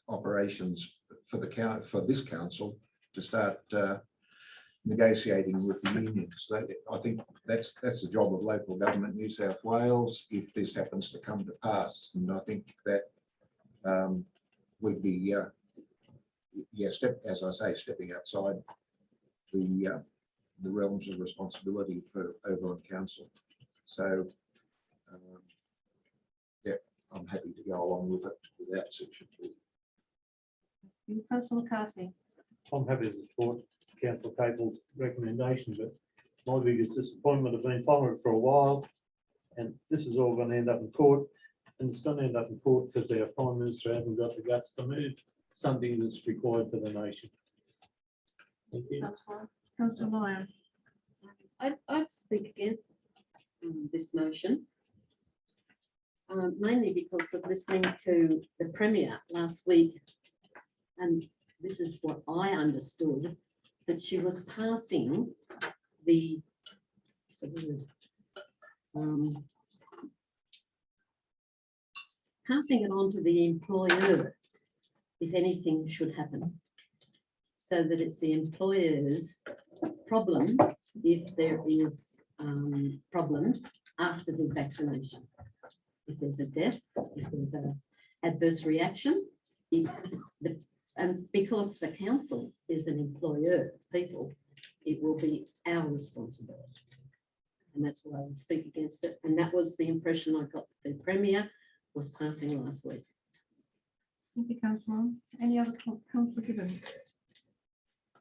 operations for this council to start negotiating with the unions. So I think that's the job of local government New South Wales if this happens to come to pass. And I think that would be, as I say, stepping outside the realms of responsibility for Oberon Council. So, I'm happy to go along with it without section 2. Councillor McCarthy. I'm happy to support Councillor Capel's recommendation, but my biggest disappointment have been following it for a while. And this is all going to end up in court, and it's going to end up in court because our Prime Minister hasn't got the guts to move something that's required for the nation. Thank you. Councillor Lyon. I'd speak against this motion. Mainly because of listening to the Premier last week. And this is what I understood, that she was passing the, what's the word? Passing it on to the employer if anything should happen. So that it's the employer's problem if there is problems after the vaccination. If there's a death, if there's an adverse reaction, and because the council is an employer of people, it will be our responsibility. And that's why I would speak against it. And that was the impression I got the Premier was passing last week. Thank you, Councillor. Any other Councillor Gibbon?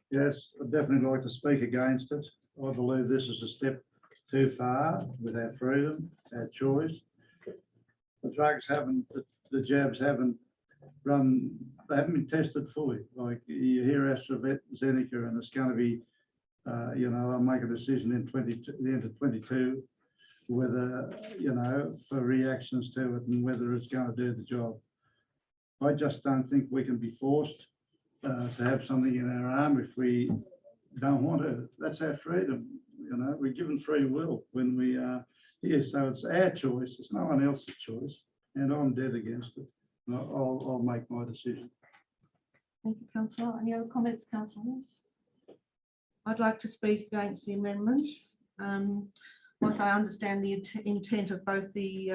Yes, I'd definitely like to speak against it. I believe this is a step too far with our freedom, our choice. The drugs haven't, the jabs haven't run, they haven't been tested fully. Like you hear AstraZeneca and it's going to be, you know, I'll make a decision in the end of 22, whether, you know, for reactions to it and whether it's going to do the job. I just don't think we can be forced to have something in our arm if we don't want to. That's our freedom. You know, we're given free will when we are here. So it's our choice. It's no one else's choice. And I'm dead against it. I'll make my decision. Thank you, Councillor. Any other comments, councillors? I'd like to speak against the amendment. Whilst I understand the intent of both the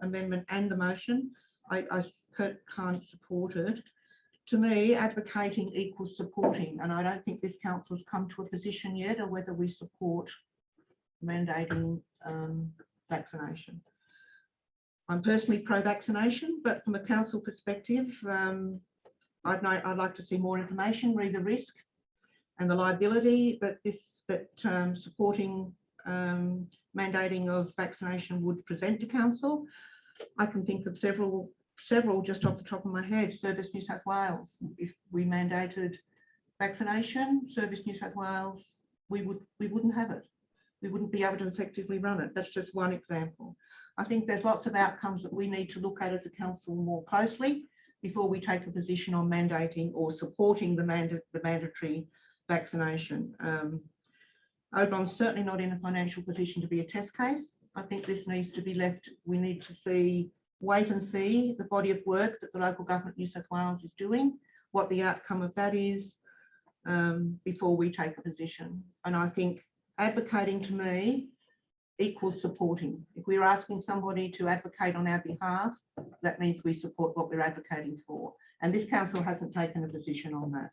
amendment and the motion, I can't support it. To me, advocating equals supporting, and I don't think this council's come to a position yet of whether we support mandating vaccination. I'm personally pro-vaccination, but from a council perspective, I'd like to see more information, read the risk and the liability that supporting mandating of vaccination would present to council. I can think of several just off the top of my head. Service New South Wales, if we mandated vaccination, Service New South Wales, we wouldn't have it. We wouldn't be able to effectively run it. That's just one example. I think there's lots of outcomes that we need to look at as a council more closely before we take a position on mandating or supporting the mandatory vaccination. Oberon's certainly not in a financial position to be a test case. I think this needs to be left. We need to wait and see the body of work that the local government New South Wales is doing, what the outcome of that is before we take a position. And I think advocating to me equals supporting. If we're asking somebody to advocate on our behalf, that means we support what we're advocating for. And this council hasn't taken a position on that.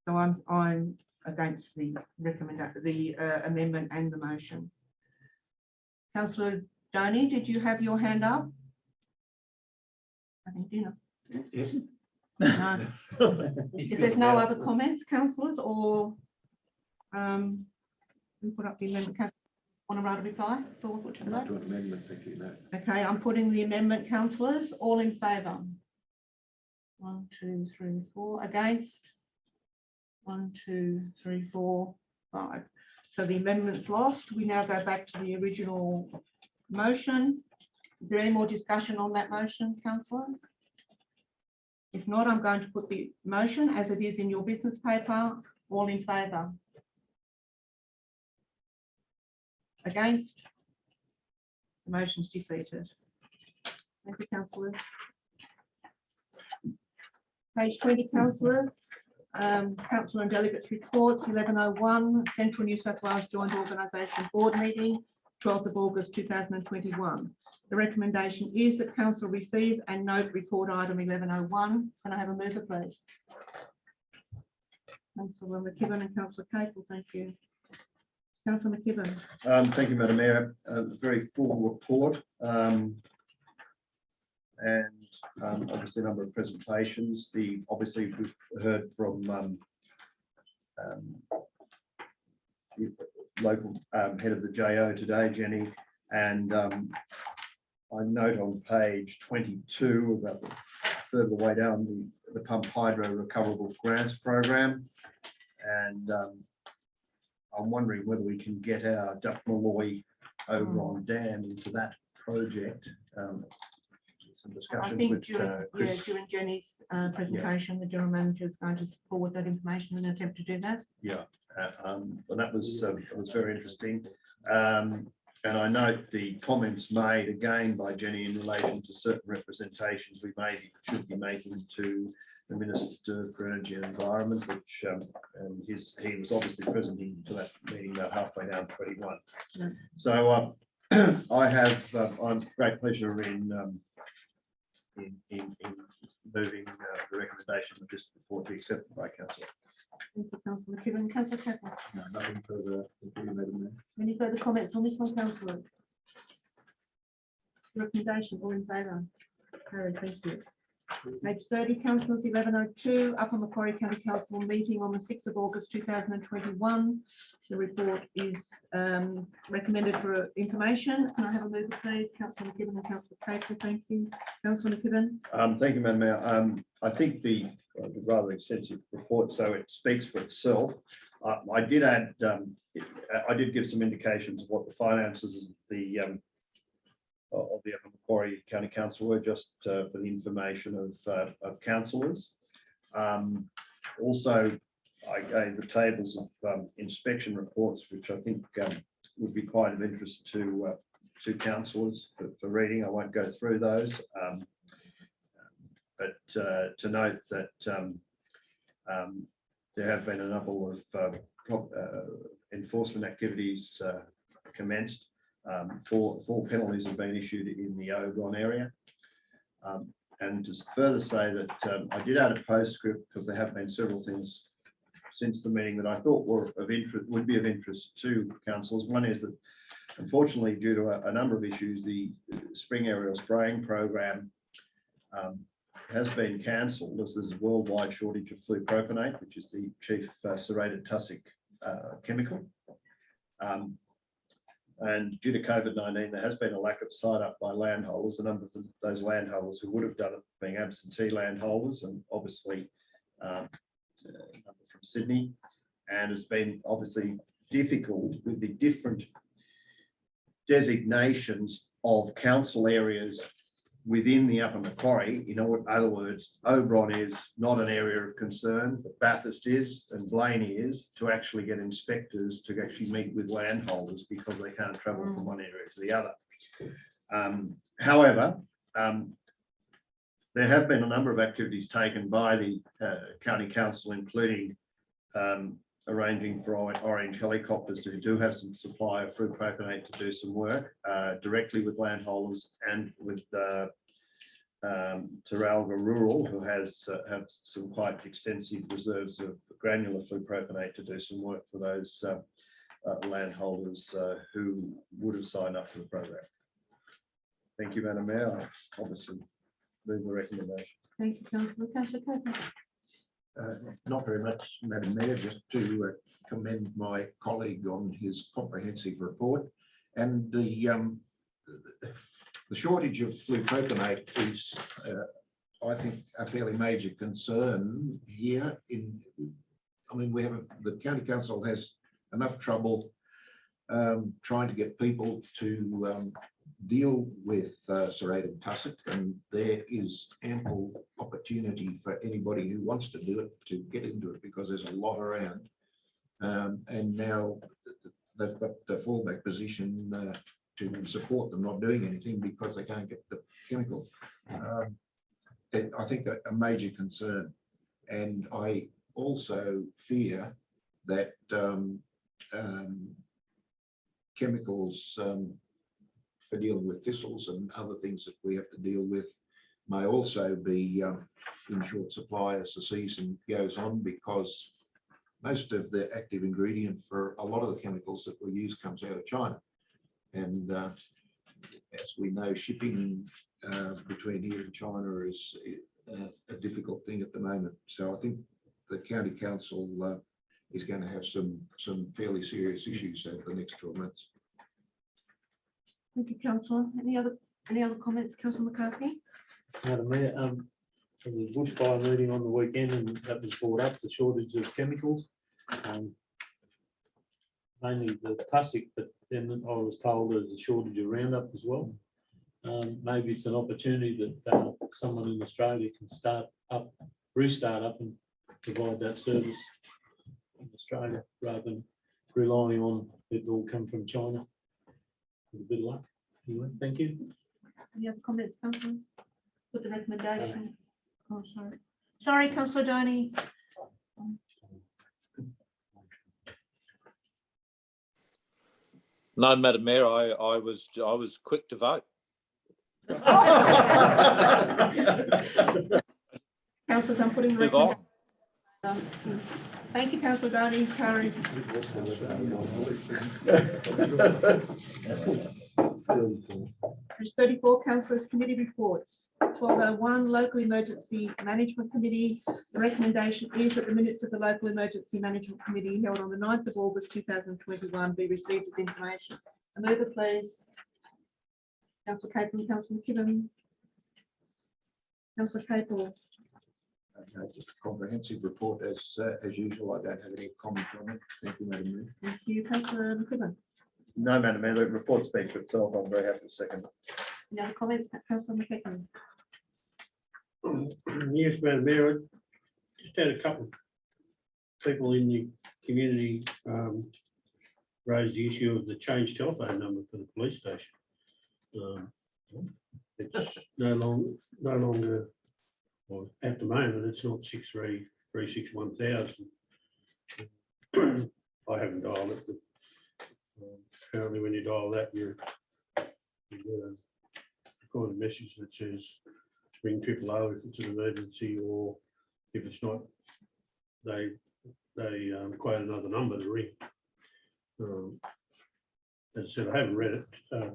So I'm against the amendment and the motion. Councillor Donny, did you have your hand up? I think dinner. No. If there's no other comments, councillors, or we put up the amendment. Want to write a reply? Put to the vote? Amendment, thank you. No. Okay, I'm putting the amendment, councillors. All in favour? 1, 2, 3, 4. Against? 1, 2, 3, 4, 5. So the amendment's lost. We now go back to the original motion. Is there any more discussion on that motion, councillors? If not, I'm going to put the motion as it is in your business paper. All in favour? Against? The motion's defeated. Thank you, councillors. Page 20, councillors. Councillor and delegates reports, 1101, Central New South Wales Joint Organisation Board Meeting, 12th of August 2021. The recommendation is that council receive and note report item 1101. Can I have a mover, please? Councillor McKibben and Councillor Capel, thank you. Councillor McKibben. Thank you, Madam Mayor. A very full report. and obviously a number of presentations. Obviously we've heard from the local head of the JO today, Jenny, and I note on page 22 about further the way down the pump hydro recoverable grants program, and I'm wondering whether we can get our Duck Malloy Oberon Dam into that project. Some I discussion think with Chris. during Jenny's presentation, the general manager is going to forward that information and attempt to do that. Yeah, and that was very interesting. And I note the comments made again by Jenny in relation to certain representations we should be making to the Minister for Energy and Environment, which and he was obviously present to that meeting about halfway down 21. Yeah. So I have great pleasure in moving the recommendation of this report to be accepted by Council. Thank you, Councillor McKibben. Councillor Campbell. No, nothing further. Thank you, Madam Mayor. Any further comments on this one, councillor? Recommendation, all in favour? Carried, thank you. Page 30, councillors, 1102, Upper Macquarie County Council meeting on the 6th of August 2021. The report is recommended for information. Can I have a mover, please? Councillor McKibben and Councillor Cater, thank you. Councillor McKibben. Thank you, Madam Mayor. I think the rather extensive report, so it speaks for itself. I did add, I did give some indications of what the finances of the Upper Macquarie County Council were, just for the information of councillors. Also, I gave the tables of inspection reports, which I think would be quite of interest to councillors for reading. I won't go through those, but to note that there have been a number of enforcement activities commenced. Four penalties have been issued in the Oberon area. And to further say that I did add a postscript because there have been several things since the meeting that I thought were of interest, would be of interest to councillors. One is that, unfortunately, due to a number of issues, the spring aerial spraying program has been cancelled as there's a worldwide shortage of flupropionate, which is the chief serrated tussock chemical. And due to COVID-19, there has been a lack of sign-up by landholders. A number of those landholders who would have done it being absentee landholders, and obviously a number from Sydney. And it's been obviously difficult with the different designations of council areas within the Upper Macquarie. In other words, Oberon is not an area of concern, but Bathurst is and Blaney is, to actually get inspectors to actually meet with landholders because they can't travel from one area to the other. However, there have been a number of activities taken by the County Council, including arranging for Orange helicopters who do have some supply of flupropionate to do some work directly with landholders, and with Teralga Rural, who has have some quite extensive reserves of granular flupropionate to do some work for those landholders who would have signed up to the program. Thank you, Madam Mayor. I obviously move the recommendation. Thank you, councillor. Councillor Cater. Not very much, Madam Mayor, just to commend my colleague on his comprehensive report. And the shortage of flupropionate is, I think, a fairly major concern here. I mean, the County Council has enough trouble trying to get people to deal with serrated tussock, and there is ample opportunity for anybody who wants to do it to get into it because there's a lot around. And now they've got the fallback position to support them not doing anything because they can't get the chemical. I think a major concern. And I also fear that chemicals for dealing with thistles and other things that we have to deal with may also be in short supply as the season goes on, because most of the active ingredient for a lot of the chemicals that we use comes out of China. And as we know, shipping between between here and China is a difficult thing at the moment. So I think the county council is going to have some fairly serious issues over the next 12 months. Thank you, councillor. Any other comments, councillor McCarthy? Madam Mayor, there was a bushfire meeting on the weekend and that was brought up, the shortage of chemicals. Mainly the plastic, but then I was told there's a shortage of Roundup as well. Maybe it's an opportunity that someone in Australia can restart up and provide that service in Australia rather than relying on it all come from China. With a bit of luck. Anyway, thank you. Any other comments, councillors? Put the recommendation. Oh, sorry. Sorry, councillor Donny. No, Madam Mayor, I was quick to vote. Councillors, I'm putting the Move on. recommendation. Thank you, councillor Donny. Carried. There's 34 councillors' committee reports. 1201 Local Emergency Management Committee. The recommendation is that the minutes of the Local Emergency Management Committee held on the 9th of August 2021 be received as information. A mover, please. Councillor Capel, Councillor McKibben. Councillor Capel. Just a comprehensive report as usual. I don't have any comment on it. Thank you, Madam Mayor. Thank you, Councillor McKibben. No, Madam Mayor, the report speaks for itself. I'm very happy to second. Any other comments, Councillor McKibben? Yes, Madam Mayor, I just had a couple of people in the community raised the issue of the changed telephone number for the police station. It's no longer, well, at the moment, it's not 63361,000. I haven't dialed it, but apparently when you dial that, you get a recorded message that says to ring 000 if it's an emergency, or if it's not, they quote another number to ring. As I said, I haven't read it,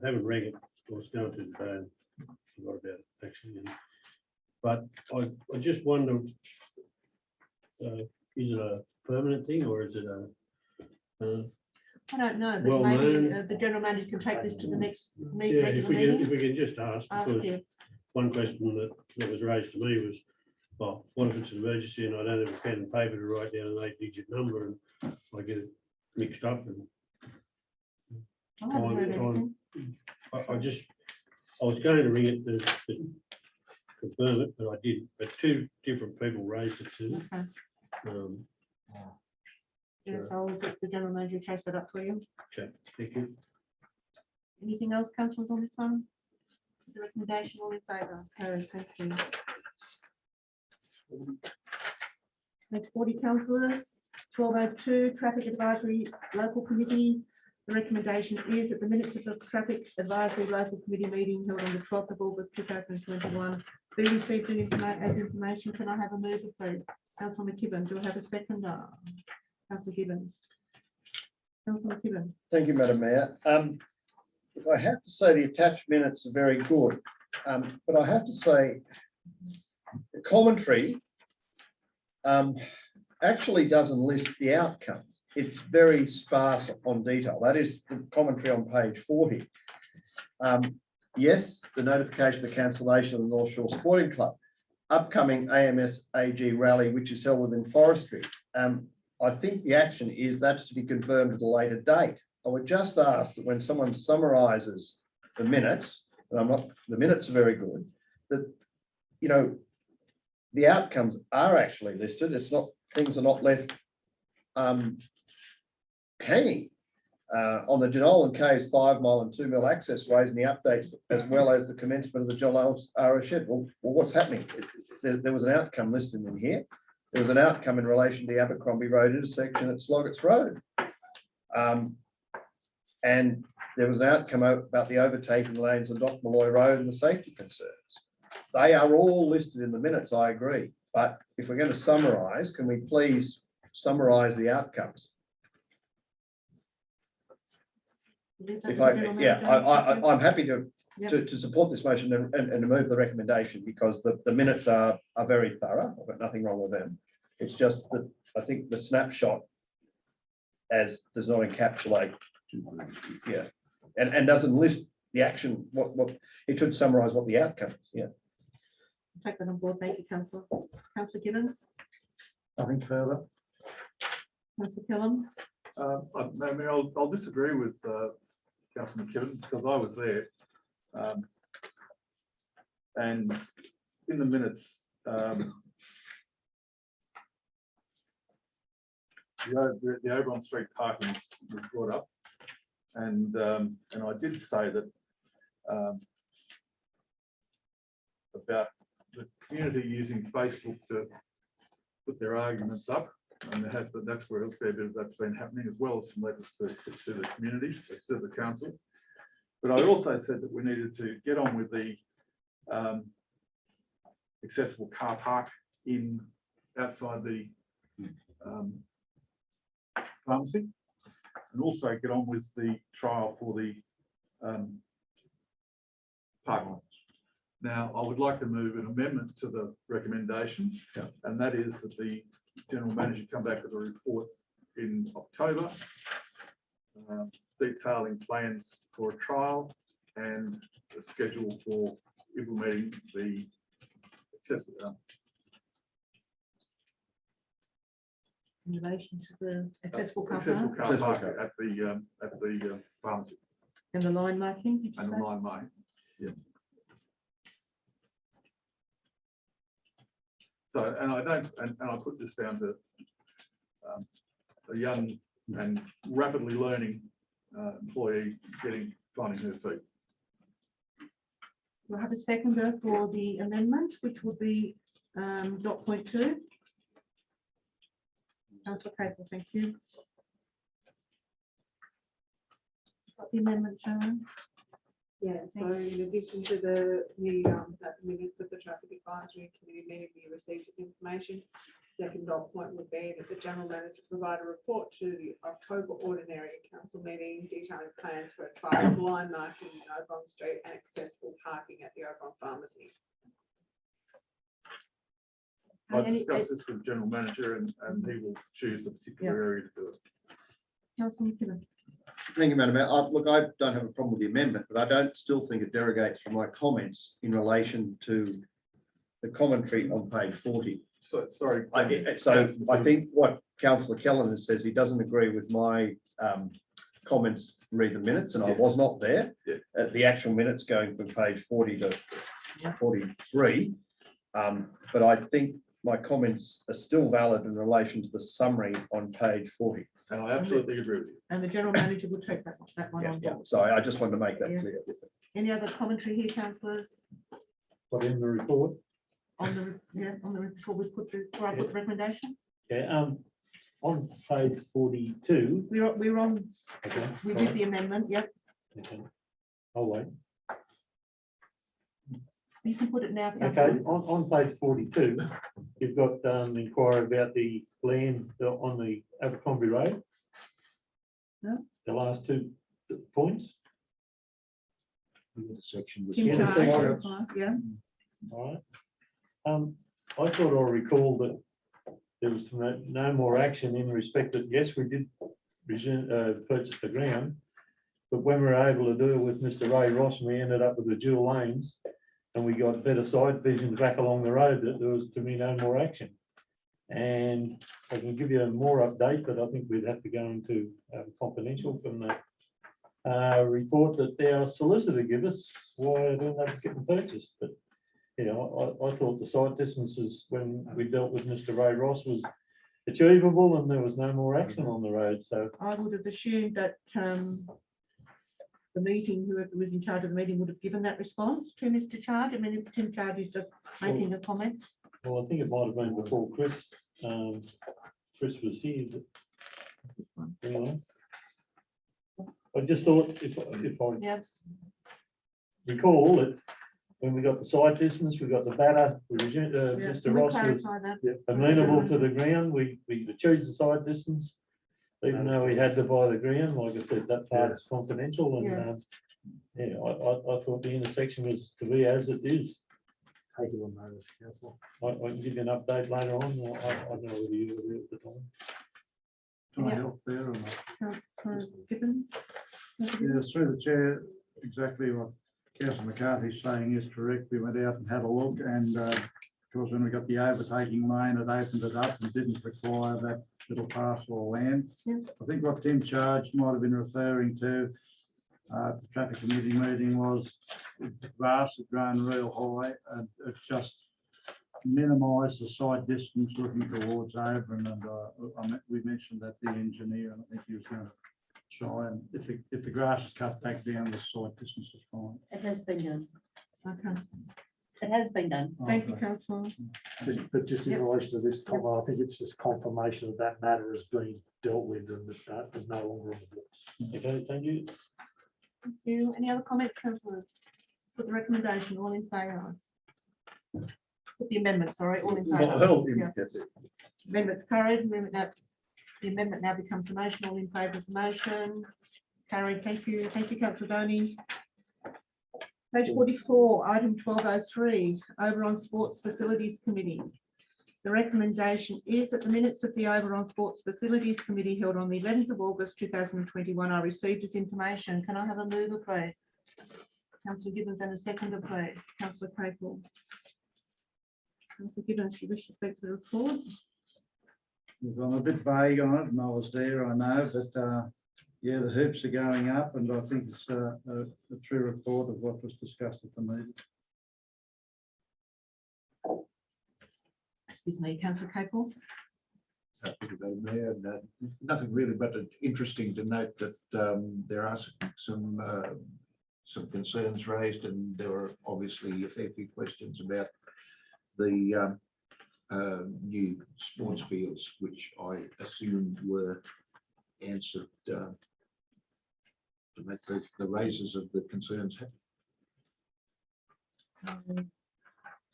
haven't read it. I was going to today and forgot about it actually. But I just wonder, is it a permanent thing or is it a? I don't know, Well, but maybe the general manager can take this to the next Yeah, if meeting. we can just ask, because Yeah. one question that was raised to me was, well, what if it's an emergency and I don't have a pen and paper to write down an 8-digit number and I get it mixed up and I haven't heard anything. I was going to ring it to confirm it, but I didn't. But two different people raised it to me. Okay. Yes, I'll get the general manager to chase that up for you. Okay, thank you. Anything else, councillors, on this one? The recommendation, all in favour? Carried, thank you. Next 40 councillors. 1202 Traffic Advisory Local Committee. The recommendation is that the minutes of the Traffic Advisory Local Committee meeting held on the 12th of August 2021 be received as information. Can I have a mover, please? Councillor McKibben, do I have a seconder? Councillor Gibbons. Councillor McKibben. Thank you, Madam Mayor. I have to say the attached minutes are very good, but I have to say the commentary actually doesn't list the outcomes. It's very sparse on detail. That is the commentary on page 40. Yes, the notification of the cancellation of the North Shore Sporting Club, upcoming AMS AG rally, which is held within forestry. I think the action is that's to be confirmed at a later date. I would just ask that when someone summarises the minutes, and the minutes are very good, that, you know, the outcomes are actually listed. It's not, things are not left hanging. On the Jenolan Caves 5 mile and 2 mil access ways and the updates, as well as the commencement of the Jenolan RO shed. Well, what's happening? There was an outcome listed in here. There was an outcome in relation to the Abercrombie Road intersection at Sloggett's Road. And there was an outcome about the overtaking lanes on Doc Malloy Road and the safety concerns. They are all listed in the minutes, I agree. But if we're going to summarise, can we please summarise the outcomes? If I'm happy to Yep. to support this motion and to move the recommendation, because the minutes are very thorough. I've got nothing wrong with them. It's just that I think the snapshot as does not encapsulate, yeah, and doesn't list the action, what it should summarize what the outcome is, yeah. Take that on board. Thank you, Councillor. Councillor Gibbons, Nothing further. Councillor Killam. I'll disagree with Councillor McKibben because I was there. And in the minutes, the Oberon Street parking was brought up. And I did say that about the community using Facebook to put their arguments up. And that's where a fair bit of that's been happening, as well as some letters to the community, to the council. But I also said that we needed to get on with the accessible car park outside the pharmacy, and also get on with the trial for the parking lots. Now, I would like to move an amendment to the recommendation, and that is that the General Manager come back with a report in October, detailing plans for a trial and a schedule for implementing the accessible In relation to the accessible car accessible park car park at the pharmacy and the line marking. Did you and the say? line marking. Yeah. So, and I put this down to a young and rapidly learning employee finding her feet. We'll have a seconder for the amendment, which would be dot point 2. Councillor Capel, thank you. Got the amendment, Sharon? Yeah, so in addition to the minutes of the Traffic Advisory Committee meeting, we received this information. Second dot point would be that the General Manager provide a report to the October Ordinary Council meeting detailing plans for a trial of line marking in Oberon Street and accessible parking at the Oberon Pharmacy. I discussed this with the General Manager and he will choose a particular area to do it. Councillor McKibben. Thank you, Madam Mayor. Look, I don't have a problem with the amendment, but I don't still think it derogates from my comments in relation to the commentary on page 40. So, sorry. I think what Councillor Kellen says, he doesn't agree with my comments, read the minutes, and I was not there. The actual minutes going from page 40 to 43. But I think my comments are still valid in relation to the summary on page 40. And I absolutely agree with you. And the General Manager will take that one on board. Sorry, I just wanted to make that clear. Any other commentary here, councillors? But in the report, On the report, we put the recommendation. on page 42. We're on. Okay. We did the amendment. Yep. Okay. I'll wait. You can put it now. Okay, Councillor. on page 42, you've got inquiry about the land on the Abercrombie Road. Yeah. The last 2 points. Section was. Kim Yeah, Charge, section. yeah. All right. I thought I recalled that there was no more action in respect that, yes, we did purchase the ground, but when we were able to do it with Mr. Ray Ross, we ended up with the dual lanes and we got better side visions back along the road, that there was to be no more action. And I can give you a more update, but I think we'd have to go into confidential from the report that our solicitor gave us why it ended up getting purchased. But you know, I thought the site distances when we dealt with Mr. Ray Ross was achievable and there was no more action on the road. So I would have assumed that the meeting, whoever was in charge of the meeting, would have given that response to Mr. Charge. I mean, if Tim Charge is just making a comment. well, I think it might have been before Chris. Chris was here. This one. Anyway, I just thought if I recall it, when we got the side distance, we got the batter, Mr. Can we Ross was clarify that? amenable to the ground. We chose the side distance, even though we had to buy the ground. Like I said, that part's confidential, and Yeah, I thought the intersection was to be as it is. Take it on notice, councillor. I can give you an update later on. I don't know whether you were there at the time. Can I help there or not? Councillor Gibbons? Yeah, through the chair, exactly what Councillor McCarthy's saying is correct. We went out and had a look, and of course, when we got the overtaking lane, it opened it up and didn't require that little parcel of land. Yeah. I think what Tim Charge might have been referring to at the traffic committee meeting was the grass had grown real high, and it just minimised the side distance looking towards Oberon, and we mentioned that the engineer, and I think he was going to try, and if the grass is cut back down, the side distance is fine. It has been done. Okay, It has been done. thank you, councillor. But just in Yep. relation to this comment, I think it's just confirmation that that matter has been dealt with and that is no longer on the books. Okay, thank you. Thank you. Any other comments, councillors? Put the recommendation, all in favour? Put the amendment, sorry, all in favour. Well, Yeah. that's it. Amendment's carried. The amendment now becomes the motion. All in favour of the motion? Carried. Thank you. Thank you, councillor Donny. Page 44, item 1203, Oberon Sports Facilities Committee. The recommendation is that the minutes of the Oberon Sports Facilities Committee held on the 11th of August 2021 are received as information. Can I have a mover, please? Councillor Gibbons, and a seconder, please. Councillor Capel. Councillor Gibbons, you wish to speak to the report? I'm a bit vague on it, and I was there, I know, but yeah, the hoops are going up, and I think it's a true report of what was discussed at the meeting. Excuse me, councillor Capel. Thank you, Madam Mayor. Nothing really, but interesting to note that there are some concerns raised, and there were obviously a fair few questions about the new sports fields, which I assumed were answered to make the raises of the concerns happen.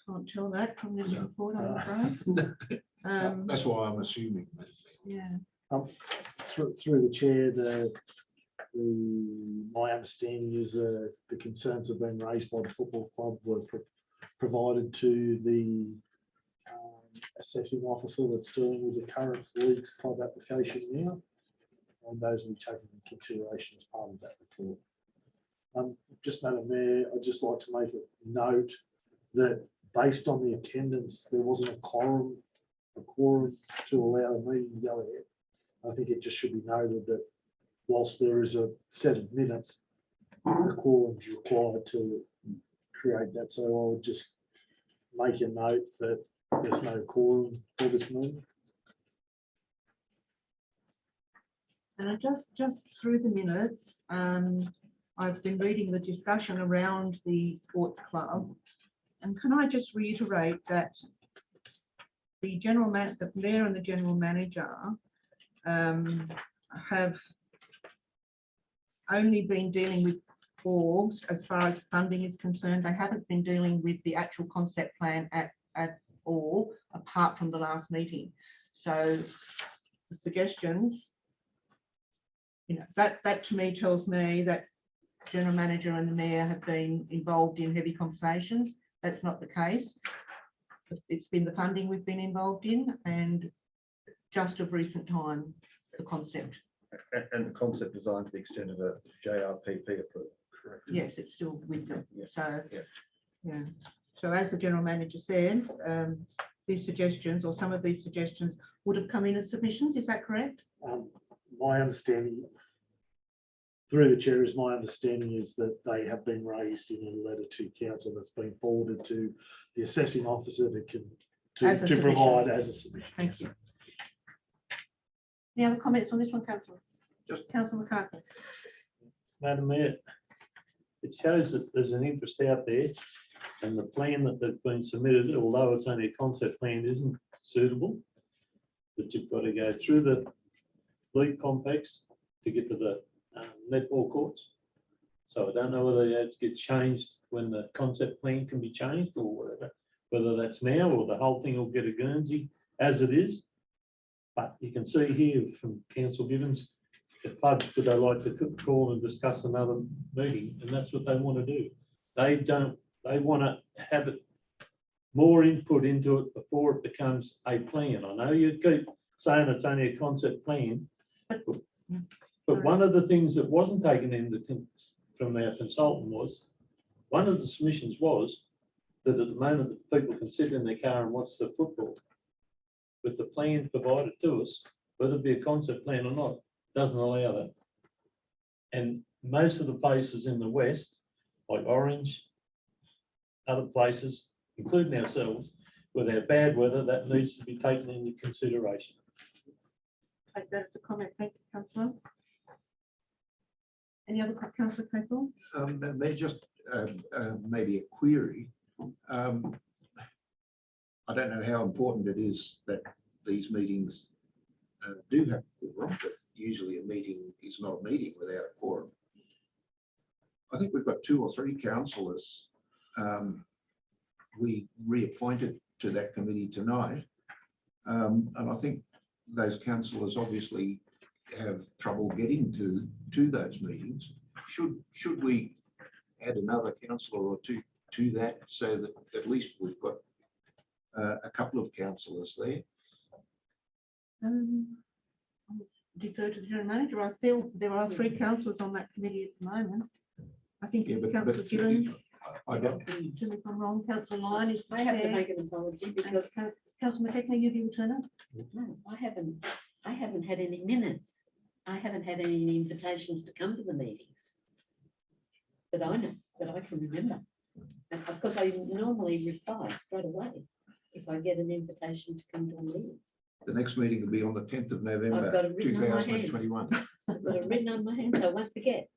Can't tell that from this report, I'm afraid. That's why I'm assuming. Yeah. Through the chair, my understanding is the concerns have been raised by the football club were provided to the assessing officer that's dealing with the current league's club application now, and those will be taken into consideration as part of that report. Just Madam Mayor, I'd just like to make a note that based on the attendance, there wasn't a quorum to allow the meeting to go ahead. I think it just should be noted that whilst there is a set of minutes, the quorum is required to create that. So I would just make a note that there's no quorum for this meeting. And I just through the minutes, I've been reading the discussion around the sports club, and can I just reiterate that the mayor and the general manager have only been dealing with orgs as far as funding is concerned. They haven't been dealing with the actual concept plan at all, apart from the last meeting. So the suggestions, you know, that to me tells me that general manager and the mayor have been involved in heavy conversations. That's not the case. It's been the funding we've been involved in, and just of recent time, the concept. And the concept design to the extent of a JRPP approval. Correct. Yes, it's still with them. Yeah. So, Yeah. yeah. So as the general manager said, these suggestions, or some of these suggestions, would have come in as submissions. Is that correct? My understanding, through the chair, is my understanding is that they have been raised in a letter to council that's been forwarded to the assessing officer to provide as a submission. Thank you. Any other comments on this one, councillors? Just Councillor McCarthy. Madam Mayor, it shows that there's an interest out there, and the plan that they've been submitted, although it's only a concept plan, isn't suitable. But you've got to go through the league complex to get to the netball courts. So I don't know whether that gets changed when the concept plan can be changed or whatever, whether that's now or the whole thing will get a Guernsey as it is. But you can see here from Council Gibbons, the clubs, would they like to call and discuss another meeting? And that's what they want to do. They want to have it more input into it before it becomes a plan. I know you keep saying it's only a concept plan, but one of the things that wasn't taken into from our consultant was, one of the submissions was that at the moment that people can sit in their car and watch the football. With the plan provided to us, whether it be a concept plan or not, doesn't allow that. And most of the places in the West, like Orange, other places, including ourselves, with our bad weather, that needs to be taken into consideration. Take that as a comment. Thank you, councillor. Any other councillor Claypool? May just maybe a query. I don't know how important it is that these meetings do have a quorum, but usually a meeting is not a meeting without a quorum. I think we've got 2 or 3 councillors we reappointed to that committee tonight. And I think those councillors obviously have trouble getting to those meetings. Should we add another councillor or 2 to that, so that at least we've got a couple of councillors there? Defer to the general manager. I feel there are 3 councillors on that committee at the moment. I think it's councillor Gillens. I don't. If I'm wrong, councillor Lyon is the I have to chair. make an apology because Councillor McKechnie, you the alternate? no, I haven't had any minutes. I haven't had any invitations to come to the meetings that I know, that I can remember. And of course, I normally reply straight away if I get an invitation to come to a meeting. The next meeting will be on the 10th of November, got it written on my hand. 2021. I've got it written on my hand, so I won't forget.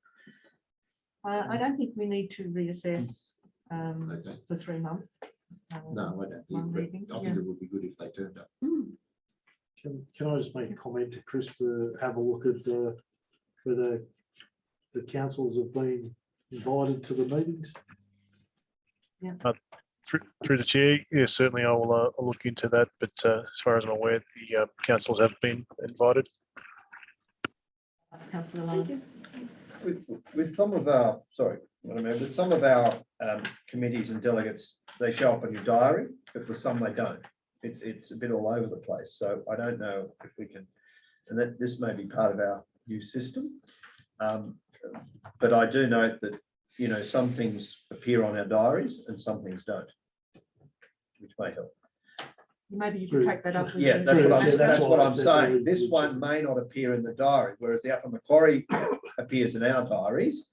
I don't think we need to reassess Okay. for 3 months. No, I don't One think, but meeting, I think it would be good if they turned up. Can I just make a comment to Chris to have a look at whether the councils have been invited to the meetings? Through the chair, yes, certainly I'll look into that. But as far as I'm aware, the councillors have been invited. Councillor Lyon. With some of our, sorry, with some of our committees and delegates, they show up in your diary, but with some they don't. It's a bit all over the place. So I don't know if we can, and that this may be part of our new system. But I do note that, you know, some things appear on our diaries and some things don't, which may help. Maybe you can take that up. with Yeah, the- that's what I'm saying. This one may not appear in the diary, whereas the Upper Macquarie appears in our diaries.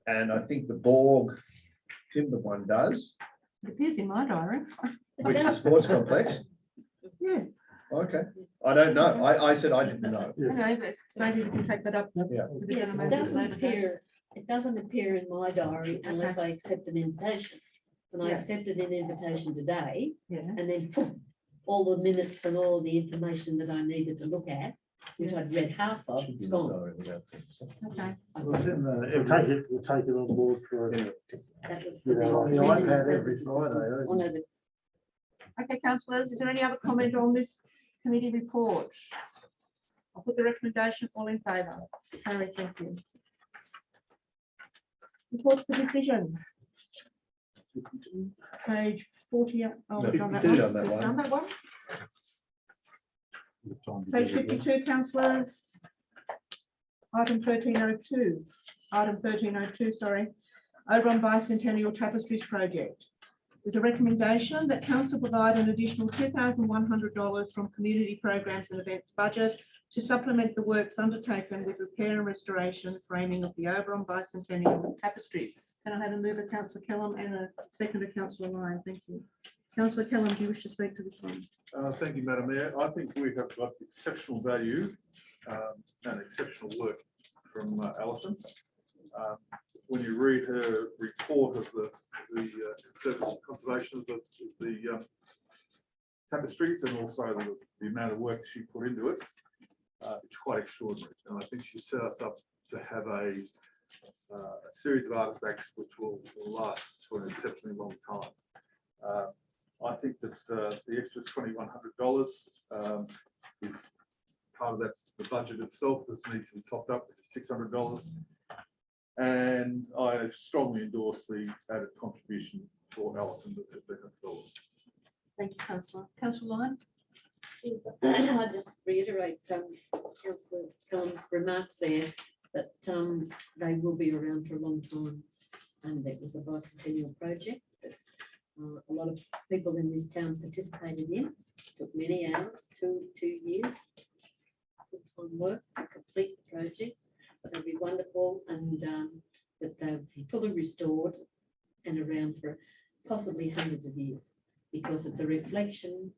And I think the Borg Timber one does, It appears in my diary. which is the sports complex. Yeah, Okay, I don't know. I said I didn't know. okay, but maybe we can take that up. Yeah. with the Yes, general it manager doesn't later. appear, it doesn't appear in my diary unless I accept an invitation. And I Yeah. accepted an invitation today, Yeah, and then poof, all the minutes and all the information that I needed to look at, which I'd read half of, it's gone. okay. We'll take it on board for. That was You the know, on the training iPad every services. Friday, Oh, no, the Okay, councillors, is there any other comment on this committee report? I'll put the recommendation, all in favour. Carried, thank you. Reports for decision. Page 40. Oh, we've done that 52 one. done that We've one. done that one. Page 52, councillors. Item 1302. Item 1302, sorry. Oberon Bicentennial Tapestries Project. There's a recommendation that council provide an additional $2,100 from community programs and events budget to supplement the works undertaken with repair and restoration framing of the Oberon Bicentennial Tapestries. Can I have a mover, councillor Kellam, and a seconder, councillor Lyon? Thank you. Councillor Kellam, do you wish to speak to this one? Thank you, Madam Mayor. I think we have got exceptional value and exceptional work from Alison. When you read her report of the conservation of the tapestries and also the amount of work she put into it, it's quite extraordinary. And I think she set us up to have a series of artifacts which will last for an exceptionally long time. I think that the extra $2,100 is part of that's the budget itself that needs to be topped up to $600. And I strongly endorse the added contribution for Alison at $1,500. Thank you, councillor. Councillor Lyon? Yes, I just reiterate Councillor Cullen's remarks there that they will be around for a long time. And it was a bicentennial project that a lot of people in this town participated in. Took many hours, two years, full-time work to complete the projects. So it'd be wonderful and that they'll be fully restored and around for possibly hundreds of years, because it's a reflection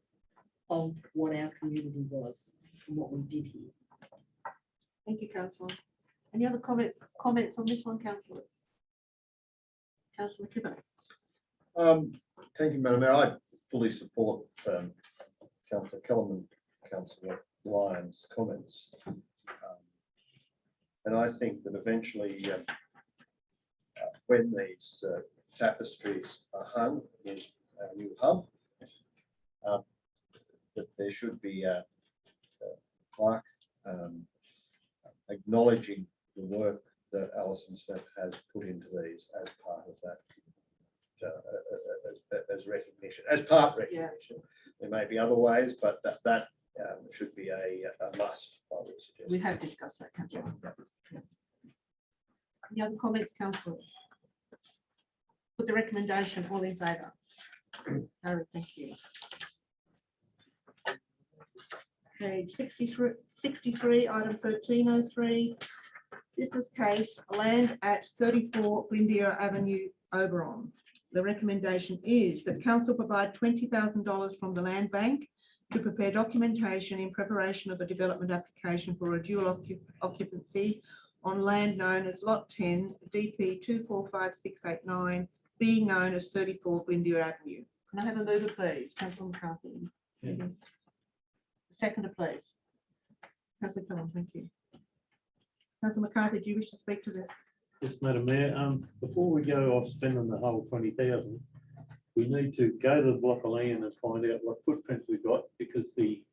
of what our community was and what we did here. Thank you, councillor. Any other comments on this one, councillors? Councillor McKibben? Thank you, Madam Mayor. I fully support Councillor Kellam and Councillor Lyon's comments. And I think that eventually, when these tapestries are hung in our new hub, that there should be a plaque acknowledging the work that Alison Smith has put into these as part of that, as recognition, as part recognition. There may be other ways, but that should be a must, I would suggest. We have discussed that, councillor. Any other comments, councillors? Put the recommendation, all in favour? Carried, thank you. Page 63, item 1303. Business case, land at 34 Glyndea Avenue, Oberon. The recommendation is that council provide $20,000 from the land bank to prepare documentation in preparation of a development application for a dual occupancy on land known as Lot 10, DP 245689, being known as 34 Glyndea Avenue. Can I have a mover, please? Councillor McCarthy. Yeah. Seconder, please. Councillor Cullen, thank you. Councillor McCarthy, do you wish to speak to this? Yes, Madam Mayor. Before we go off spending the whole 20,000, we need to go to the block of land and find out what footprint we've got, because the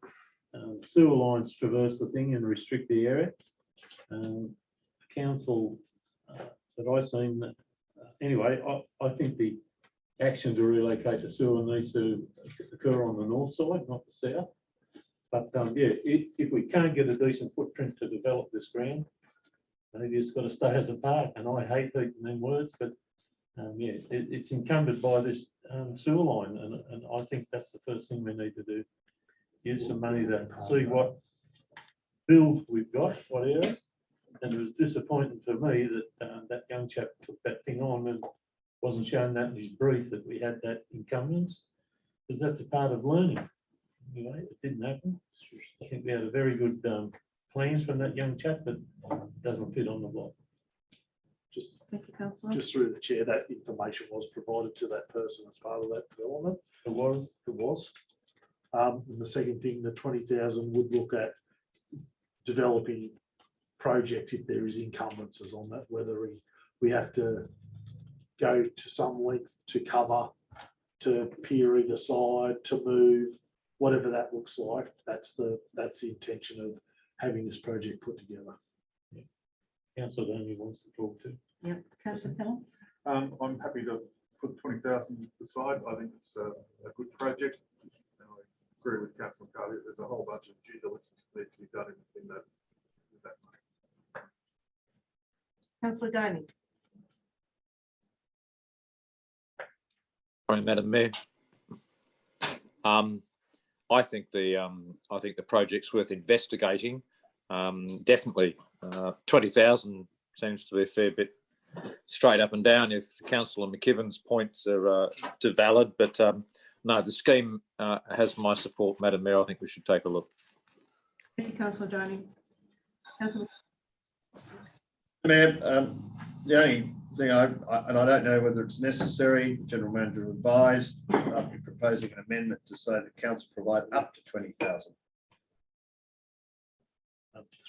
sewer lines traverse the thing and restrict the area. Council that I've seen, anyway, I think the action to relocate the sewer needs to occur on the north side, not the south. But yeah, if we can't get a decent footprint to develop this ground, maybe it's got to stay as a park. And I hate heating them words, but yeah, it's encumbered by this sewer line, and I think that's the first thing we need to do. Use some money to see what build we've got, what area. And it was disappointing for me that that young chap took that thing on and wasn't shown that in his brief that we had that encumbrance, because that's a part of learning. Anyway, it didn't happen. I think we had a very good plans from that young chap, but it doesn't fit on the block. Thank you, councillor. Just through the chair, that information was provided to that person as part of that development. It was. It was. And the second thing, the 20,000 would look at developing projects if there is encumbrances on that, whether we have to go to some length to cover, to pier either side, to move, whatever that looks like. That's the intention of having this project put together. Councillor only wants to talk to. Yeah, councillor Pelham. I'm happy to put 20,000 aside. I think it's a good project. And I agree with Councillor Carly. There's a whole bunch of due diligence that needs to be done in that. With that money. Councillor Gaming. Sorry, Madam Mayor. I think the project's worth investigating. Definitely, 20,000 seems to be a fair bit straight up and down if Councillor McKibben's points are valid. But no, the scheme has my support, Madam Mayor. I think we should take a look. Thank you, councillor Donny. Councillor. Mayor, the only thing and I don't know whether it's necessary, General Manager advised, I'll be proposing an amendment to say that council provide up to 20,000.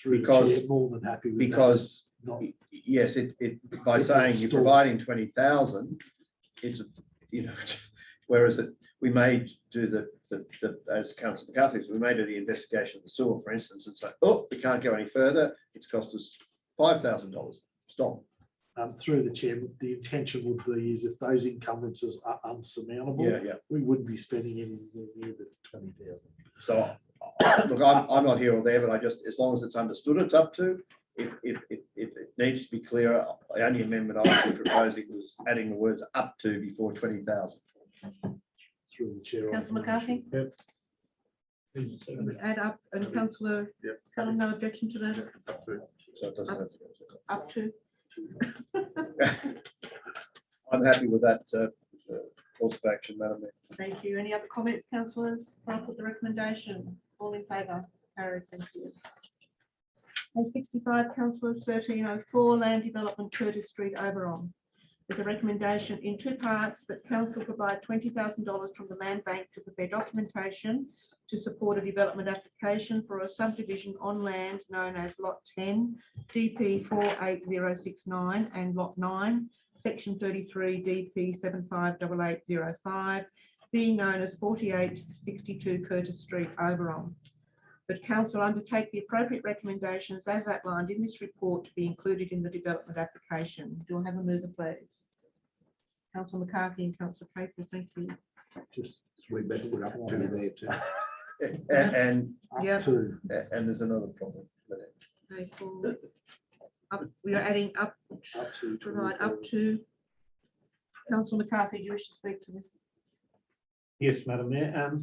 Because more than happy with because that. Not, yes, by saying you're providing 20,000, it's Whereas we may do as Councillor McCarthy, we may do the investigation of the sewer, for instance, and say, oh, we can't go any further. It's cost us $5,000. Stop. Through the chair, the intention would be is if those encumbrances are unsurmountable, Yeah. we wouldn't be spending anything near the 20,000. So look, I'm not here or there, but I just, as long as it's understood, it's up to. If it needs to be clearer, the only amendment I was proposing was adding the words up to before 20,000. Through the chair. Councillor McCarthy, Yep. can we add up, and Councillor Cullen, no objection to that? So it doesn't have to go. Up to, I'm happy with that course of action, Madam Mayor. thank you. Any other comments, councillors? I'll put the recommendation. All in favour? Carried, thank you. Page 65, councillors, 1304, Land Development, Curtis Street, Oberon. There's a recommendation in two parts that council provide $20,000 from the land bank to prepare documentation to support a development application for a subdivision on land known as Lot 10, DP 48069 and Lot 9, Section 33, DP 758805, being known as 4862 Curtis Street, Oberon. But council undertake the appropriate recommendations as outlined in this report to be included in the development application. Do I have a mover, please? Councillor McCarthy and Councillor Capel, thank you. Just we better put up to there too. And Yeah. and there's another problem. Okay, cool. We are adding up, Up to. provide up to. Councillor McCarthy, do you wish to speak to this? Yes, Madam Mayor.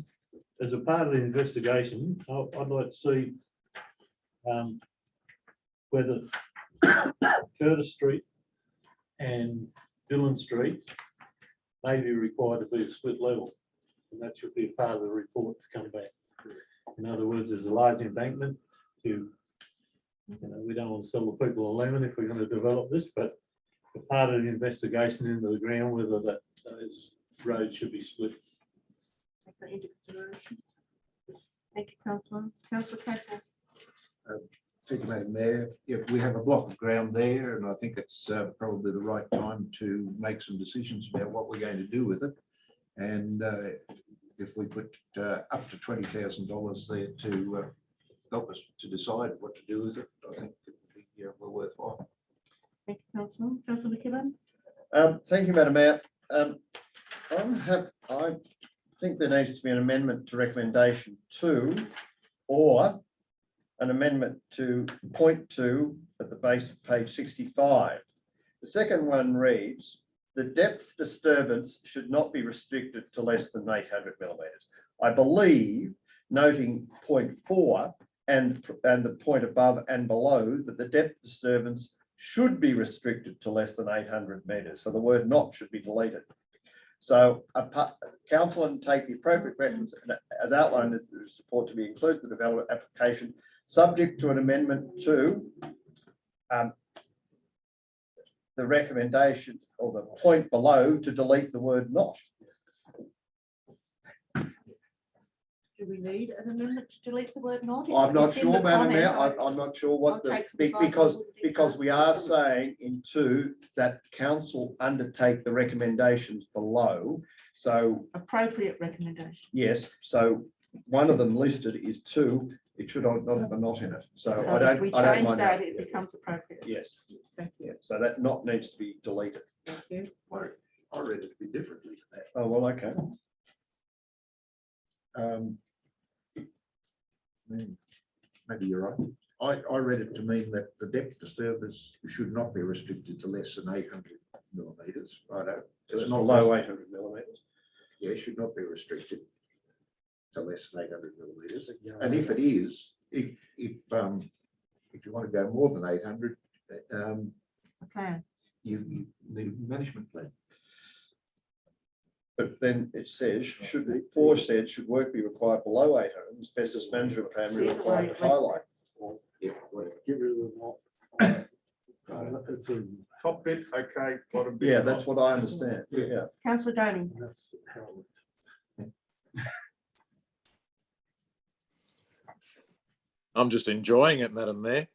As a part of the investigation, I'd like to see whether Curtis Street and Dillon Street may be required to be a split level. And that should be a part of the report to come back. In other words, there's a large embankment to, we don't want to sell the people a lemon if we're going to develop this, but a part of the investigation into the ground, whether those roads should be split. Into consideration. Thank you, councillor. Councillor Capel. Thank you, Madam Mayor. Yeah, we have a block of ground there, and I think it's probably the right time to make some decisions about what we're going to do with it. And if we put up to $20,000 there to help us to decide what to do with it, I think it would be well worthwhile. Thank you, councillor. Councillor McKibben. Thank you, Madam Mayor. I think there needs to be an amendment to recommendation 2 or an amendment to point 2 at the base of page 65. The second one reads, the depth disturbance should not be restricted to less than 800 millimetres. I believe, noting point 4 and the point above and below, that the depth disturbance should be restricted to less than 800 metres. So the word not should be deleted. So council and take the appropriate reference as outlined as the support to be included in the development application, subject to an amendment to the recommendation or the point below to delete the word not. Do we need an amendment to delete the word not? I'm not It's in sure, the Madam Mayor. comment. I'm not sure what I'll the, take some advice because on what it is. we are saying in 2 that council undertake the recommendations below. So Appropriate recommendation. yes, so one of them listed is 2. It should not have a not in it. So So I if we don't change mind that, it becomes appropriate. Yes. Thank you. Yeah. So that not needs to be deleted. Thank you. I read it a bit differently to that. Oh, well, okay. Maybe you're right. I read it to mean that the depth disturbance should not be restricted to less than 800 millimetres. Righto. It's not below 800 millimetres. Yeah, should not be restricted to less than 800 millimetres. And if it is, if you want to go more than 800, Okay. you need a management plan. But then it says, should work be required below 800, asbestos management plan be required to highlight. Yeah, whatever. Get rid of the not. It's a, Top bit, okay, bottom bit. Yeah, that's what I understand. Yeah. Councillor Donny. that's how it. I'm just enjoying it, Madam Mayor.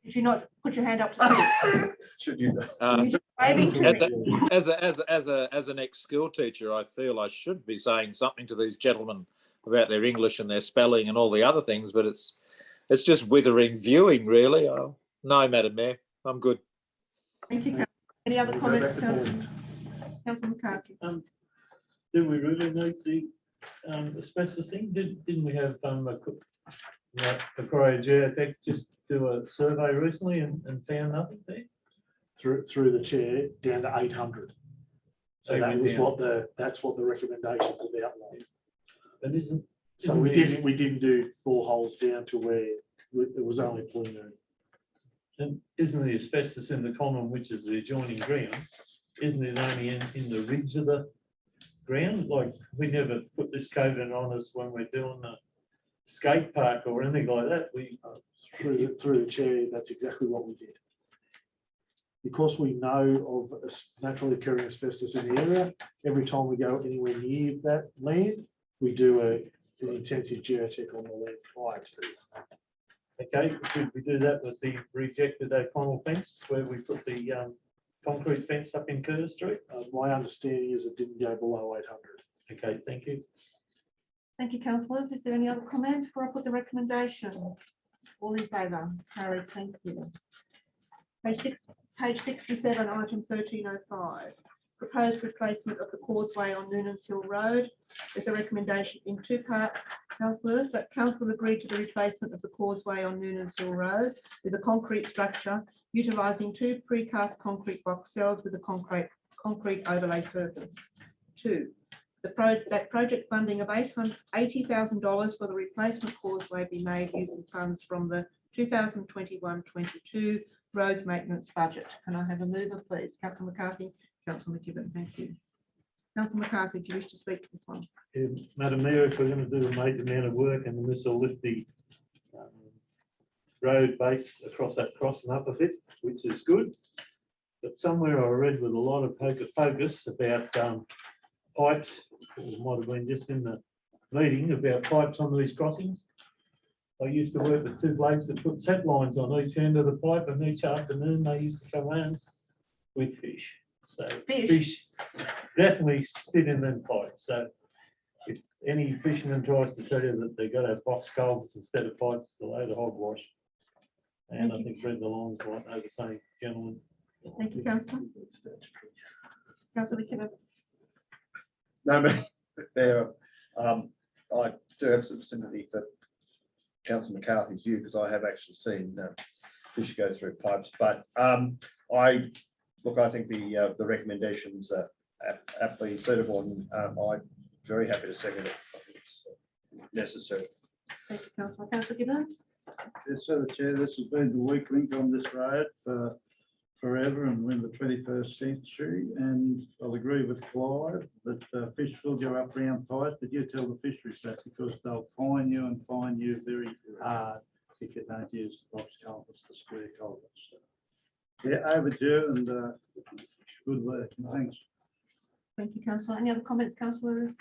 Did you not put your hand up to speak? Should you? You're just waving to me. As an ex-school teacher, I feel I should be saying something to these gentlemen about their English and their spelling and all the other things, but it's just withering viewing, really. Oh, no, Madam Mayor, I'm good. Thank you, Councillor. Any other comments, Councillor McCarthy? Do we really need the asbestos thing? Didn't we have Macquarie Geotech just do a survey recently and found nothing there? Through the chair, down to 800. So They that went was down. that's what the recommendations have outlined. And So we didn't do boreholes down to where it was only preliminary. And isn't the asbestos in the common, which is the adjoining ground, isn't it only in the ridge of the ground? Like, we never put this coating on us when we're doing the skate park or anything like that. We Through the chair, that's exactly what we did. Because we know of naturally occurring asbestos in the area, every time we go anywhere near that land, we do an intensive geocheck on the land prior to. Okay, could we do that with the rejected O'Connell fence where we put the concrete fence up in Kerr Street? My understanding is it didn't go below 800. Okay, thank you. Thank you, councillors. Is there any other comment before I put the recommendation? All in favour? Carried. Thank you. Page 67, item 1305. Proposed replacement of the causeway on Noonans Hill Road. There's a recommendation in two parts, councillors, that council agreed to the replacement of the causeway on Noonans Hill Road with a concrete structure utilising two precast concrete box cells with a concrete overlay surface. Two, that project funding of $80,000 for the replacement causeway be made using funds from the 2021-22 roads maintenance budget. Can I have a mover, please? Councillor McCarthy, Councillor McKibben, thank you. Councillor McCarthy, do you wish to speak to this one? Madam Mayor, if we're going to do a major amount of work and this will lift the road base across that crossing up a bit, which is good. But somewhere I read with a lot of focus about pipes, or might have been just in the meeting about pipes on these crossings. I used to work with two blokes that put set lines on each end of the pipe, and each afternoon they used to come home with fish. So fish definitely sit in them pipes. So if any fisherman tries to tell you that they've got to have box culverts instead of pipes, it's a load of hogwash. And I think Brenda Long's might know the same gentleman. Thank you, Councillor. Councillor McKibben. No, but I do have some sympathy for Councillor McCarthy's view because I have actually seen fish go through pipes. But I think the recommendations are aptly suitable, and I'm very happy to second it. I think it's necessary. Thank you, Councillor. Councillor Gibbons. Yes, so the chair, this has been the weak link on this road for forever and we're in the 21st century, and I'll agree with Clive that fish will go up round pipe, but you tell the fisheries that because they'll fine you very hard if you don't use the box culverts, the square culverts. So, yeah, overdue and good work. Thanks. Thank you, Councillor. Any other comments, councillors?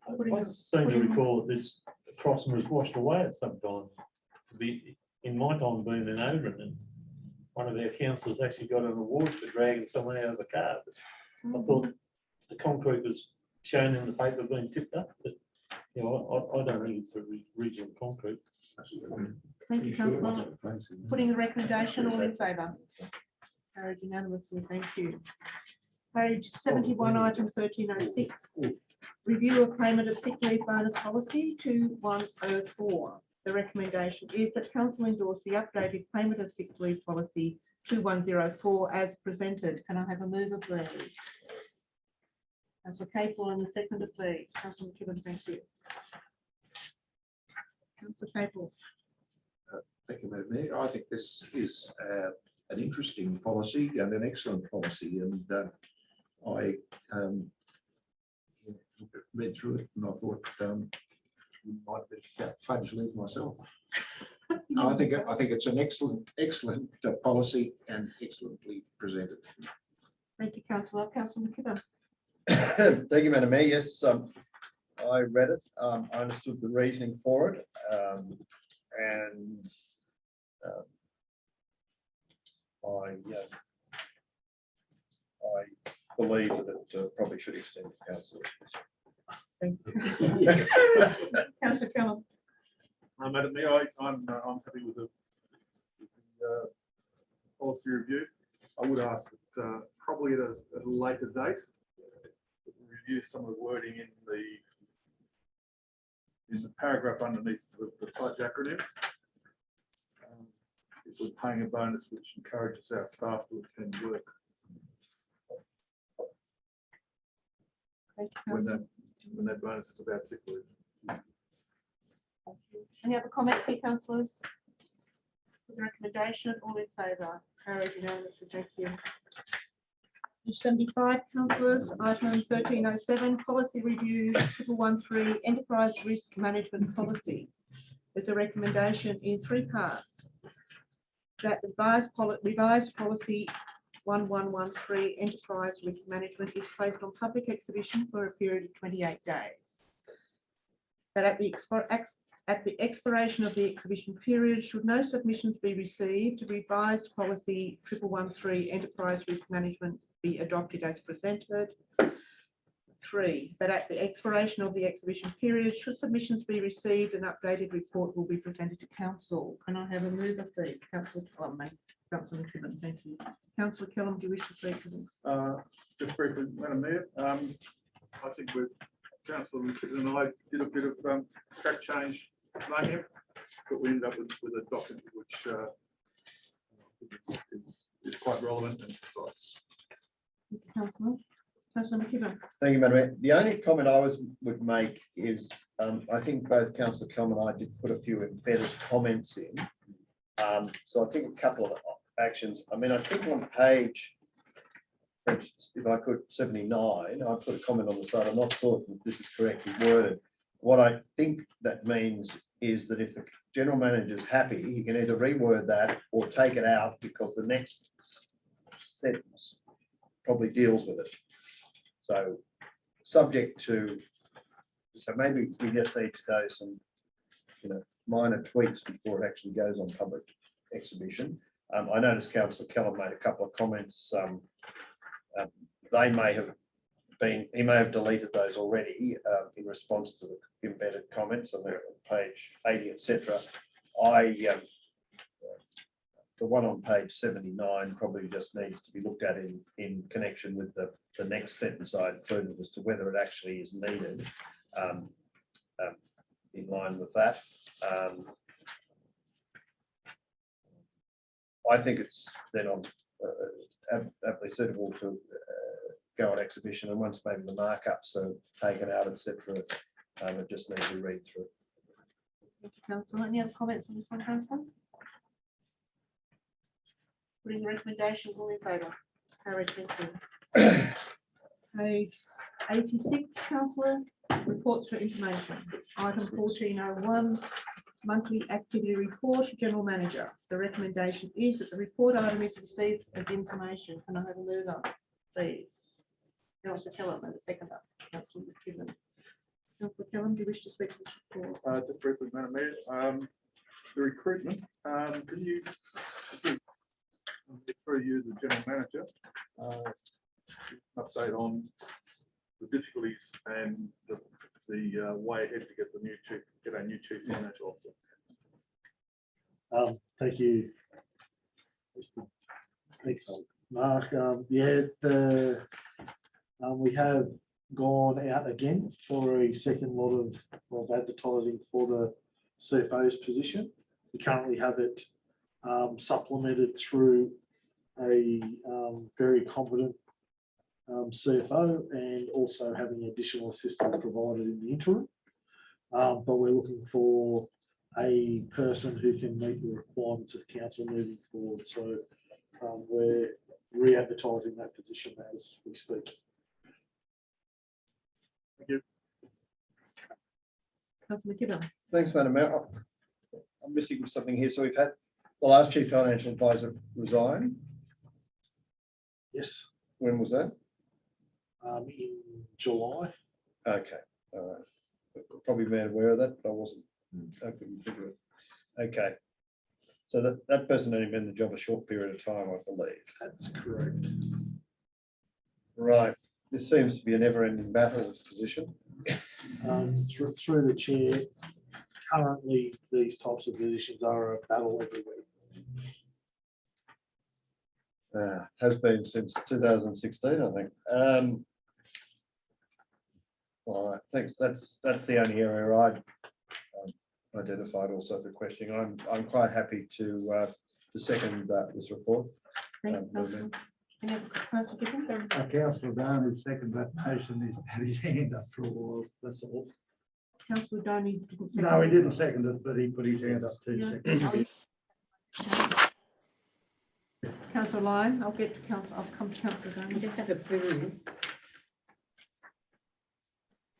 I seem to recall that this crossing was washed away at some time. To be in my time being in Oberon, and one of our councillors actually got an award for dragging someone out of a car. But I thought the concrete was shown in the paper being tipped up, but you know, I don't think it's the regional concrete. Thank you, councillor. Putting the recommendation, all in favour? Carried unanimously. Thank you. Page 71, item 1306. Review of payment of sick leave bonus policy 2104. The recommendation is that council endorse the updated payment of sick leave policy 2104 as presented. Can I have a mover, please? Councillor Capel and the seconder, please. Councillor McKibben, thank you. Councillor Capel. Thank you, Madam Mayor. I think this is an interesting policy and an excellent policy, and I read through it and I thought might be fudge leave myself. I think it's an excellent policy and excellently presented. Thank you, councillor. Councillor McKibben. Thank you, Madam Mayor. Yes, I read it. I understood the reasoning for it, and I believe that it probably should extend to council. Councillor Callum. Madam Mayor, I'm happy with the policy review. I would ask that probably at a later date, review some of the wording in the paragraph underneath the fudge acronym. If we're paying a bonus which encourages our staff to attend work. When that bonus is about sick leave. Any other comments here, councillors? The recommendation, all in favour, carried unanimously, thank you. Page 75, councillors, item 1307, policy review 1113, enterprise risk management policy. There's a recommendation in 3 parts. That the revised policy 1113, enterprise risk management, is placed on public exhibition for a period of 28 days. That at the expiration of the exhibition period, should no submissions be received, revised policy 1113, enterprise risk management, be adopted as presented. 3, that at the expiration of the exhibition period, should submissions be received, an updated report will be presented to council. Can I have a mover, please? Councillor Callum, Councillor McKibben, thank you. Councillor Callum, do you wish to speak to this? Just briefly, Madam Mayor, I think with Councillor McKibben and I did a bit of track change mayhem, but we ended up with a document which is quite relevant and precise. Councillor McKibben. Thank you, Madam Mayor. The only comment I would make is I think both Councillor Kelman and I did put a few embedded comments in. So I think a couple of actions. I mean, I think on page, if I could, 79, I put a comment on the side. I'm not certain that this is correctly worded. What I think that means is that if the general manager is happy, he can either reword that or take it out because the next sentence probably deals with it. So subject to, so maybe we just need to do some, minor tweaks before it actually goes on public exhibition. I noticed Councillor Kellam made a couple of comments. They may have been, he may have deleted those already in response to the embedded comments on page 80, etc. The one on page 79 probably just needs to be looked at in connection with the next sentence I included as to whether it actually is needed in line with that. I think it's then on aptly suitable to go on exhibition, and once maybe the markups are taken out, etc., it just needs to read through. Thank you, Councillor. Any other comments on this one, Councillors? Putting the recommendation, all in favour. Carried, thank you. Page 86, councillors, reports for information. Item 1401, monthly activity report, general manager. The recommendation is that the report item is received as information. Can I have a mover, please? Councillor Kellam and a seconder. Councillor McKibben. Councillor Kellam, do you wish to speak to this report? Just briefly, Madam Mayor, the recruitment, can you through you, the general manager, update on the difficulties and the way ahead to get the new chief, get our new chief financial officer. Thank you, Mr. Thanks, Mark. We have gone out again for a second lot of advertising for the CFO's position. We currently have it supplemented through a very competent CFO and also having additional assistance provided in the interim. But we're looking for a person who can meet the requirements of council moving forward. So we're re-advertising that position as we speak. Thank you. Councillor McKibben. Thanks, Madam Mayor. I'm missing something here. So we've had the last chief financial advisor resign. Yes. When was that? In July. Okay. All right. Probably made aware of that, but I wasn't. I couldn't figure it. Okay. So that person only been in the job a short period of time, I believe. That's correct. Right. This seems to be a never-ending battle, this position. Through the chair, currently these types of positions are a battle every week. Has been since 2016, I think. All right, thanks. That's the only area I identified also for questioning. I'm quite happy to second this report. Thank you, Councillor. Any other Councillor Gibbon? Councillor Darnley second that motion. He's had his hand up for a while, that's all. Councillor Donny didn't second. No, he it. didn't second it, but he put his hand up 2 Yeah. seconds. Councillor Lyon, I'll come to Councillor I Donny. just have a query.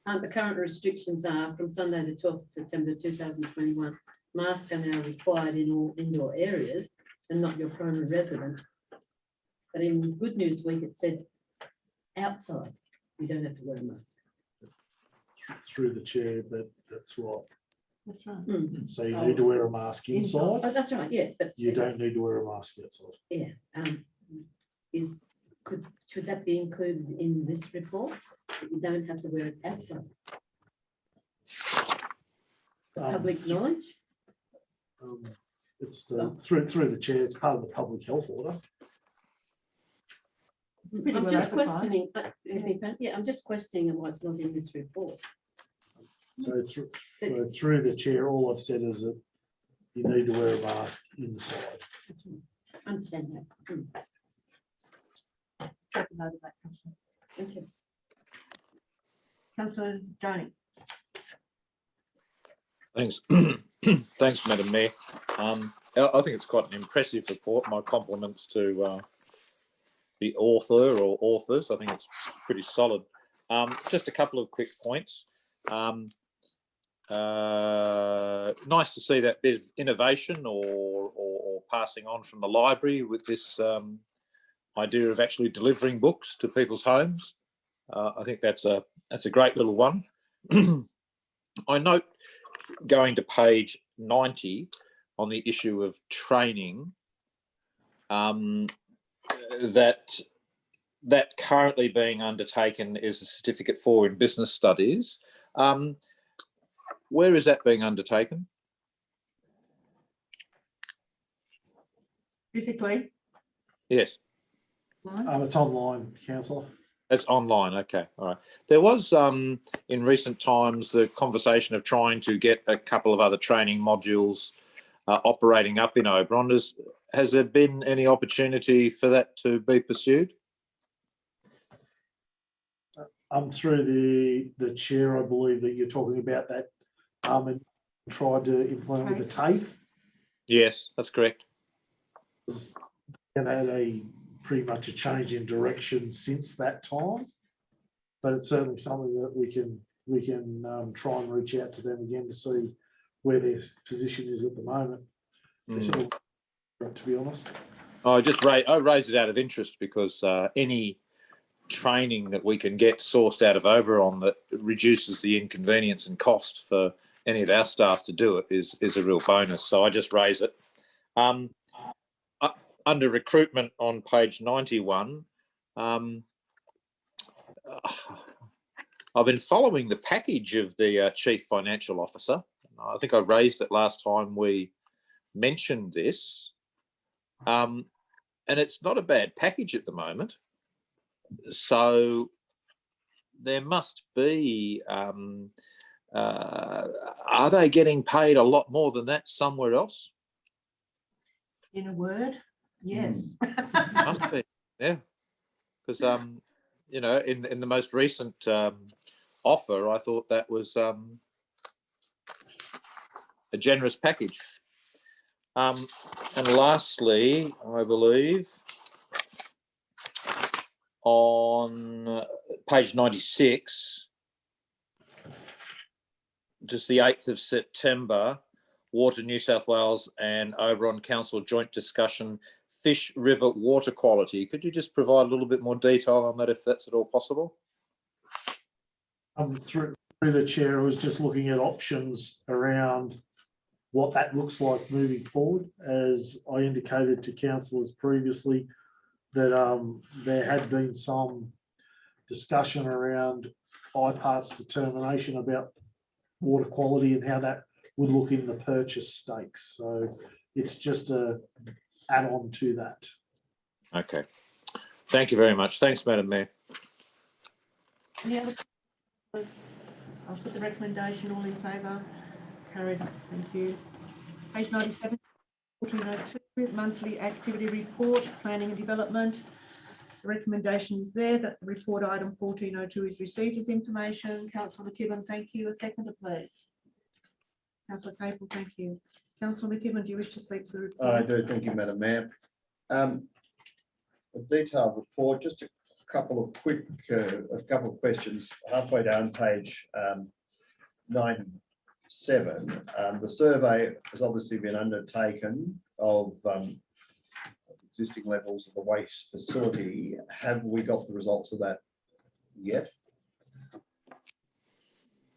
The current restrictions are from Sunday the 12th of September 2021. Masks are now required in all indoor areas and not your primary residence. But in Good News Week, it said outside, you don't have to wear a mask. Through the chair, that's right. That's right. So you need to wear a mask inside. Oh, that's right, yeah, but You don't need to wear a mask outside. yeah, should that be included in this report? That you don't have to wear it outside. Public knowledge? It's through the chair, it's part of the public health order. Pretty I'm well just advertised. questioning, I'm just questioning why it's not in this report. So through the chair, all I've said is that you need to wear a mask inside. Understand that. Take a note of that, Councillor. Thank you. Councillor Donny. Thanks. Thanks, Madam Mayor. I think it's quite an impressive report. My compliments to the author or authors. I think it's pretty solid. Just a couple of quick points. Nice to see that bit of innovation or passing on from the library with this idea of actually delivering books to people's homes. I think that's a great little one. I note, going to page 90 on the issue of training, that currently being undertaken is a certificate 4 in business studies. Where is that being undertaken? Physically? Yes. It's online, councillor. It's online, okay, all right. There was, in recent times, the conversation of trying to get a couple of other training modules operating up in Oberon. Has there been any opportunity for that to be pursued? Through the chair, I believe that you're talking about that and tried to implement with the TAFE. Yes, that's correct. And had pretty much a change in direction since that time. But it's certainly something that we can try and reach out to them again to see where their position is at the moment. To be honest. I raised it out of interest because any training that we can get sourced out of Oberon that reduces the inconvenience and cost for any of our staff to do it is a real bonus. So I just raise it. Under recruitment on page 91, I've been following the package of the Chief Financial Officer. I think I raised it last time we mentioned this. And it's not a bad package at the moment. So there must be, are they getting paid a lot more than that somewhere else? In a word, yes. Must be, yeah. Because, you know, in the most recent offer, I thought that was a generous package. And lastly, I believe, on page 96, just the 8th of September, Water New South Wales and Oberon Council joint discussion, Fish River water quality. Could you just provide a little bit more detail on that, if that's at all possible? Through the chair, I was just looking at options around what that looks like moving forward. As I indicated to councillors previously, that there had been some discussion around IPART's determination about water quality and how that would look in the purchase stakes. So it's just a add-on to that. Okay. Thank you very much. Thanks, Madam Mayor. Any other comments? I'll put the recommendation. All in favour? Carried. Thank you. Page 97, 1402, monthly activity report, planning and development. The recommendation is there that the report item 1402 is received as information. Councillor McKibben, thank you. A seconder, please. Councillor Capel, thank you. Councillor McKibben, do you wish to speak to the report? I do, thank you, Madam Mayor. A detailed report, just a couple of questions. Halfway down page 97, the survey has obviously been undertaken of existing levels of the waste facility. Have we got the results of that yet?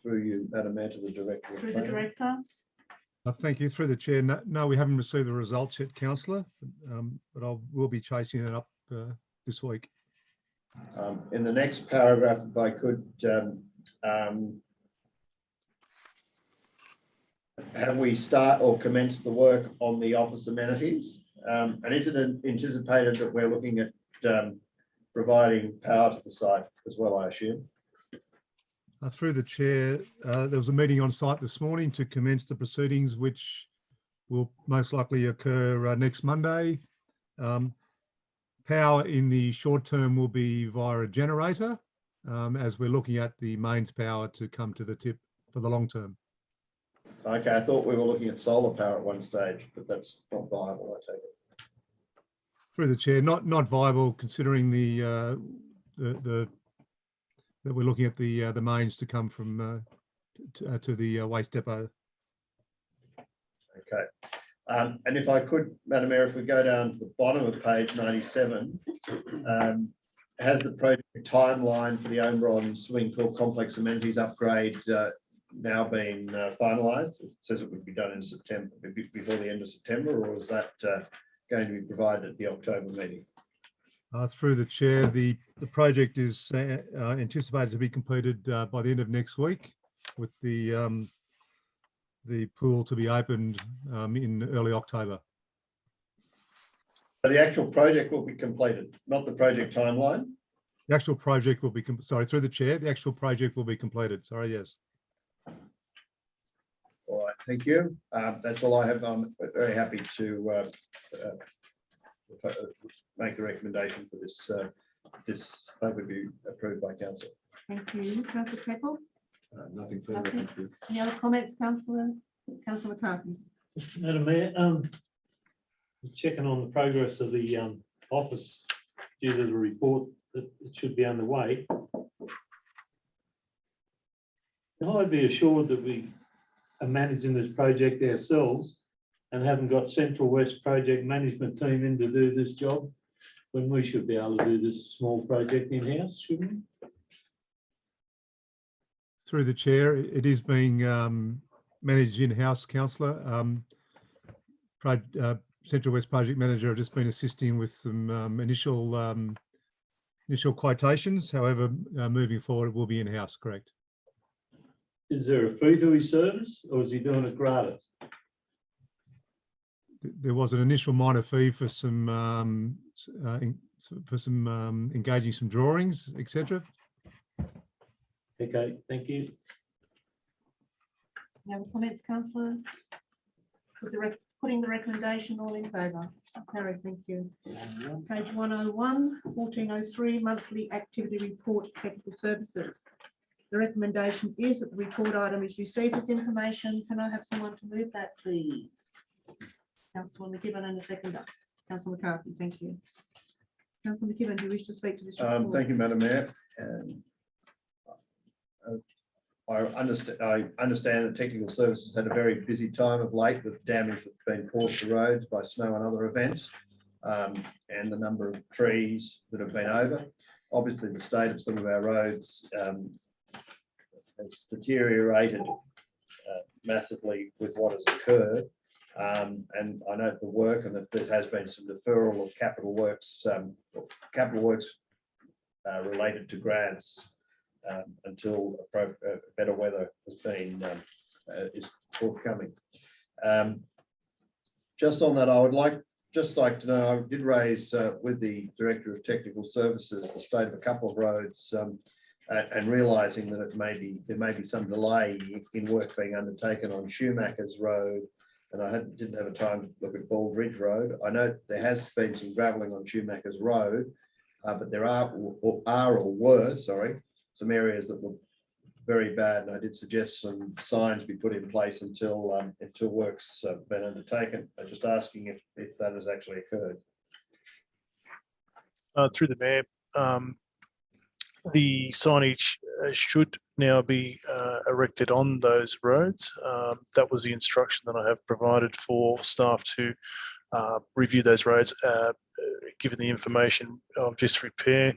Through you, Madam Mayor, to the Director. Through the Director. Thank you. Through the chair. No, we haven't received the results yet, councillor, but we'll be chasing it up this week. In the next paragraph, if I could, have we start or commenced the work on the office amenities? And is it anticipated that we're looking at providing power to the site as well, I assume? Through the chair, there was a meeting on site this morning to commence the proceedings, which will most likely occur next Monday. Power in the short term will be via a generator, as we're looking at the mains power to come to the tip for the long term. Okay, I thought we were looking at solar power at one stage, but that's not viable, I take it. Through the chair, not viable considering that we're looking at the mains to come from to the waste depot. Okay. And if I could, Madam Mayor, if we go down to the bottom of page 97, has the project timeline for the Oberon swimming pool complex amenities upgrade now been finalised? It says it would be done in September, before the end of September, or is that going to be provided at the October meeting? Through the chair, the project is anticipated to be completed by the end of next week, with the pool to be opened in early October. So the actual project will be completed, not the project timeline? The actual project will be, sorry, through the chair, the actual project will be completed. Sorry, yes. All right, thank you. That's all I have. I'm very happy to make the recommendation for this this paper be approved by council. Thank you. Councillor Capel? Nothing further. Nothing. Thank you. Any other comments, councillors? Councillor McCarthy. Madam Mayor, checking on the progress of the office due to the report that it should be underway. Can I be assured that we are managing this project ourselves and haven't got Central West project management team in to do this job, when we should be able to do this small project in-house, shouldn't we? Through the chair, it is being managed in-house, councillor. Central West project manager have just been assisting with some initial quotations. However, moving forward, it will be in-house, correct? Is there a fee to his service, or is he doing it gratis? There was an initial minor fee for some engaging some drawings, etc. Okay, thank you. Any other comments, councillors? Putting the recommendation, all in favour? Carried, thank you. Page 101, 1403, monthly activity report, technical services. The recommendation is that the report item is received as information. Can I have someone to move that, please? Councillor McKibben and a seconder. Councillor McCarthy, thank you. Councillor McKibben, do you wish to speak to this report? Thank you, Madam Mayor. I understand that technical services had a very busy time of late with damage that's been caused to roads by snow and other events, and the number of trees that have been over. Obviously, the state of some of our roads has deteriorated massively with what has occurred. And I note the work and that there has been some deferral of capital works related to grants until better weather has been is forthcoming. Just on that, I would like to know, I did raise with the Director of Technical Services the state of a couple of roads and realising that there may be some delay in work being undertaken on Schumacher's Road, and I didn't have a time to look at Bald Ridge Road. I know there has been some gravelling on Schumacher's Road, but there are or were, some areas that were very bad, and I did suggest some signs be put in place until work's been undertaken. I'm just asking if that has actually occurred. Through the Mayor, the signage should now be erected on those roads. That was the instruction that I have provided for staff to review those roads, given the information of disrepair.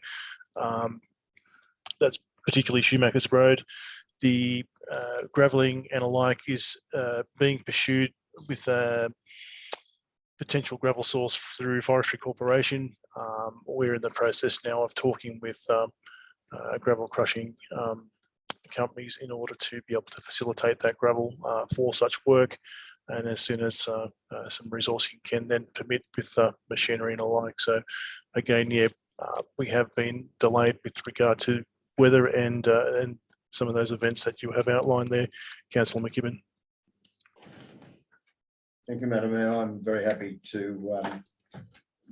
That's particularly Schumacher's Road. The gravelling and alike is being pursued with a potential gravel source through Forestry Corporation. We're in the process now of talking with gravel crushing companies in order to be able to facilitate that gravel for such work. And as soon as some resourcing can then permit with machinery and alike. So again, yeah, we have been delayed with regard to weather and some of those events that you have outlined there, Councillor McKibben. Thank you, Madam Mayor. I'm very happy to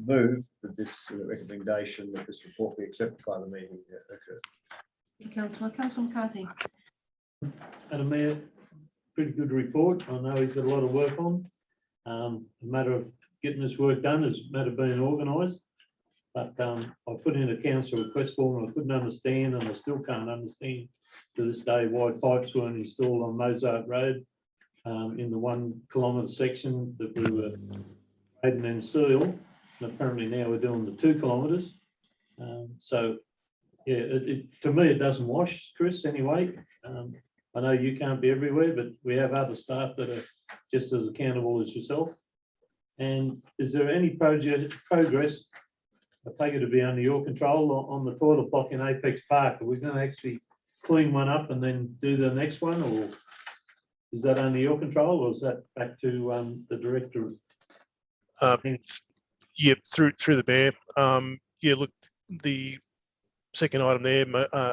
move that this recommendation that this report be accepted by the meeting occur. Councillor McCarthy. Madam Mayor, pretty good report. I know he's got a lot of work on. A matter of getting this work done is a matter of being organised. But I put in a council request form and I couldn't understand, and I still can't understand to this day why pipes weren't installed on Mozart Road in the 1 kilometre section that we were maiden and seal. And apparently now we're doing the 2 kilometres. So yeah, to me it doesn't wash, Chris, anyway. I know you can't be everywhere, but we have other staff that are just as accountable as yourself. And is there any progress? I take it to be under your control on the toilet block in Apex Park. Are we going to actually clean one up and then do the next one, or is that under your control, or is that back to the director? Yeah, through the Mayor. Yeah, look, the second item there,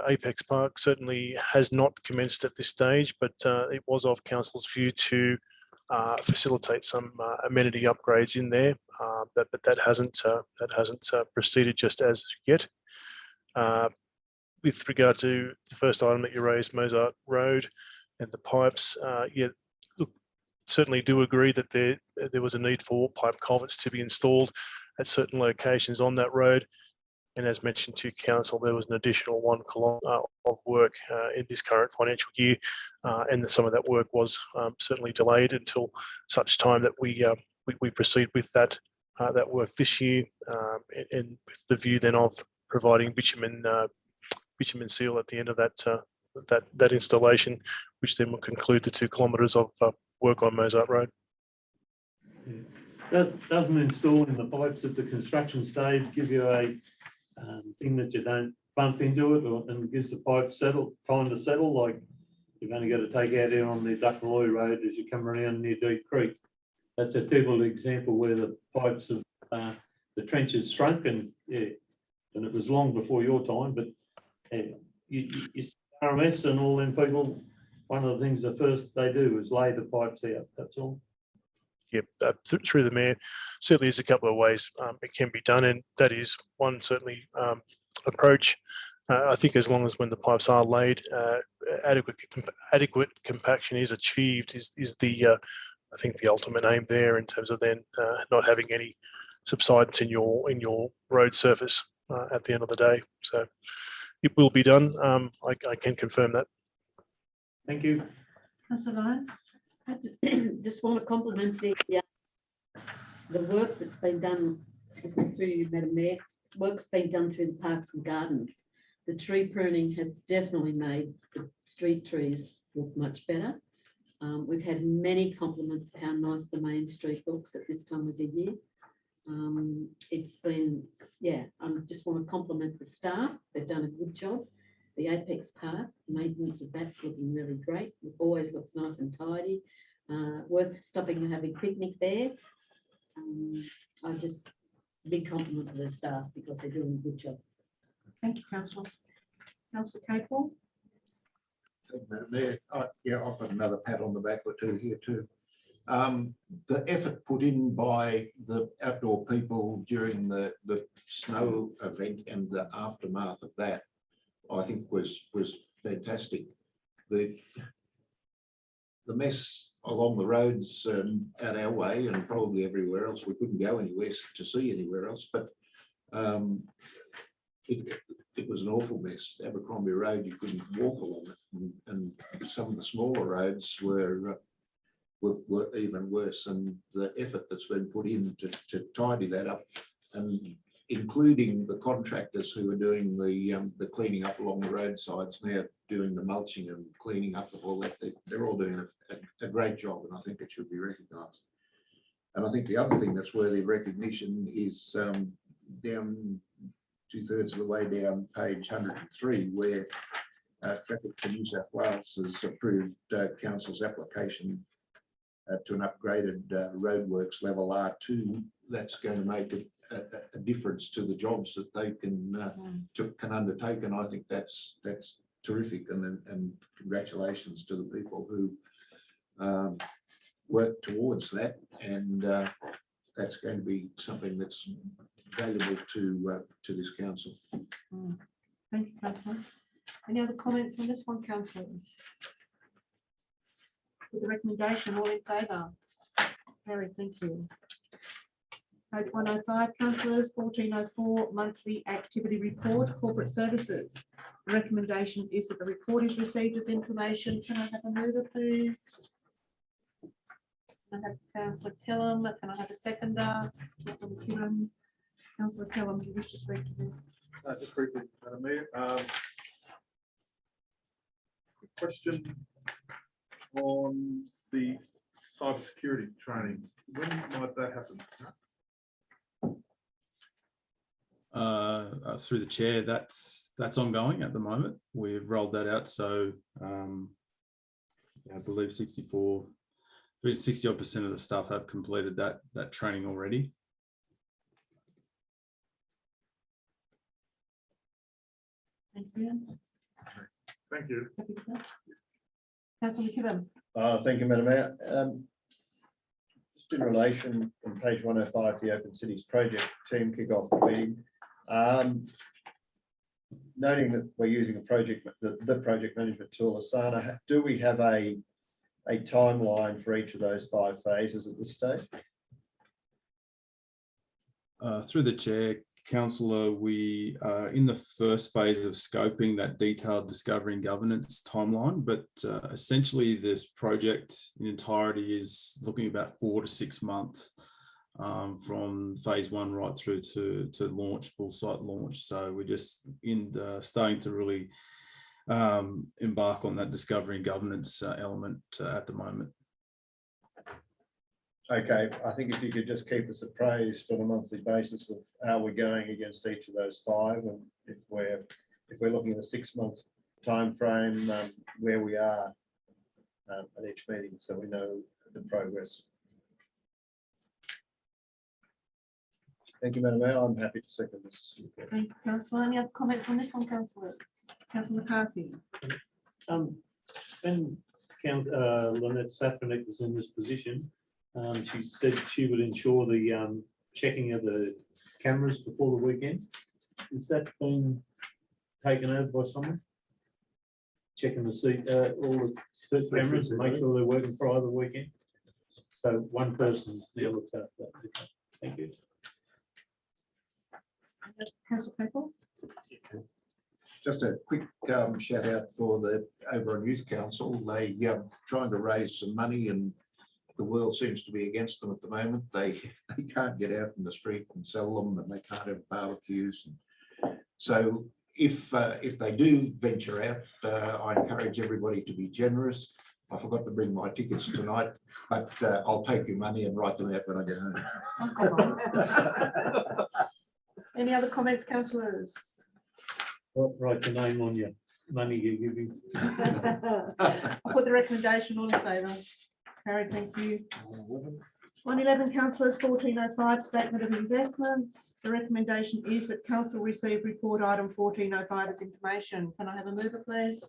Apex Park, certainly has not commenced at this stage, but it was of council's view to facilitate some amenity upgrades in there. But that hasn't proceeded just as yet. With regard to the first item that you raised, Mozart Road and the pipes, yeah, look, certainly do agree that there was a need for pipe culverts to be installed at certain locations on that road. And as mentioned to council, there was an additional 1 kilometre of work in this current financial year, and some of that work was certainly delayed until such time that we proceed with that work this year, and with the view then of providing bitumen seal at the end of that installation, which then will conclude the 2 kilometres of work on Mozart Road. Yeah. That doesn't installing the pipes at the construction stage give you a thing that you don't bump into it, and gives the pipe time to settle? Like you've only got to take out here on the Duckaloi Road as you come around near Deep Creek. That's a typical example where the pipes have the trenches shrunk, and yeah, and it was long before your time, but you RMS and all them people, one of the things the first they do is lay the pipes out. That's all. Yep, through the Mayor, certainly there's a couple of ways it can be done, and that is one certainly approach. I think as long as when the pipes are laid, adequate compaction is achieved is the I think the ultimate aim there, in terms of then not having any subsidence in your road surface at the end of the day. So it will be done. I can confirm that. Thank you. Councillor Lyon. I just want to compliment the work that's been done through you, Madam Mayor. Work's been done through the parks and gardens. The tree pruning has definitely made the street trees look much better. We've had many compliments of how nice the main street looks at this time of the year. It's been, yeah, I just want to compliment the staff. They've done a good job. The Apex Park, maintenance of that's looking really great. It always looks nice and tidy. Worth stopping and having a picnic there. I just, big compliment to the staff because they're doing a good job. Thank you, Councillor. Councillor Capel. Yeah, I've got another pat on the back or two here too. The effort put in by the outdoor people during the snow event and the aftermath of that, I think was fantastic. The mess along the roads out our way and probably everywhere else, we couldn't go anywhere to see anywhere else, but it was an awful mess. Abercrombie Road, you couldn't walk along it, and some of the smaller roads were even worse. And the effort that's been put in to tidy that up, and including the contractors who are doing the cleaning up along the roadsides now, doing the mulching and cleaning up of all that, they're all doing a great job, and I think it should be recognised. And I think the other thing that's worthy of recognition is down 2/3 of the way down page 103, where Traffic for New South Wales has approved council's application to an upgraded roadworks level R2. That's going to make a difference to the jobs that they can undertake, and I think that's terrific. And congratulations to the people who work towards that, and that's going to be something that's valuable to this council. Thank you, Councillor. Any other comments on this one, Councillor? With the recommendation, all in favour? Carried, thank you. Page 105, councillors, 1404, monthly activity report, corporate services. The recommendation is that the report is received as information. Can I have a mover, please? Can I have Councillor Kellam? Can I have a seconder? Councillor Kellam. Councillor Kellam, do you wish to speak to this? Just briefly, Madam Mayor. Question on the cybersecurity training. When might that happen? Through the chair, that's ongoing at the moment. We've rolled that out, so I believe 60% of the staff have completed that training already. Thank you. Thank you. Councillor Kellam. Thank you, Madam Mayor. Just in relation on page 105, the Open Cities project team kick-off meeting. Noting that we're using the project management tool Asana, do we have a timeline for each of those 5 phases at this stage? Through the chair, Councillor, we are in the first phase of scoping that detailed discovery and governance timeline, but essentially this project in entirety is looking about 4 to 6 months from phase 1 right through to launch, full site launch. So we're just starting to really embark on that discovery and governance element at the moment. Okay, I think if you could just keep us appraised on a monthly basis of how we're going against each of those 5, and if we're looking at a 6-month time frame, where we are at each meeting, so we know the progress. Thank you, Madam Mayor. I'm happy to second this. Thank you, Councillor. Any other comments on this one, Councillor? Councillor McCarthy. When Lynette Safranek was in this position, she said she would ensure the checking of the cameras before the weekend. Has that been taken over by someone? Checking the seat, all the cameras and make sure they're working prior to the weekend. So one person now looks after that. Okay. Thank you. Councillor Capel. Just a quick shout out for the Oberon Youth Council. They trying to raise some money, and the world seems to be against them at the moment. They can't get out in the street and sell them, and they can't have barbecues. And so if they do venture out, I encourage everybody to be generous. I forgot to bring my tickets tonight, but I'll take your money and write them out when I get home. Oh, come on. Any other comments, councillors? Write your name on your money you're giving. I'll put the recommendation all in favour. Carried, thank you. 111, councillors, 1405, statement of investments. The recommendation is that council receive report item 1405 as information. Can I have a mover, please?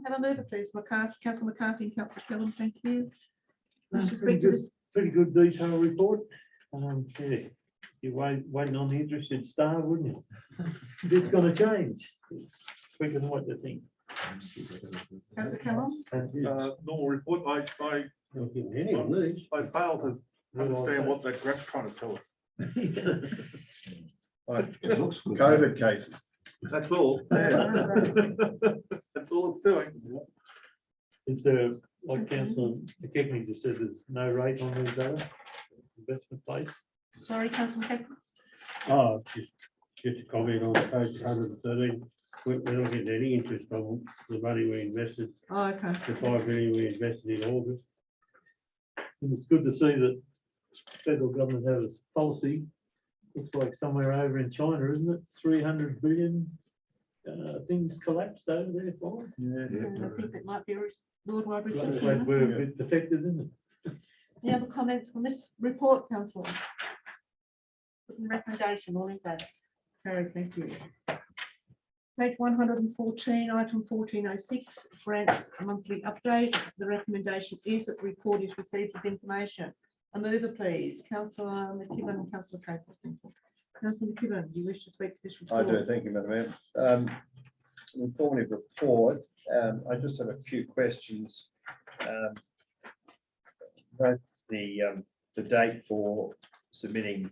Have a mover, please. McCarthy, Councillor McCarthy and Councillor Kellam, thank you. Wish to speak to this? Pretty good detailed report. Yeah, you're waiting on the interested star, wouldn't you? It's going to change. It's quicker than what you think. Councillor Kellam? Normal report, I Not giving any of these. failed to understand what that graph's trying to tell us. It looks good. COVID cases. That's all. That's all it's doing. It's like Councillor McKechnie just said, there's no rate on these other investment place. Sorry, Councillor McKechnie. Oh, just a comment on page 113. We're not getting any interest on the money we invested, Oh, okay. the 5 million we invested in August. And it's good to see that federal government has a policy. Looks like somewhere over in China, isn't it? 300 billion things collapsed over there. Fine. And I think that might be a worldwide Looks like recession. we're a bit protected, isn't it? Any other comments on this report, councillor? Recommendation, all in favour. Carried, thank you. Page 114, item 1406, grants monthly update. The recommendation is that the report is received as information. A mover, please. Councillor McKibben and Councillor Capel. Councillor McKibben, do you wish to speak to this I report? do, thank you, Madam Mayor. Informative report. I just have a few questions. Both the date for submitting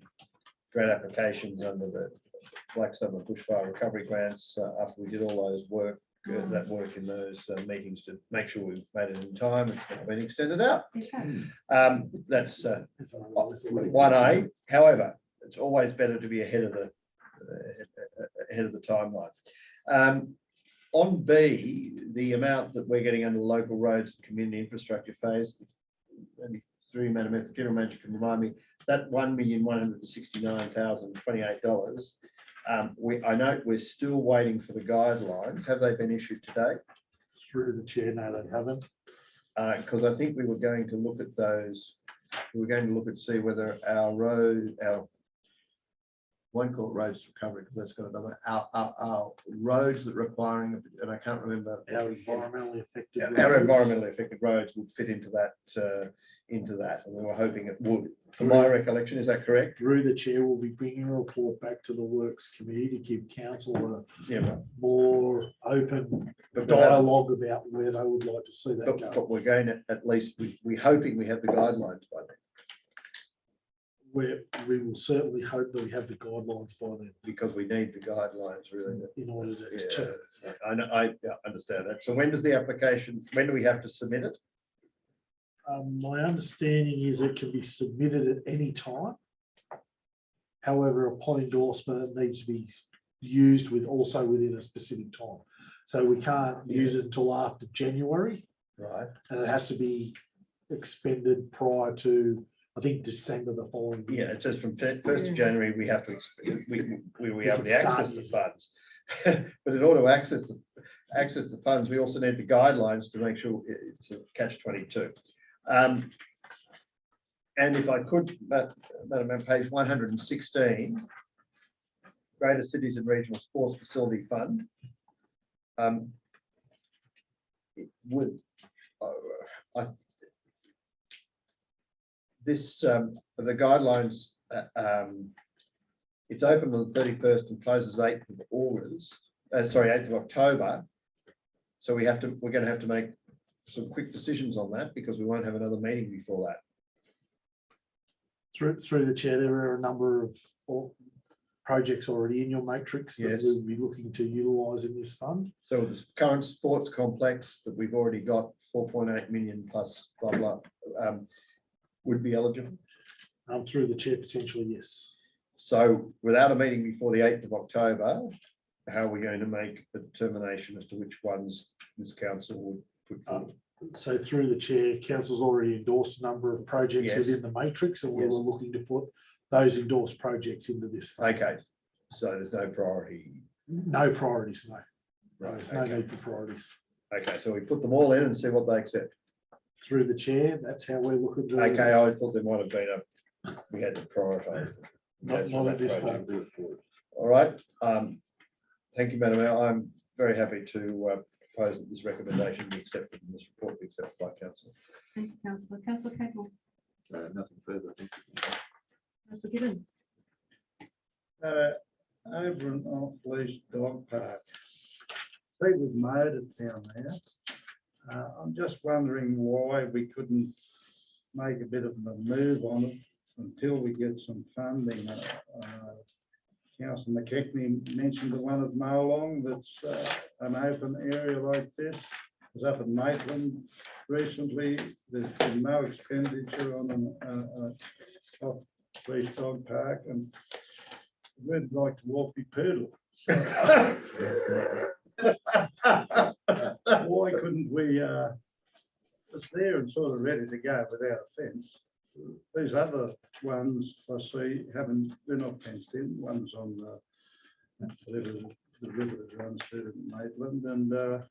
grant applications under the Black Summer Bushfire Recovery Grants, after we did all those work, that work in those meetings to make sure we made it in time, it's now been extended out. That's 1A. However, it's always better to be ahead of the timeline. On B, the amount that we're getting under the local roads and community infrastructure phase, maybe through Madam Mayor, the General Manager can remind me, that $1,169,028. I know we're still waiting for the guidelines. Have they been issued today? Through the chair, no, they haven't. Because I think we were going to look at those. We were going to look at see whether our won't call it roads recovery because that's got another our roads that requiring, and I can't remember Our environmentally affected. our roads. environmentally affected roads would fit into that, and we were hoping it would. From my recollection, is that correct? Through the chair, we'll be bringing a report back to the Works Committee to give council Yeah, a more open but dialogue about where they would like to see that go. but we're going to, at least we're hoping we have the guidelines by then, We will certainly hope that we have the guidelines by then because we need the guidelines really. in order to Yeah, determine. I know, I understand that. So when does the application, when do we have to submit it? My understanding is it can be submitted at any time. However, upon endorsement, it needs to be used also within a specific time. So we can't use it until after January, Right. and it has to be expended prior to, I think, December the following year. Yeah, it says from 1st of January, we have to, we able can to start access the using funds. But in order to access the funds, we also need the guidelines to make sure it's a catch-22. And if I could, Madam Mayor, page 116, Greater Cities and Regional Sports Facility Fund. It would, the guidelines, it's open on the 31st and closes 8th of August, 8th of October. So we're going to have to make some quick decisions on that because we won't have another meeting before that. Through the chair, there are a number of projects already in your matrix that Yes. we'll be looking to utilise in this fund. So the current sports complex that we've already got 4.8 million plus blah, blah, would be eligible. Through the chair, potentially, yes. So without a meeting before the 8th of October, how are we going to make a determination as to which ones this council would put forward? So through the chair, council's already endorsed a number of projects Yes. within the matrix, and we Yes. were looking to put those endorsed projects into this. fund. Okay, so there's no priority. No priorities, no. Right, There's no okay. need for priorities. Okay, so we put them all in and see what they accept. Through the chair, that's how we're looking to. Okay, I thought there might have been we had to prioritise. Not at this point. All right, thank you, Madam Mayor. I'm very happy to propose that this recommendation be accepted and this report be accepted by council. Thank you, councillor. Councillor Capel. Nothing further. Thank you. Mr Gibbons. Oberon off-leash dog park. See, we've made it down there. I'm just wondering why we couldn't make a bit of a move on it until we get some funding. Councillor McKechnie mentioned the one at Molong that's an open area like this. It was up at Maitland recently. There's been no expenditure on an off-leash dog park, and we'd like to walk the poodle. Why couldn't we, it's there and sort of ready to go without a fence. These other ones I see they're not fenced in. One's on the river that runs through Maitland, and I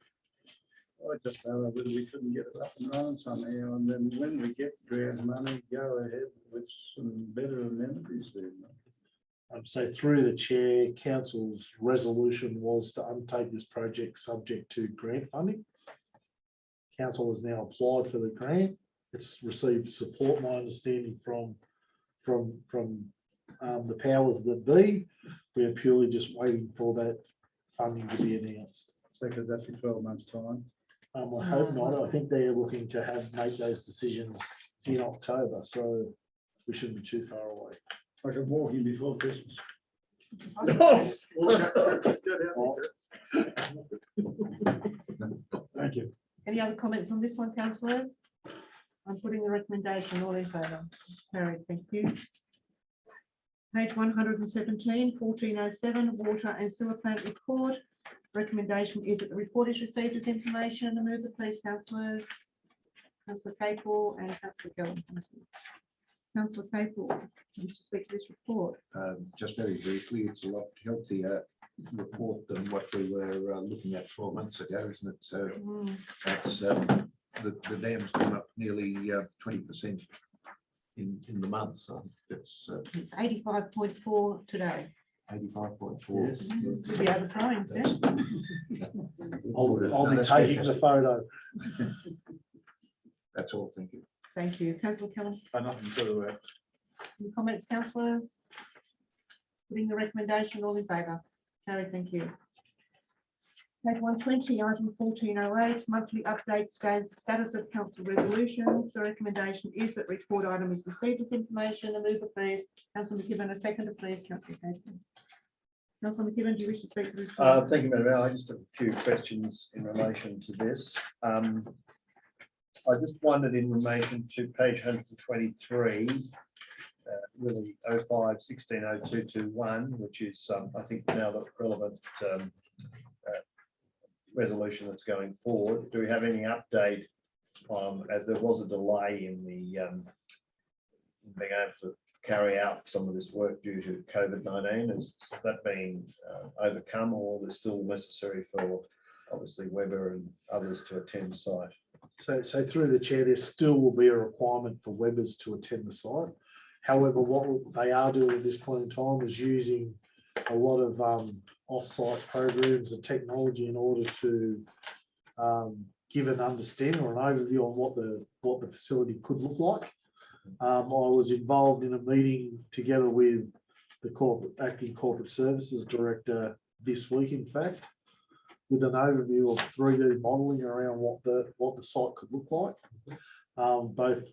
just don't know whether we couldn't get it up and running somehow, and then when we get grant money, go ahead with some better amenities there. So through the chair, council's resolution was to undertake this project subject to grant funding. Council has now applied for the grant. It's received support, my understanding, from the powers that be. We are purely just waiting for that funding to be announced. So could that be 12 months' time? I hope not. I think they're looking to make those decisions in October, so we shouldn't be too far away. I could walk in before Christmas. Thank you. Any other comments on this one, councillors? I'm putting the recommendation. All in favour? Carried. Thank you. Page 117, 1407, water and sewer plant report. Recommendation is that the report is received as information. I move it, please, councillors. Councillor Capel and Councillor Gillon. Councillor Capel, you wish to speak to this report? Just very briefly, it's a lot healthier report than what we were looking at 12 months ago, isn't it? So that's the dam's gone up nearly 20% in the month. So it's 85.4 today. 85.4. Yes. You'll be overflowing soon. I'll be taking the photo. That's all. Thank you. Thank you. Councillor Kelly. Nothing further. Any comments, councillors? Putting the recommendation, all in favour? Carried, thank you. Page 120, item 1408, monthly update status of council resolutions. The recommendation is that report item is received as information. A mover, please. Councillor McKibben, a seconder, please. Councillor Casey. Councillor McKibben, do you wish to speak to this? Thank you, Madam Mayor. I just have a few questions in relation to this. I just wondered in relation to page 123, really 05-16-0221, which is, I think, now the relevant resolution that's going forward. Do we have any update as there was a delay in the being able to carry out some of this work due to COVID-19? Has that been overcome, or is still necessary for obviously Weber and others to attend site? So through the chair, there still will be a requirement for Webbers to attend the site. However, what they are doing at this point in time is using a lot of off-site programs and technology in order to give an understanding or an overview on what the facility could look like. I was involved in a meeting together with the acting corporate services director this week, in fact, with an overview of 3D modelling around what the site could look like. Both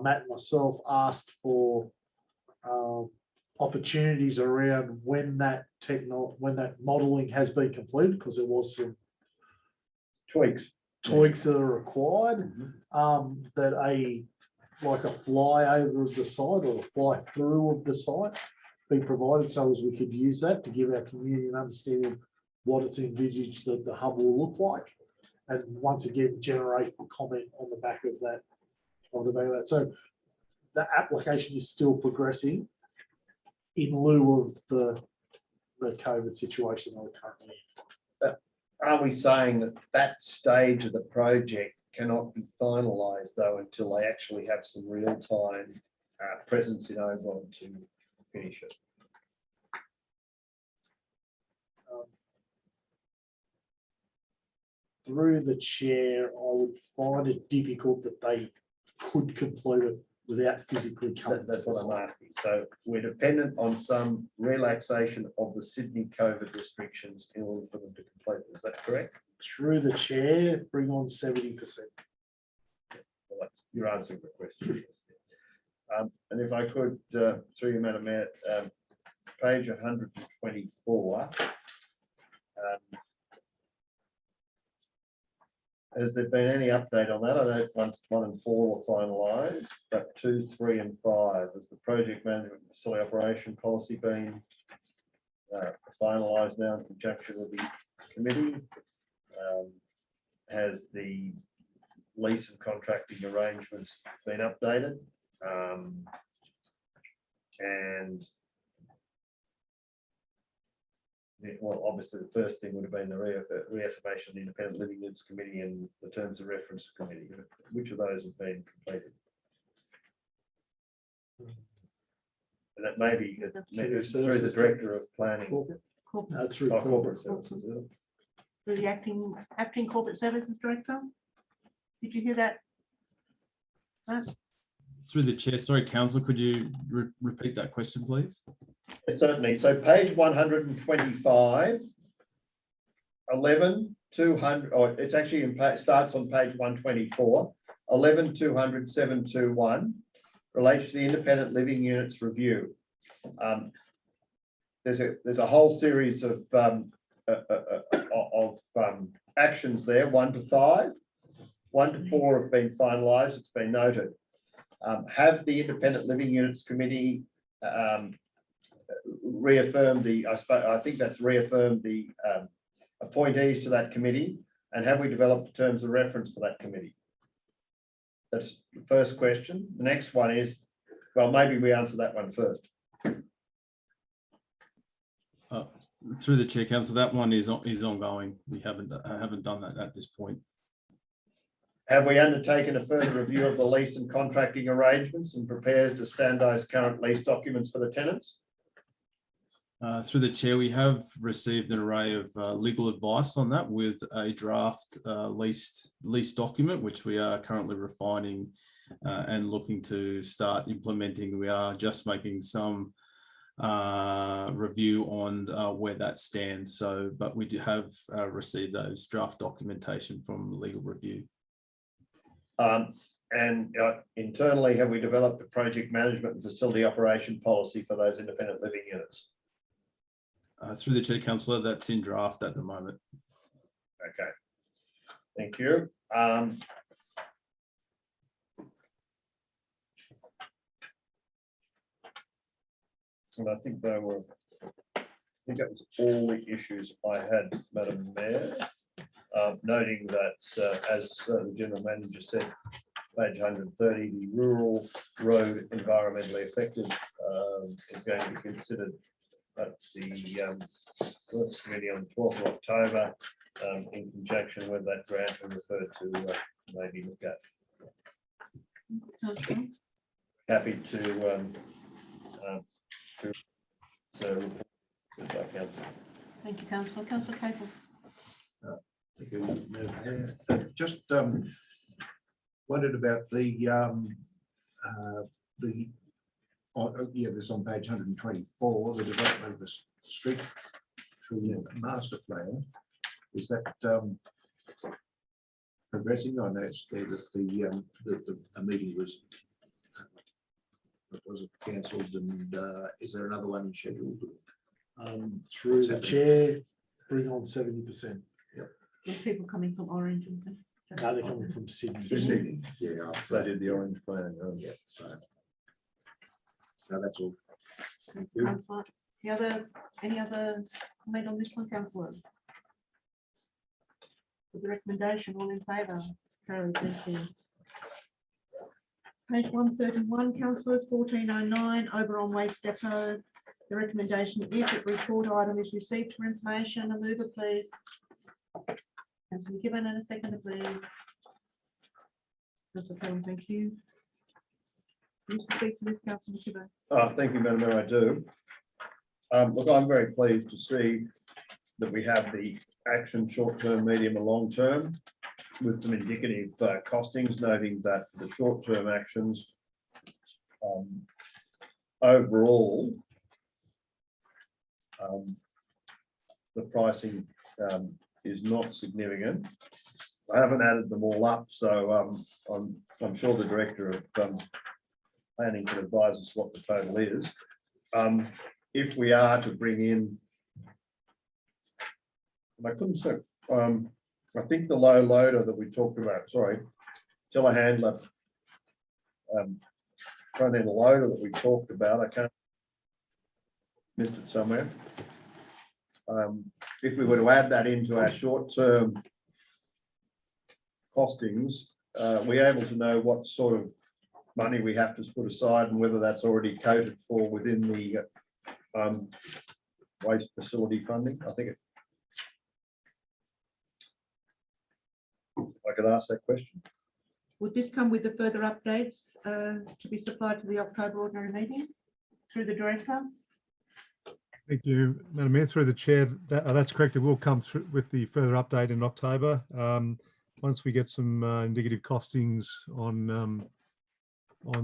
Matt and myself asked for opportunities around when that modelling has been completed, because there was some tweaks that are required. That like a flyover of the site or a fly through of the site be provided, so as we could use that to give our community an understanding of what it's envisaged that the hub will look like. and once again generate a comment on the back of that. So the application is still progressing in lieu of the COVID situation that we're currently in. Are we saying that that stage of the project cannot be finalised though until they actually have some real-time presence in Oberon to finish it? Through the chair, I would find it difficult that they could complete it without physically coming. That's what I'm asking. So we're dependent on some relaxation of the Sydney COVID restrictions in order for them to complete it. Is that correct? Through the chair, bring on 70%. Well, that's, you're answering the question. And if I could, through you, Madam Mayor, page 124. Has there been any update on that? I know 1 and 4 were finalised, but 2, 3 and 5, has the project management facility operation policy been finalised now in conjunction with the committee? Has the lease and contracting arrangements been updated? And well, obviously the first thing would have been the reaffirmation of the Independent Living Units Committee and the terms of reference committee. Which of those have been completed? And that may be through the Director of Planning. That's through Corporate corporate. Services. The acting corporate services director. Did you hear that? Through the chair, sorry, councillor, could you repeat that question, please? Certainly. So page 125, 11, 200, or it's actually starts on page 124, 11, 200, 721 relates to the independent living units review. There's a whole series of actions there, 1 to 5, 1 to 4 have been finalised. It's been noted. Have the Independent Living Units Committee reaffirmed I think that's reaffirmed the appointees to that committee, and have we developed terms of reference for that committee? That's the first question. The next one is, well, maybe we answer that one first. Through the chair, councillor, that one is ongoing. We haven't done that at this point. Have we undertaken a further review of the lease and contracting arrangements and prepared to standardise current lease documents for the tenants? Through the chair, we have received an array of legal advice on that with a draft lease document, which we are currently refining and looking to start implementing. We are just making some review on where that stands. So, but we do have received those draft documentation from legal review. And internally, have we developed a project management and facility operation policy for those independent living units? Through the chair, councillor, that's in draft at the moment. Okay, thank you. And I think that was all the issues I had, Madam Mayor. Noting that, as the General Manager said, page 130, the rural road environmentally affected is going to be considered at the Works Committee on the 12th of October in conjunction with that grant we referred to maybe look at. Okay. Happy to Thank you, councillor. Councillor Capel. Just wondered about this on page 124, the development of the street master plan. Is that progressing? I noticed there that the meeting was cancelled, and is there another one scheduled? Through the chair, bring on 70%. There's people coming from Orange. No, they're coming from Sydney. Sydney. Yeah, They did the orange plan. yeah. So that's all. Thank you. Councillor, any other comment on this one, councillor? With the recommendation, all in favour? Carried, thank you. Page 131, councillors, 1409, Oberon Waste Depot. The recommendation is that report item is received for information. A mover, please. Councillor McKibben, and a seconder, please. Councillor Cullen, thank you. Wish to speak to this, Councillor McKibben? Thank you, Madam Mayor, I do. Look, I'm very pleased to see that we have the action short-term, medium and long-term with some indicative costings, noting that for the short-term actions, overall, the pricing is not significant. I haven't added them all up, so I'm sure the director of planning can advise us what the total is. If we are to bring in, and I couldn't say, I think the low loader that we talked about, sorry, telehandler, front end loader that we talked about, I can't, missed it somewhere. If we were to add that into our short-term costings, we're able to know what sort of money we have to put aside and whether that's already coded for within the waste facility funding. I think I could ask that question. Would this come with the further updates to be supplied to the October ordinary meeting through the director? Thank you, Madam Mayor. Through the chair, that's correct. It will come through with the further update in October. Once we get some indicative costings on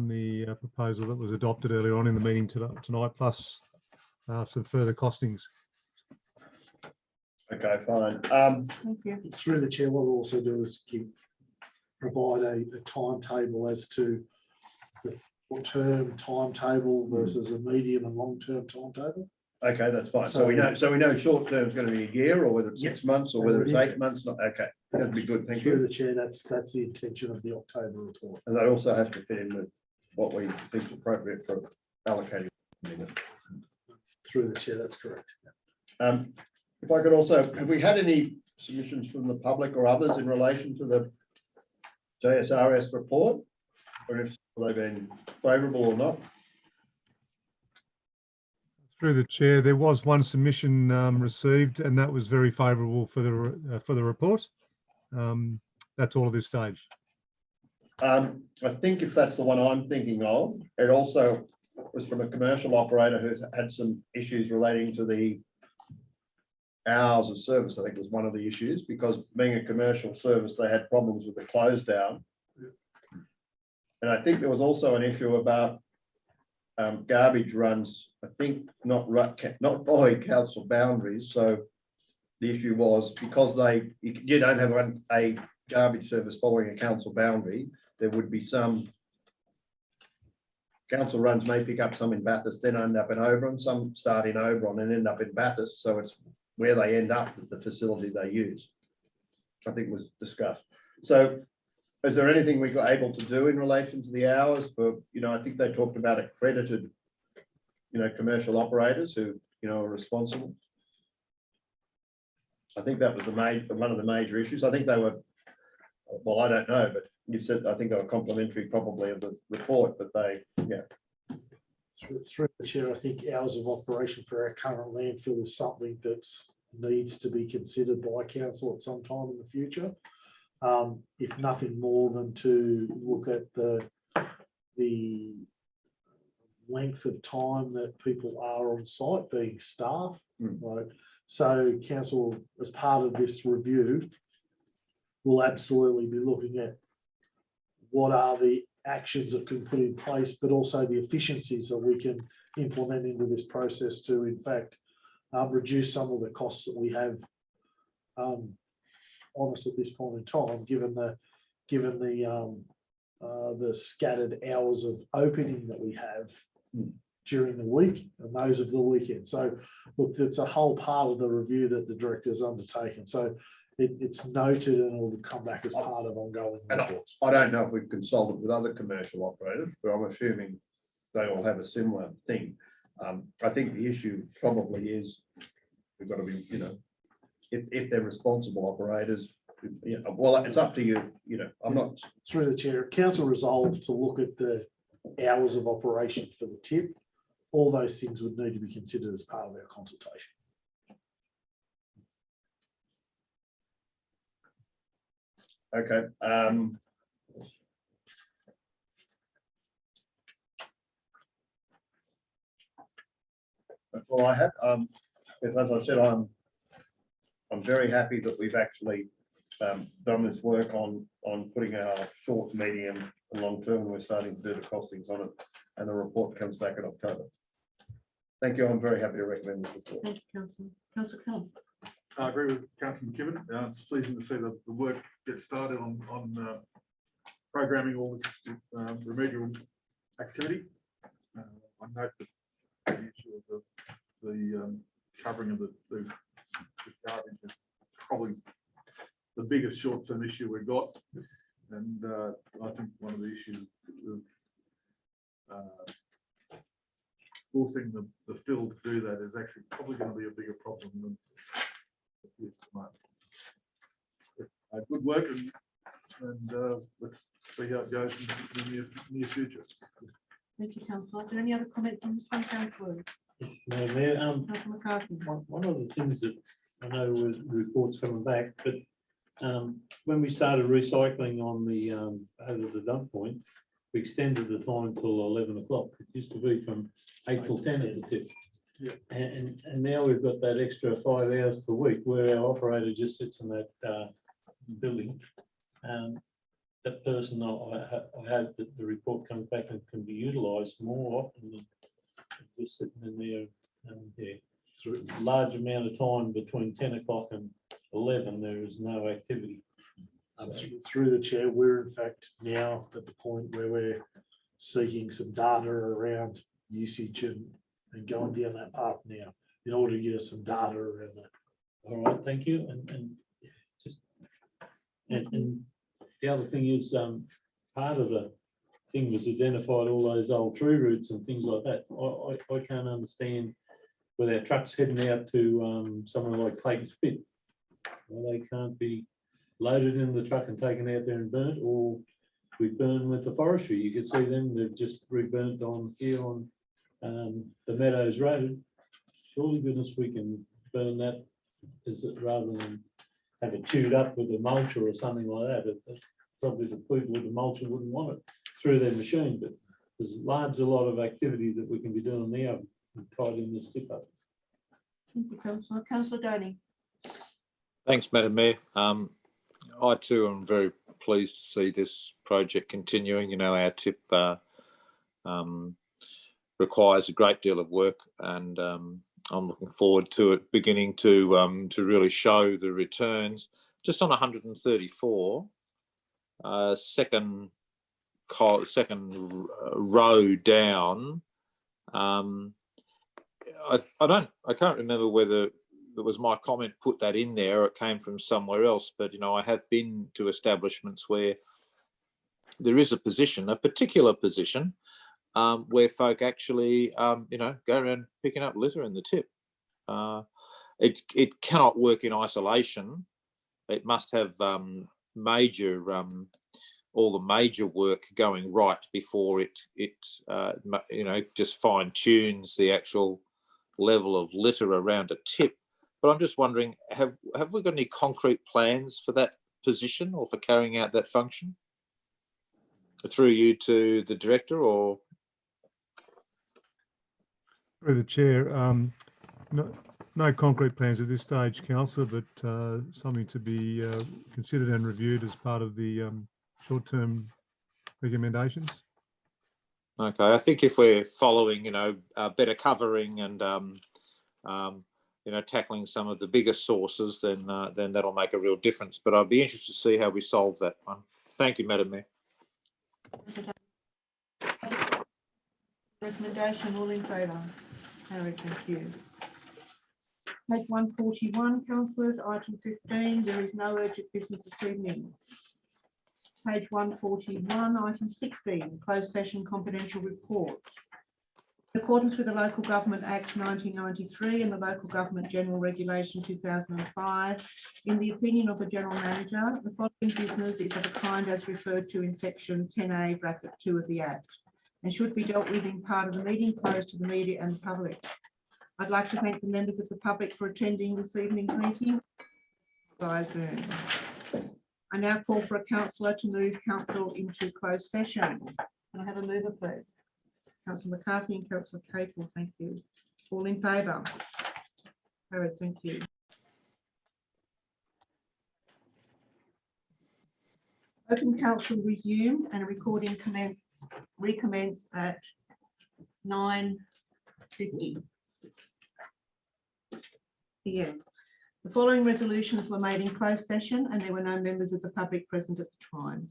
the proposal that was adopted earlier on in the meeting tonight, plus some further costings. Okay, fine. Thank you. Through the chair, what we'll also do is provide a timetable as to the short-term timetable versus a medium and long-term timetable. Okay, that's fine. So we know short term is going to be a year, or whether it's 6 months, or whether it's 8 months. Not okay. That'd be good. Thank you. Through the chair, that's the intention of the October report. And that also has to fit in with what we think is appropriate for allocating. Through the chair, that's correct. If I could also, have we had any submissions from the public or others in relation to the JSRS report? Or if they've been favourable or not? Through the chair, there was one submission received, and that was very favourable for the report. That's all at this stage. I think if that's the one I'm thinking of, it also was from a commercial operator who's had some issues relating to the hours of service. I think was one of the issues, because being a commercial service, they had problems with the close down. And I think there was also an issue about garbage runs, I think not following council boundaries. So the issue was because you don't have a garbage service following a council boundary, there would be some council runs may pick up some in Bathurst, then end up in Oberon, some start in Oberon and end up in Bathurst. So it's where they end up at the facility they use, I think was discussed. So is there anything we got able to do in relation to the hours for, I think they talked about accredited, commercial operators who, are responsible. I think that was one of the major issues. I think they were, well, I don't know, but you said, I think they were complimentary probably of the report, but Through the chair, I think hours of operation for our current landfill is something that needs to be considered by council at some time in the future. If nothing more than to look at the length of time that people are on site, being staff. Right? So council, as part of this review, will absolutely be looking at what are the actions that can put in place, but also the efficiencies that we can implement into this process to, in fact, reduce some of the costs that we have on us at this point in time, given the scattered hours of opening that we have during the week and those of the weekend. So look, it's a whole part of the review that the director's undertaken. So it's noted and it will come back as part of ongoing reports. I don't know if we've consulted with other commercial operators, but I'm assuming they all have a similar thing. I think the issue probably is we've got to be, if they're responsible operators, Yeah, well, it's up to you, you know, I'm not, Through the chair, council resolved to look at the hours of operation for the tip. All those things would need to be considered as part of our consultation. okay. That's all I had. As I said, I'm very happy that we've actually done this work on putting our short, medium, and long term, and we're starting to do the costings on it, and the report comes back in October. Thank you. I'm very happy to recommend this report. Thank you, Councillor. Councillor Cullen. I agree with Councillor McKibben. It's pleasing to see the work get started on programming all this remedial activity. I note that the issue of the covering of the garbage is probably the biggest short-term issue we've got, and I think one of the issues of forcing the fill to do that is actually probably going to be a bigger problem than it is tonight. Good work, and let's see how it goes in the near future. Thank you, Councillor. Are there any other comments on this one, Councillor? Yes, Madam Mayor, Councillor McCarthy. one of the things that I know was the reports coming back, but when we started recycling on the over the dump point, we extended the time till 11 o'clock. It used to be from 8 till 10 at the tip. Yeah. And now we've got that extra 5 hours per week where our operator just sits in that building. That person, I hope that the report comes back and can be utilised more often than just sitting in there. Yeah. Through a large amount of time between 10 o'clock and 11, there is no activity. Through the chair, we're in fact now at the point where we're seeking some data around usage and going down that path now in order to get us some data around that. All right, thank you. And the other thing is part of the thing was identified all those old tree roots and things like that. I can't understand with our trucks heading out to somewhere like Clayton's Pit, well, they can't be loaded in the truck and taken out there and burnt, or we burn with the forestry. You can see them, they've just reburnt on here on the Meadows Road. Surely goodness we can burn that rather than have it chewed up with a mulcher or something like that. Probably the people with the mulcher wouldn't want it through their machine, but there's a lot of activity that we can be doing there tied in this tip up. Thank you, Councillor. Councillor Donny. Thanks, Madam Mayor. I too am very pleased to see this project continuing. You know, our tip requires a great deal of work, and I'm looking forward to it beginning to really show the returns. Just on 134, second row down. I can't remember whether it was my comment put that in there or it came from somewhere else, but you know, I have been to establishments where there is a particular position where folk actually you know, go around picking up litter in the tip. It cannot work in isolation. It must have all the major work going right before it you know, just fine tunes the actual level of litter around a tip. But I'm just wondering, have we got any concrete plans for that position or for carrying out that function? Through you to the director, or? Through the chair, no concrete plans at this stage, councillor, but something to be considered and reviewed as part of the short-term recommendations. Okay, I think if we're following, you know, better covering and you know, tackling some of the biggest sources, then that'll make a real difference. But I'd be interested to see how we solve that one. Thank you, Madam Mayor. Recommendation, all in favour? Carried, thank you. Page 141, councillors, item 15, there is no urgent business this evening. Page 141, item 16, closed session confidential reports. In accordance with the Local Government Act 1993 and the Local Government General Regulation 2005, in the opinion of the General Manager, the following business is of a kind as referred to in section 10A bracket 2 of the Act and should be dealt with in part of the meeting closed to the media and the public. I'd like to thank the members of the public for attending this evening's meeting via Zoom. I now call for a councillor to move council into closed session. Can I have a mover, please? Councillor McCarthy and Councillor Capel, thank you. All in favour? Carried, thank you. Open council resumed and a recording recommenced at 9:50 p.m. The following resolutions were made in closed session and there were no members of the public present at the time.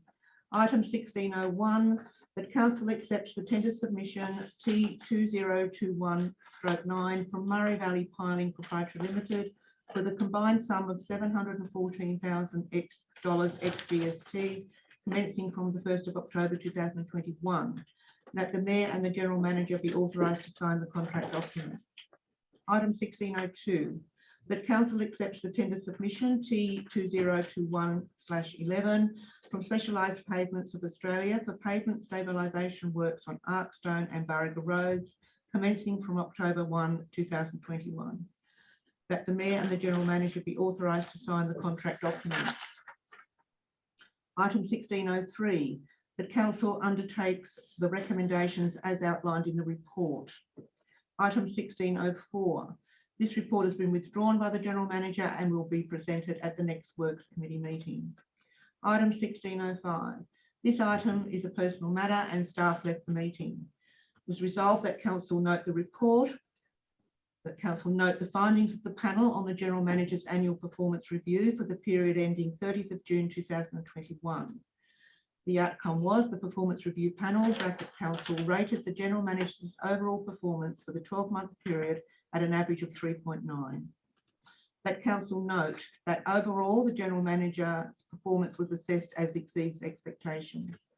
Item 1601, that council accepts the tender submission T2021/9 from Murray Valley Piling Proprietary Limited for the combined sum of $714,000 ex-GST commencing from the 1st of October 2021. That the Mayor and the General Manager be authorised to sign the contract document. Item 1602, that council accepts the tender submission T2021/11 from Specialised Pavements of Australia for pavement stabilisation works on Arkstone and Barriga Roads commencing from October 1, 2021. That the Mayor and the General Manager be authorised to sign the contract documents. Item 1603, that council undertakes the recommendations as outlined in the report. Item 1604, this report has been withdrawn by the General Manager and will be presented at the next Works Committee meeting. Item 1605, this item is a personal matter and staff left the meeting. It was resolved that council note the report, that council note the findings of the panel on the General Manager's annual performance review for the period ending 30th of June 2021. The outcome was the performance review panel council rated the General Manager's overall performance for the 12-month period at an average of 3.9. That council note that overall the General Manager's performance was assessed as exceeds expectations.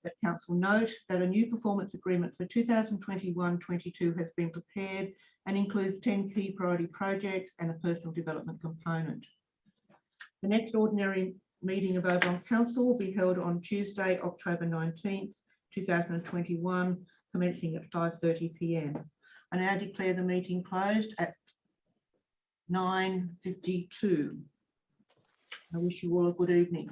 That council note that a new performance agreement for 2021-22 has been prepared and includes 10 key priority projects and a personal development component. The next ordinary meeting of Oberon Council will be held on Tuesday, October 19th, 2021, commencing at 5:30 p.m. I now declare the meeting closed at 9:52. I wish you all a good evening.